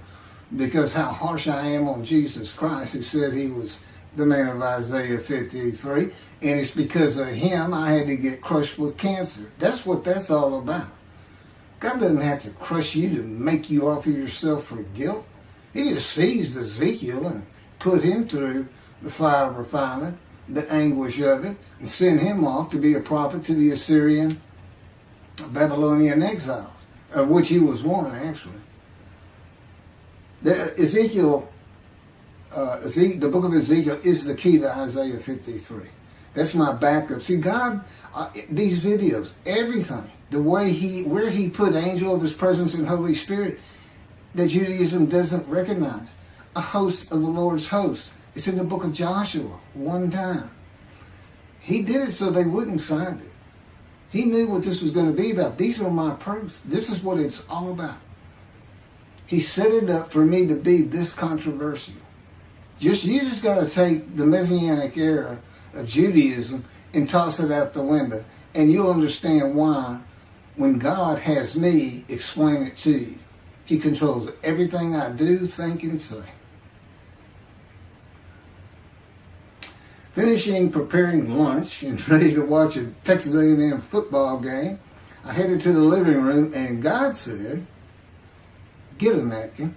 Because how harsh I am on Jesus Christ, who said he was the man of Isaiah 53. And it's because of him I had to get crushed with cancer. That's what that's all about. God doesn't have to crush you to make you offer yourself for guilt. He just seized Ezekiel and put him through the fire of refinement, the anguish of it, and sent him off to be a prophet to the Assyrian, Babylonian exiles, of which he was one, actually. The book of Ezekiel is the key to Isaiah 53. That's my backup. See, God, these videos, everything, the way where he put angel of his presence and Holy Spirit, that Judaism doesn't recognize. A host of the Lord's host. It's in the book of Joshua, one time. He did it so they wouldn't find it. He knew what this was going to be about. These are my proofs. This is what it's all about. He set it up for me to be this controversial. You just got to take the Messianic era of Judaism and toss it out the window. And you'll understand why when God has me explain it to you. He controls everything I do, think, and say. Finishing preparing lunch and ready to watch a Texas A&M football game, I headed to the living room and God said, get a napkin.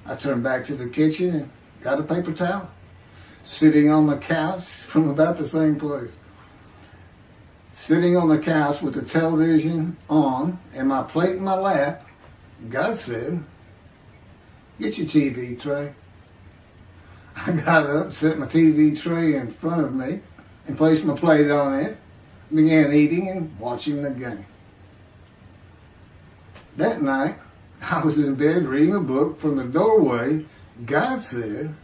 I turned back to the kitchen and got a paper towel. Sitting on the couch from about the same place. Sitting on the couch with the television on and my plate in my lap, God said, get your TV tray. I got up, set my TV tray in front of me and placed my plate on it, began eating and watching the game. That night, I was in bed reading a book. From the doorway, God said,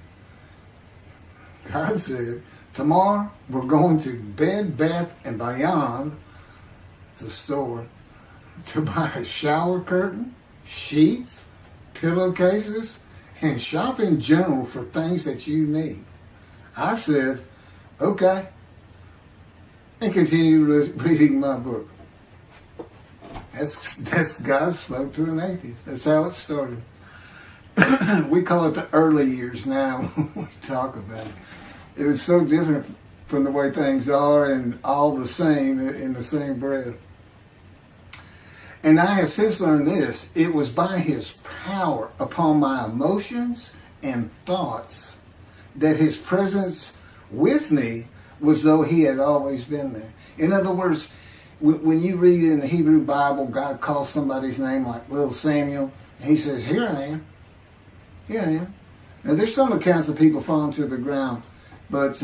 tomorrow we're going to Bed Bath & Beyond, the store, to buy a shower curtain, sheets, pillowcases, and shop in general for things that you need. I said, okay, and continued reading my book. That's God spoke to an atheist. That's how it started. We call it the early years now when we talk about it. It was so different from the way things are and all the same in the same breath. And I have since learned this. It was by his power upon my emotions and thoughts that his presence with me was though he had always been there. In other words, when you read in the Hebrew Bible, God calls somebody's name like little Samuel, and he says, here I am. Here I am. Now there's some accounts of people falling to the ground, but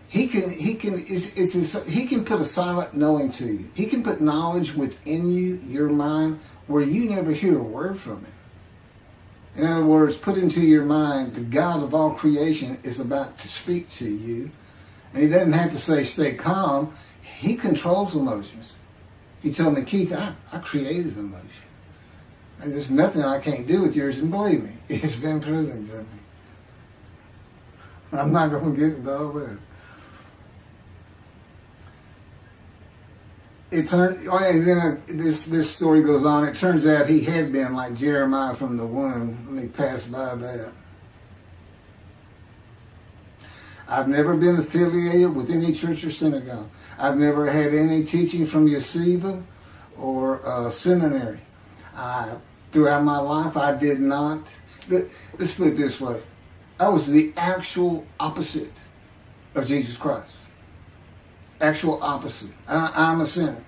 he can put a silent knowing to you. He can put knowledge within you, your mind, where you never hear a word from him. In other words, put into your mind the God of all creation is about to speak to you. And he doesn't have to say, stay calm. He controls emotions. He told me, Keith, I created emotion. And there's nothing I can't do with yours. And believe me, it's been proven to me. I'm not going to get into all that. And then this story goes on. It turns out he had been like Jeremiah from the womb. Let me pass by that. I've never been affiliated with any church or synagogue. I've never had any teaching from yeshiva or seminary. Throughout my life, I did not. Let's put it this way. I was the actual opposite of Jesus Christ. Actual opposite. I'm a sinner.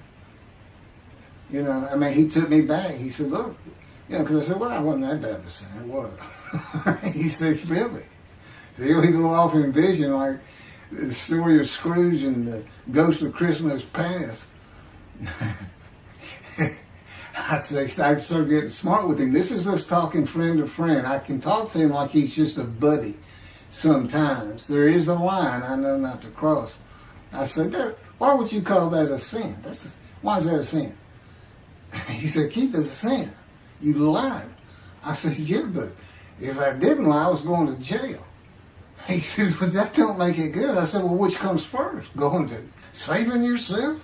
You know, I mean, he took me back. He said, look, you know, because I said, well, I wasn't that bad of a sinner, was I? He said, really? So here we go off in vision like the story of Scrooge and the Ghost of Christmas Past. I start getting smart with him. This is us talking friend to friend. I can talk to him like he's just a buddy sometimes. There is a line I know not to cross. I said, why would you call that a sin? Why is that a sin? He said, Keith, it's a sin. You lied. I said, yeah, but if I didn't lie, I was going to jail. He said, but that don't make it good. I said, well, which comes first? Going to saving yourself?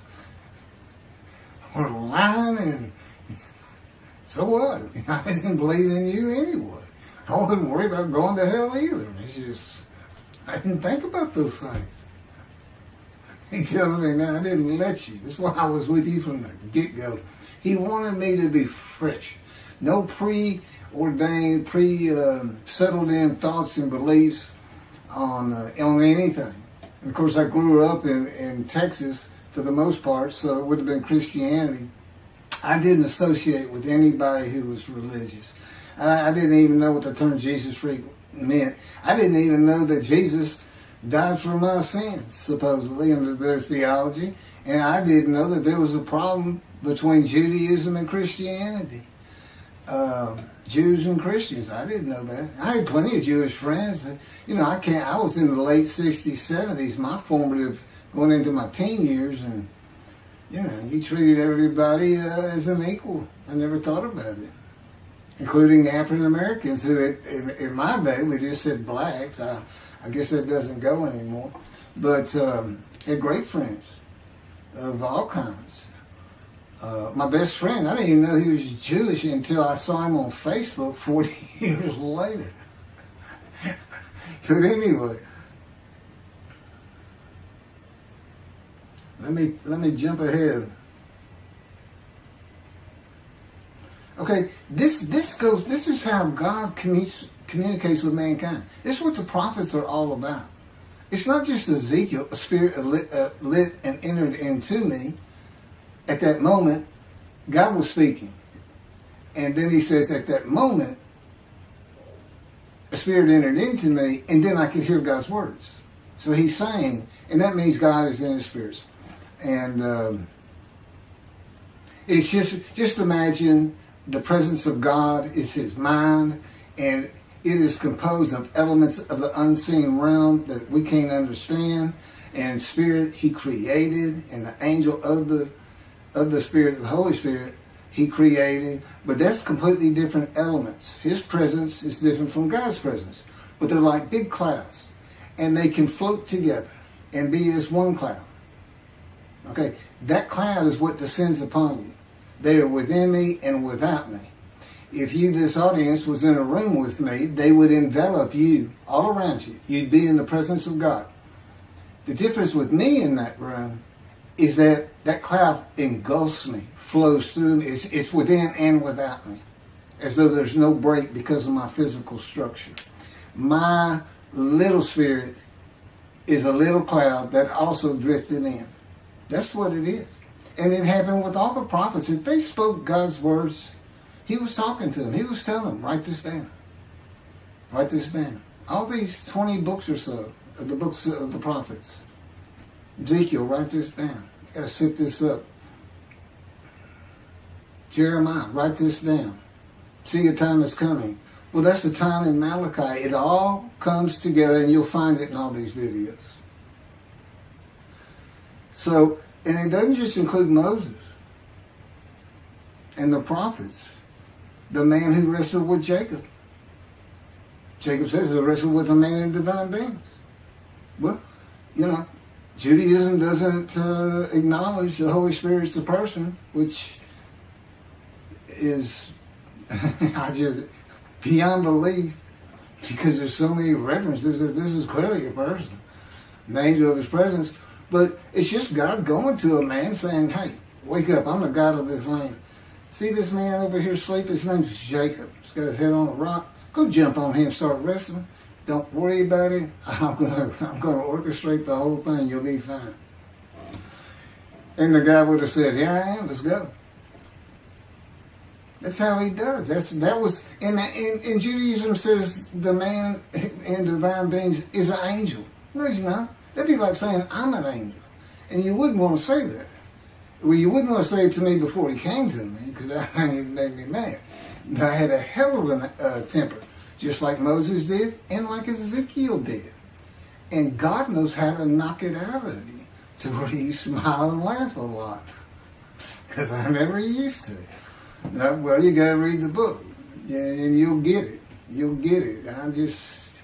Or lying? And so what? I didn't believe in you anyway. I wouldn't worry about going to hell either. It's just, I didn't think about those things. He tells me, no, I didn't let you. That's why I was with you from the get-go. He wanted me to be fresh. No preordained, settled in thoughts and beliefs on anything. And of course, I grew up in Texas for the most part, so it would have been Christianity. I didn't associate with anybody who was religious. I didn't even know what the term Jesus freak meant. I didn't even know that Jesus died for my sins, supposedly, under their theology. And I didn't know that there was a problem between Judaism and Christianity. Jews and Christians. I didn't know that. I had plenty of Jewish friends. You know, I was in the late 60s, 70s, my formative, going into my teen years, and, you know, you treated everybody as an equal. I never thought about it. Including African Americans, who in my day, we just said blacks. I guess that doesn't go anymore. But had great friends of all kinds. My best friend, I didn't even know he was Jewish until I saw him on Facebook 40 years later. But anyway, Let me jump ahead. Okay, this is how God communicates with mankind. This is what the prophets are all about. It's not just Ezekiel, a spirit lit and entered into me. At that moment, God was speaking. And then he says, at that moment, a spirit entered into me, and then I could hear God's words. So he's saying, and that means God is in his spirits. And it's just imagine the presence of God is his mind, and it is composed of elements of the unseen realm that we can't understand. And spirit he created, and the angel of the Spirit, the Holy Spirit, he created. But that's completely different elements. His presence is different from God's presence. But they're like big clouds. And they can float together and be as one cloud. Okay, that cloud is what descends upon you. They are within me and without me. If this audience was in a room with me, they would envelop you all around you. You'd be in the presence of God. The difference with me in that room is that that cloud engulfs me, flows through me. It's within and without me, as though there's no break because of my physical structure. My little spirit is a little cloud that also drifted in. That's what it is. And it happened with all the prophets. If they spoke God's words, he was talking to them. He was telling them, write this down. Write this down. All these 20 books or so, of the books of the prophets. Ezekiel, write this down. You got to set this up. Jeremiah, write this down. See, a time is coming. Well, that's the time in Malachi. It all comes together, and you'll find it in all these videos. So, and it doesn't just include Moses and the prophets. The man who wrestled with Jacob. Jacob says he wrestled with a man in divine beings. Well, Judaism doesn't acknowledge the Holy Spirit's a person, which is beyond belief, because there's so many references that this is clearly a person, an angel of his presence. But it's just God going to a man saying, hey, wake up, I'm the God of this land. See this man over here sleeping? His name's Jacob. He's got his head on a rock. Go jump on him, start wrestling. Don't worry about it. I'm gonna orchestrate the whole thing. You'll be fine. And the guy would have said, here I am, let's go. That's how he does. That was in Judaism says the man in divine beings is an angel. No, he's not. That'd be like saying I'm an angel. And you wouldn't want to say that. Well, you wouldn't want to say it to me before he came to me, because that made me mad. But I had a hell of a temper, just like Moses did and like Ezekiel did. And God knows how to knock it out of you to where you smile and laugh a lot, because I never used to. No, well, you got to read the book, and you'll get it. You'll get it. I'm just...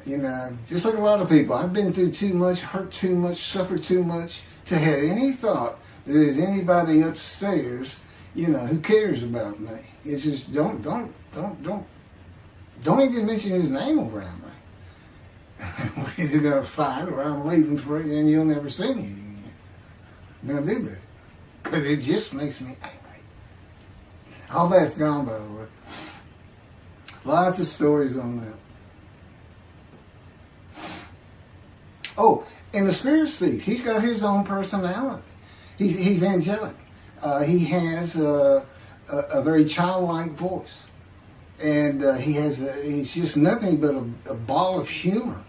just like a lot of people, I've been through too much, hurt too much, suffered too much to have any thought that there's anybody upstairs, who cares about me. It's just don't even mention his name around me. We're either gonna fight or I'm leaving for it, and you'll never see me again. Now do that, because it just makes me angry. All that's gone, by the way. Lots of stories on that. Oh, and the Spirit speaks. He's got his own personality. He's angelic. He has a very childlike voice, and he's just nothing but a ball of humor.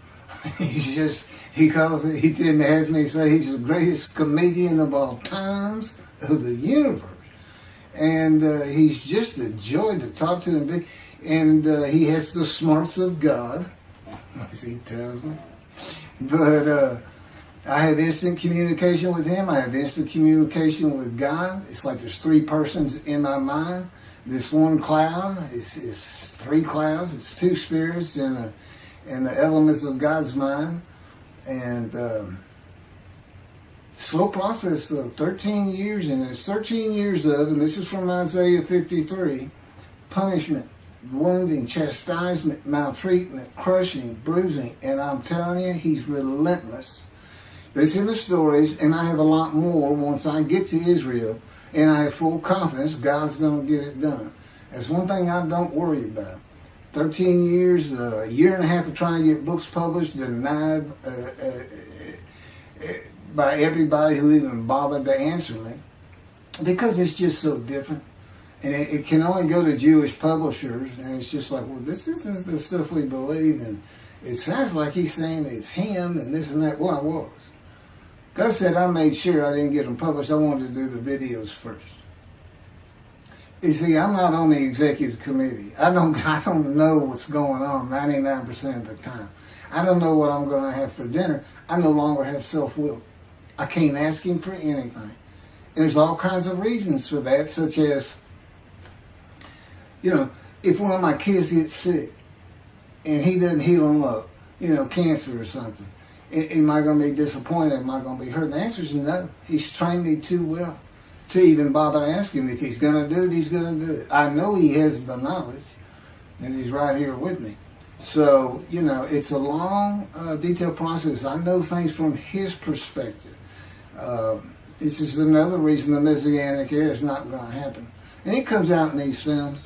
He has me say he's the greatest comedian of all times of the universe, and he's just a joy to talk to and be. And he has the smarts of God, as he tells me. But I have instant communication with him. I have instant communication with God. It's like there's three persons in my mind. This one cloud is three clouds. It's two spirits and the elements of God's mind. And slow process, though. 13 years, and it's 13 years of, and this is from Isaiah 53, punishment, wounding, chastisement, maltreatment, crushing, bruising, and I'm telling you, he's relentless. But it's in the stories, and I have a lot more once I get to Israel, and I have full confidence God's going to get it done. That's one thing I don't worry about. 13 years, a year and a half of trying to get books published, denied by everybody who even bothered to answer me, because it's just so different. And it can only go to Jewish publishers, and it's just like, well, this isn't the stuff we believe, and it sounds like he's saying it's him and this and that. Well, I was. God said I made sure I didn't get them published. I wanted to do the videos first. You see, I'm not on the executive committee. I don't know what's going on 99% of the time. I don't know what I'm going to have for dinner. I no longer have self-will. I can't ask him for anything. And there's all kinds of reasons for that, such as, if one of my kids gets sick and he doesn't heal them up, cancer or something, am I going to be disappointed? Am I going to be hurt? The answer is no. He's trained me too well to even bother asking. If he's going to do it, he's going to do it. I know he has the knowledge, and he's right here with me. So, it's a long, detailed process. I know things from his perspective. It's just another reason the Messianic era is not going to happen. And it comes out in these films.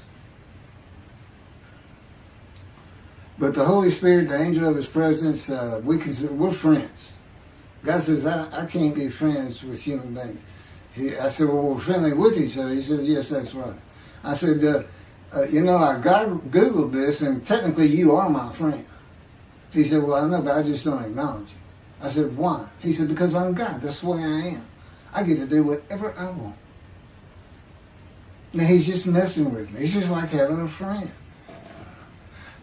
But the Holy Spirit, the angel of his presence, we're friends. God says, I can't be friends with human beings. I said, well, we're friendly with each other. He says, yes, that's right. I said, I Googled this, and technically you are my friend. He said, well, I know, but I just don't acknowledge you. I said, why? He said, because I'm God. That's the way I am. I get to do whatever I want. Now, he's just messing with me. It's just like having a friend.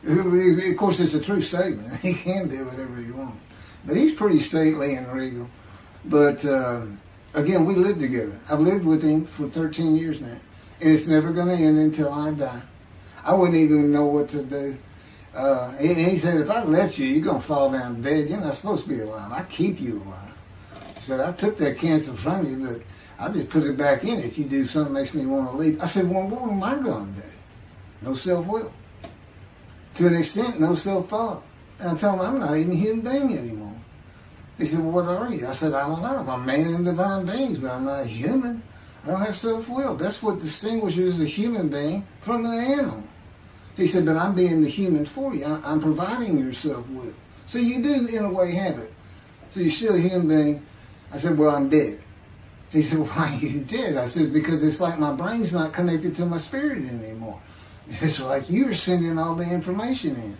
Of course, it's a true statement. He can do whatever he wants. But he's pretty stately and regal. But, again, we live together. I've lived with him for 13 years now. And it's never going to end until I die. I wouldn't even know what to do. He said, if I let you, you're going to fall down dead. You're not supposed to be alive. I keep you alive. He said, I took that cancer from you, but I just put it back in if you do something that makes me want to leave. I said, well, what am I going to do? No self-will. To an extent, no self-thought. And I told him, I'm not even a human being anymore. He said, well, what are you? I said, I don't know. I'm a man in divine beings, but I'm not a human. I don't have self-will. That's what distinguishes a human being from an animal. He said, but I'm being the human for you. I'm providing your self-will. So you do, in a way, have it. So you're still a human being. I said, well, I'm dead. He said, why are you dead? I said, because it's like my brain's not connected to my spirit anymore. It's like you're sending all the information in.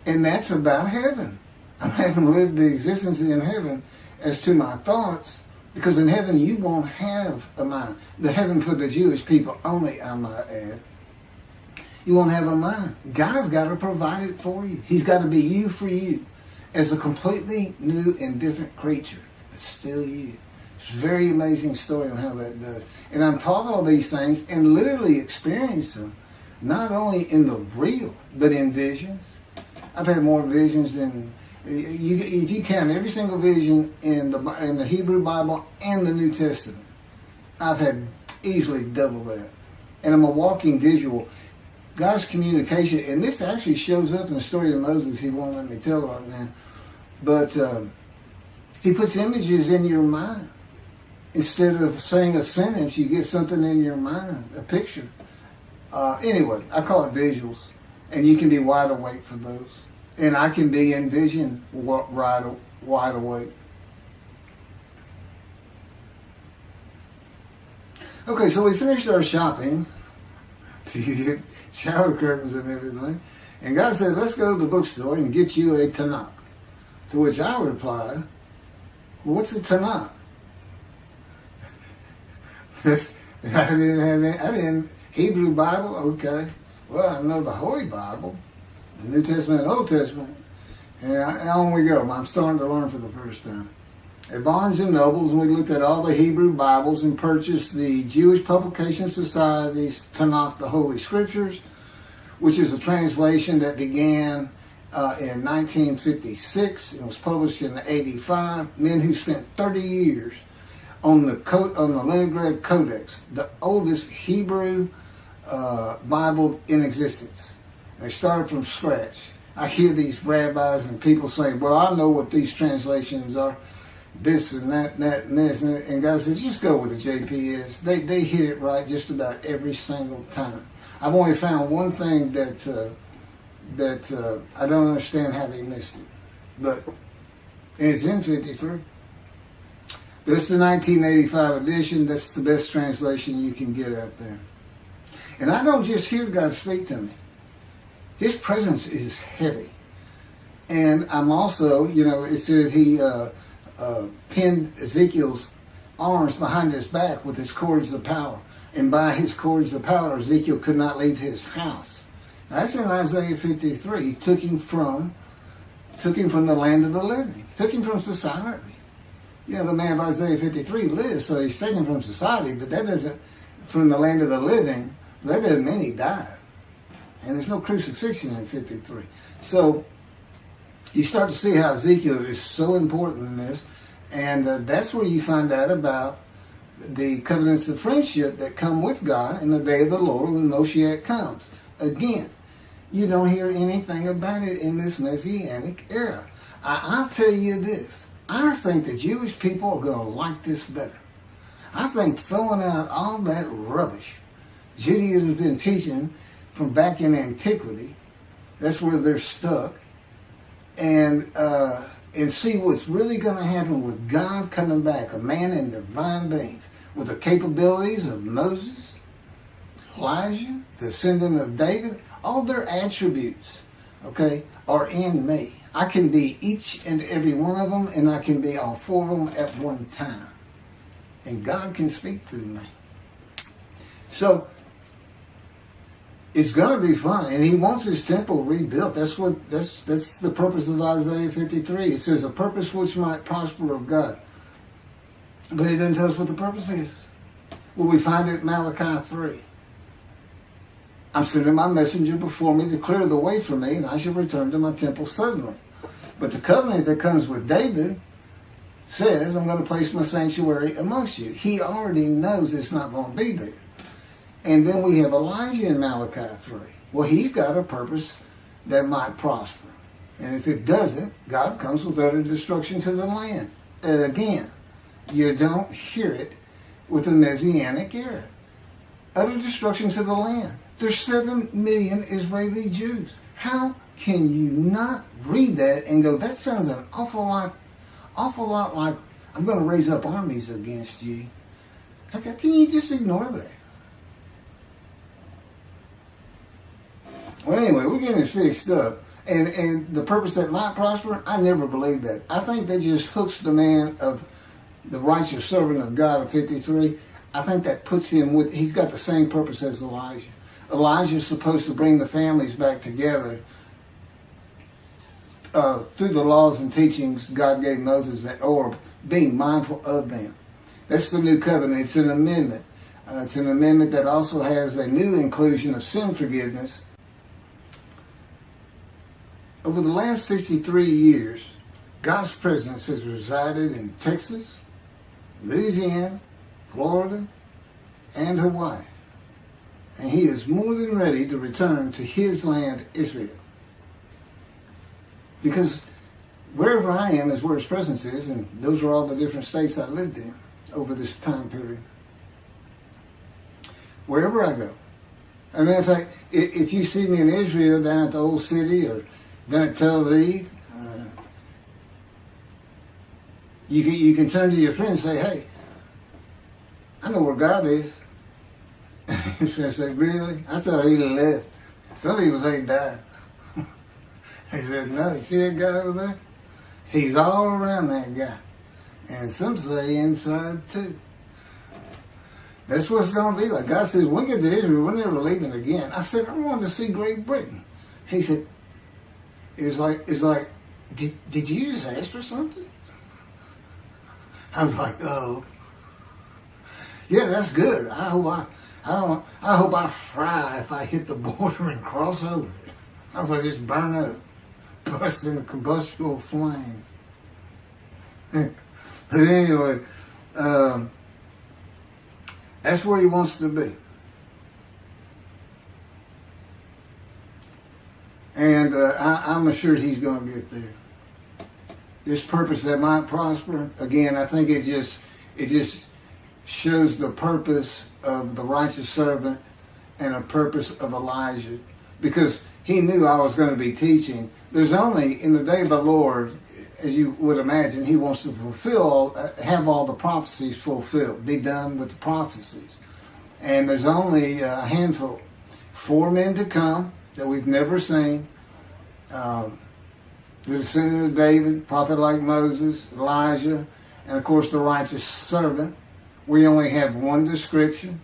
And that's about heaven. I haven't lived the existence in heaven as to my thoughts, because in heaven you won't have a mind. The heaven for the Jewish people only, I might add. You won't have a mind. God's got to provide it for you. He's got to be you for you as a completely new and different creature. But still you. It's a very amazing story on how that does. And I'm taught all these things and literally experience them, not only in the real, but in visions. I've had more visions than, if you count every single vision in the Hebrew Bible and the New Testament, I've had easily double that. And I'm a walking visual. God's communication, and this actually shows up in the story of Moses. He won't let me tell right now. But he puts images in your mind. Instead of saying a sentence, you get something in your mind, a picture. Anyway, I call it visuals. And you can be wide awake for those. And I can be in vision wide awake. Okay, so we finished our shopping to get shower curtains and everything. And God said, let's go to the bookstore and get you a Tanakh. To which I replied, what's a Tanakh? I didn't Hebrew Bible, okay. Well, I know the Holy Bible, the New Testament and Old Testament. And on we go. I'm starting to learn for the first time. At Barnes & Noble's, we looked at all the Hebrew Bibles and purchased the Jewish Publication Society's Tanakh, the Holy Scriptures, which is a translation that began in 1956 and was published in 85. Men who spent 30 years on the Leningrad Codex, the oldest Hebrew Bible in existence. They started from scratch. I hear these rabbis and people saying, well, I know what these translations are, this and that, and this. And God says, just go with the JPS. They hit it right just about every single time. I've only found one thing that I don't understand how they missed it. But it's in 53. This is the 1985 edition. That's the best translation you can get out there. And I don't just hear God speak to me. His presence is heavy. And I'm also, it says he pinned Ezekiel's arms behind his back with his cords of power. And by his cords of power, Ezekiel could not leave his house. That's in Isaiah 53. He took him from the land of the living. Took him from society. The man of Isaiah 53 lives, so he's taken from society, but that doesn't, from the land of the living, that doesn't mean he died. And there's no crucifixion in 53. So you start to see how Ezekiel is so important in this, and that's where you find out about the covenants of friendship that come with God in the day of the Lord when Moshiach comes. Again, you don't hear anything about it in this Messianic era. I'll tell you this. I think the Jewish people are going to like this better. I think throwing out all that rubbish Judaism has been teaching from back in antiquity, that's where they're stuck, and see what's really going to happen with God coming back, a man in divine beings, with the capabilities of Moses, Elijah, the descendant of David. All their attributes, are in me. I can be each and every one of them, and I can be all four of them at one time. And God can speak through me. So, it's going to be fun, and he wants his temple rebuilt. That's the purpose of Isaiah 53. It says, a purpose which might prosper of God. But it doesn't tell us what the purpose is. Well, we find it in Malachi 3. I'm sending my messenger before me to clear the way for me, and I shall return to my temple suddenly. But the covenant that comes with David says, I'm going to place my sanctuary amongst you. He already knows it's not going to be there. And then we have Elijah in Malachi 3. Well, he's got a purpose that might prosper. And if it doesn't, God comes with utter destruction to the land. And again, you don't hear it with the Messianic era. Utter destruction to the land. There's 7 million Israeli Jews. How can you not read that and go, that sounds an awful lot like I'm going to raise up armies against you? How can you just ignore that? Well, anyway, we're getting it fixed up. And the purpose that might prosper, I never believed that. I think that just hooks the man of the righteous servant of God of 53. I think that puts him with, he's got the same purpose as Elijah. Elijah is supposed to bring the families back together through the laws and teachings God gave Moses, or being mindful of them. That's the new covenant. It's an amendment. It's an amendment that also has a new inclusion of sin forgiveness. Over the last 63 years, God's presence has resided in Texas, Louisiana, Florida, and Hawaii. And he is more than ready to return to his land, Israel. Because wherever I am is where his presence is, and those are all the different states I lived in over this time period. Wherever I go. As a matter of fact, if you see me in Israel down at the old city or down at Tel Aviv, you can turn to your friend and say, hey, I know where God is. I said, really? I thought he left. Some people say he died. He said, no, you see that guy over there? He's all around that guy. And some say inside too. That's what it's going to be like. God says, when we get to Israel, we're never leaving again. I said, I wanted to see Great Britain. He said, it's like, did you just ask for something? I was like, oh. Yeah, that's good. I hope I fry if I hit the border and cross over. I will just burn up, burst into combustible flame. But anyway, that's where he wants to be. And I'm assured he's going to get there. This purpose that might prosper, again, I think it just shows the purpose of the righteous servant and a purpose of Elijah. Because he knew I was going to be teaching. There's only, in the day of the Lord, as you would imagine, he wants to have all the prophecies fulfilled, be done with the prophecies. And there's only a handful, 4 men to come that we've never seen. The descendant of David, prophet like Moses, Elijah, and of course the righteous servant. We only have one description.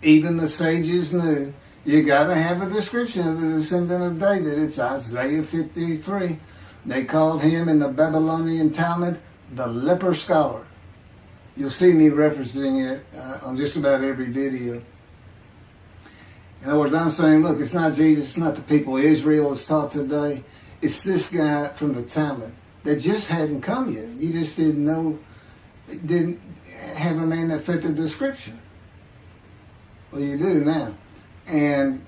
Even the sages knew you got to have a description of the descendant of David. It's Isaiah 53. They called him in the Babylonian Talmud the leper scholar. You'll see me referencing it on just about every video. In other words, I'm saying, look, it's not Jesus, it's not the people of Israel as taught today. It's this guy from the Talmud that just hadn't come yet. You just didn't know, didn't have a name that fit the description. Well, you do now. And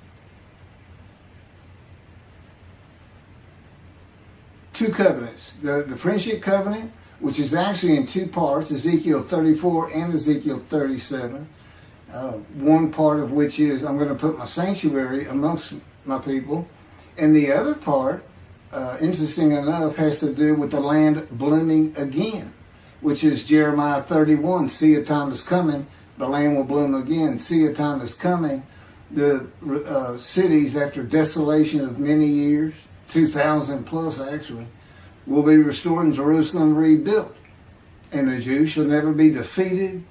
2 covenants. The friendship covenant, which is actually in 2 parts, Ezekiel 34 and Ezekiel 37. One part of which is, I'm going to put my sanctuary amongst my people. And the other part, interesting enough, has to do with the land blooming again, which is Jeremiah 31. See, a time is coming, the land will bloom again. See, a time is coming. The cities, after desolation of many years, 2,000 plus actually, will be restored and Jerusalem rebuilt. And the Jews shall never be defeated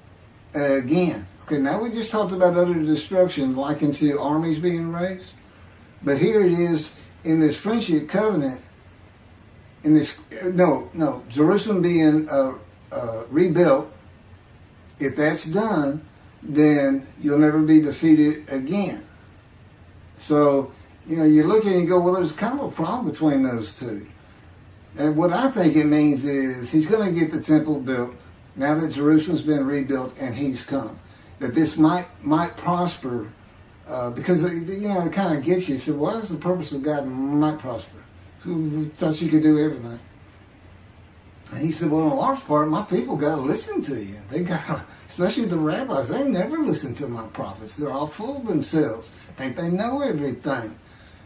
again. Okay, now we just talked about utter destruction likened to armies being raised. But here it is in this friendship covenant, in this, Jerusalem being rebuilt. If that's done, then you'll never be defeated again. So, you look and you go, well, there's kind of a problem between those two. And what I think it means is he's going to get the temple built now that Jerusalem's been rebuilt and he's come. That this might prosper because, it kind of gets you. So what is the purpose of God might prosper? Who thought you could do everything? And he said, well, in a large part, my people got to listen to you. They got to, especially the rabbis, they never listen to my prophets. They're all full of themselves. Think they know everything.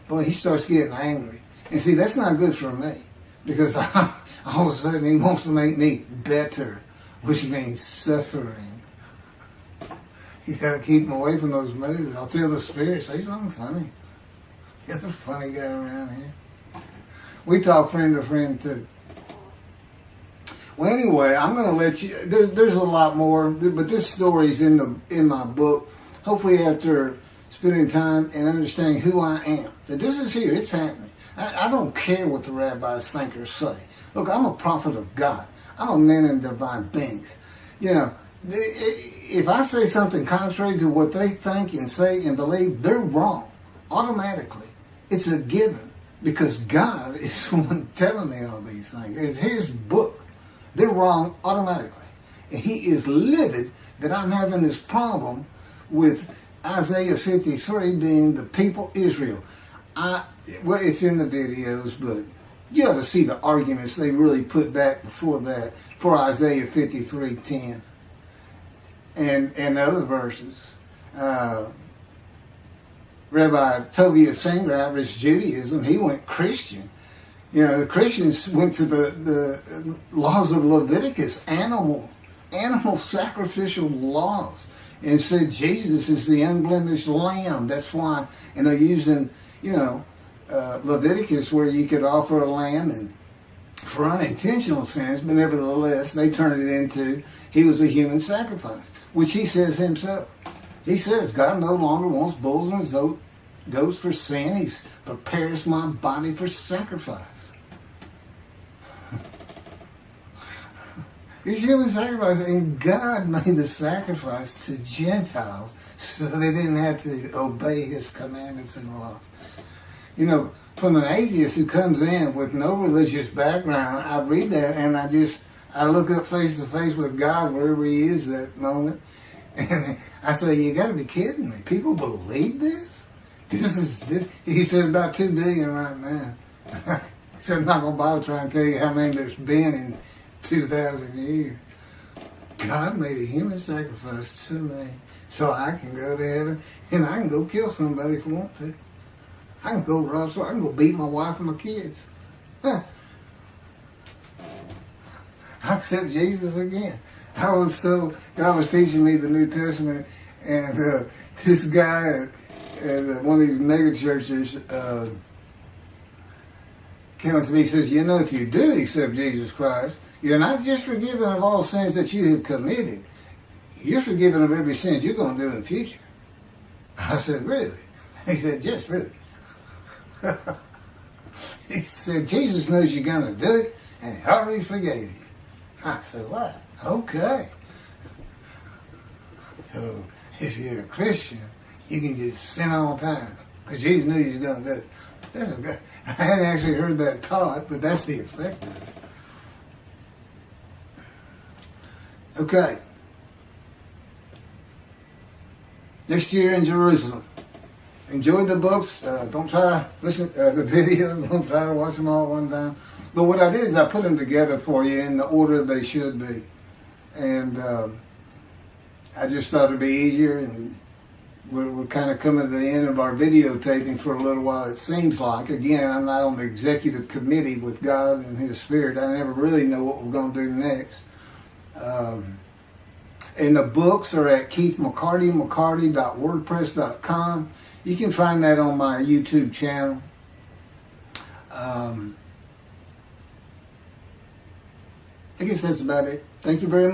Boy, he starts getting angry. And see, that's not good for me. Because all of a sudden he wants to make me better, which means suffering. You got to keep him away from those moves. I'll tell the spirit, say something funny. You're the funny guy around here. We talk friend to friend too. Well, anyway, I'm going to let you. There's a lot more, but this story's in my book. Hopefully, after spending time and understanding who I am, that this is here. It's happening. I don't care what the rabbis think or say. Look, I'm a prophet of God. I'm a man in divine beings. If I say something contrary to what they think and say and believe, they're wrong automatically. It's a given because God is the one telling me all these things. It's His book. They're wrong automatically. And He is livid that I'm having this problem with Isaiah 53 being the people Israel. Well, it's in the videos, but you ought to see the arguments they really put back before that for Isaiah 53:10 and other verses. Rabbi Tovia Sangravit's Judaism, he went Christian. The Christians went to the laws of Leviticus, animal sacrificial laws, and said Jesus is the unblemished lamb. That's why, and they're using, Leviticus where you could offer a lamb and for unintentional sins, but nevertheless, they turned it into he was a human sacrifice, which he says himself. He says, God no longer wants bulls and goats for sin. He prepares my body for sacrifice. It's human sacrifice, and God made the sacrifice to Gentiles so they didn't have to obey His commandments and laws. From an atheist who comes in with no religious background, I read that and I look up face to face with God wherever He is that moment, and I say, you got to be kidding me. People believe this? this. He said about 2 billion right now. He said, I'm not going to bother trying to tell you how many there's been in 2,000 years. God made a human sacrifice to me so I can go to heaven and I can go kill somebody if I want to. I can go rob, so I can go beat my wife and my kids. I accept Jesus again. God was teaching me the New Testament, and this guy at one of these mega churches came up to me and says, if you do accept Jesus Christ, you're not just forgiven of all sins that you have committed. You're forgiven of every sin you're going to do in the future. I said, really? He said, yes, really. He said, Jesus knows you're going to do it, and he already forgave you. I said, wow, okay. So if you're a Christian, you can just sin all the time, because Jesus knew you were going to do it. That's okay. I hadn't actually heard that taught, but that's the effect of it. Okay. Next year in Jerusalem. Enjoy the books. Don't try to listen to the videos. Don't try to watch them all at one time. But what I did is I put them together for you in the order they should be. And I just thought it'd be easier. And we're kind of coming to the end of our videotaping for a little while, it seems like. Again, I'm not on the executive committee with God and His Spirit. I never really know what we're going to do next. And the books are at keithmccarty.wordpress.com. You can find that on my YouTube channel. I guess that's about it. Thank you very much.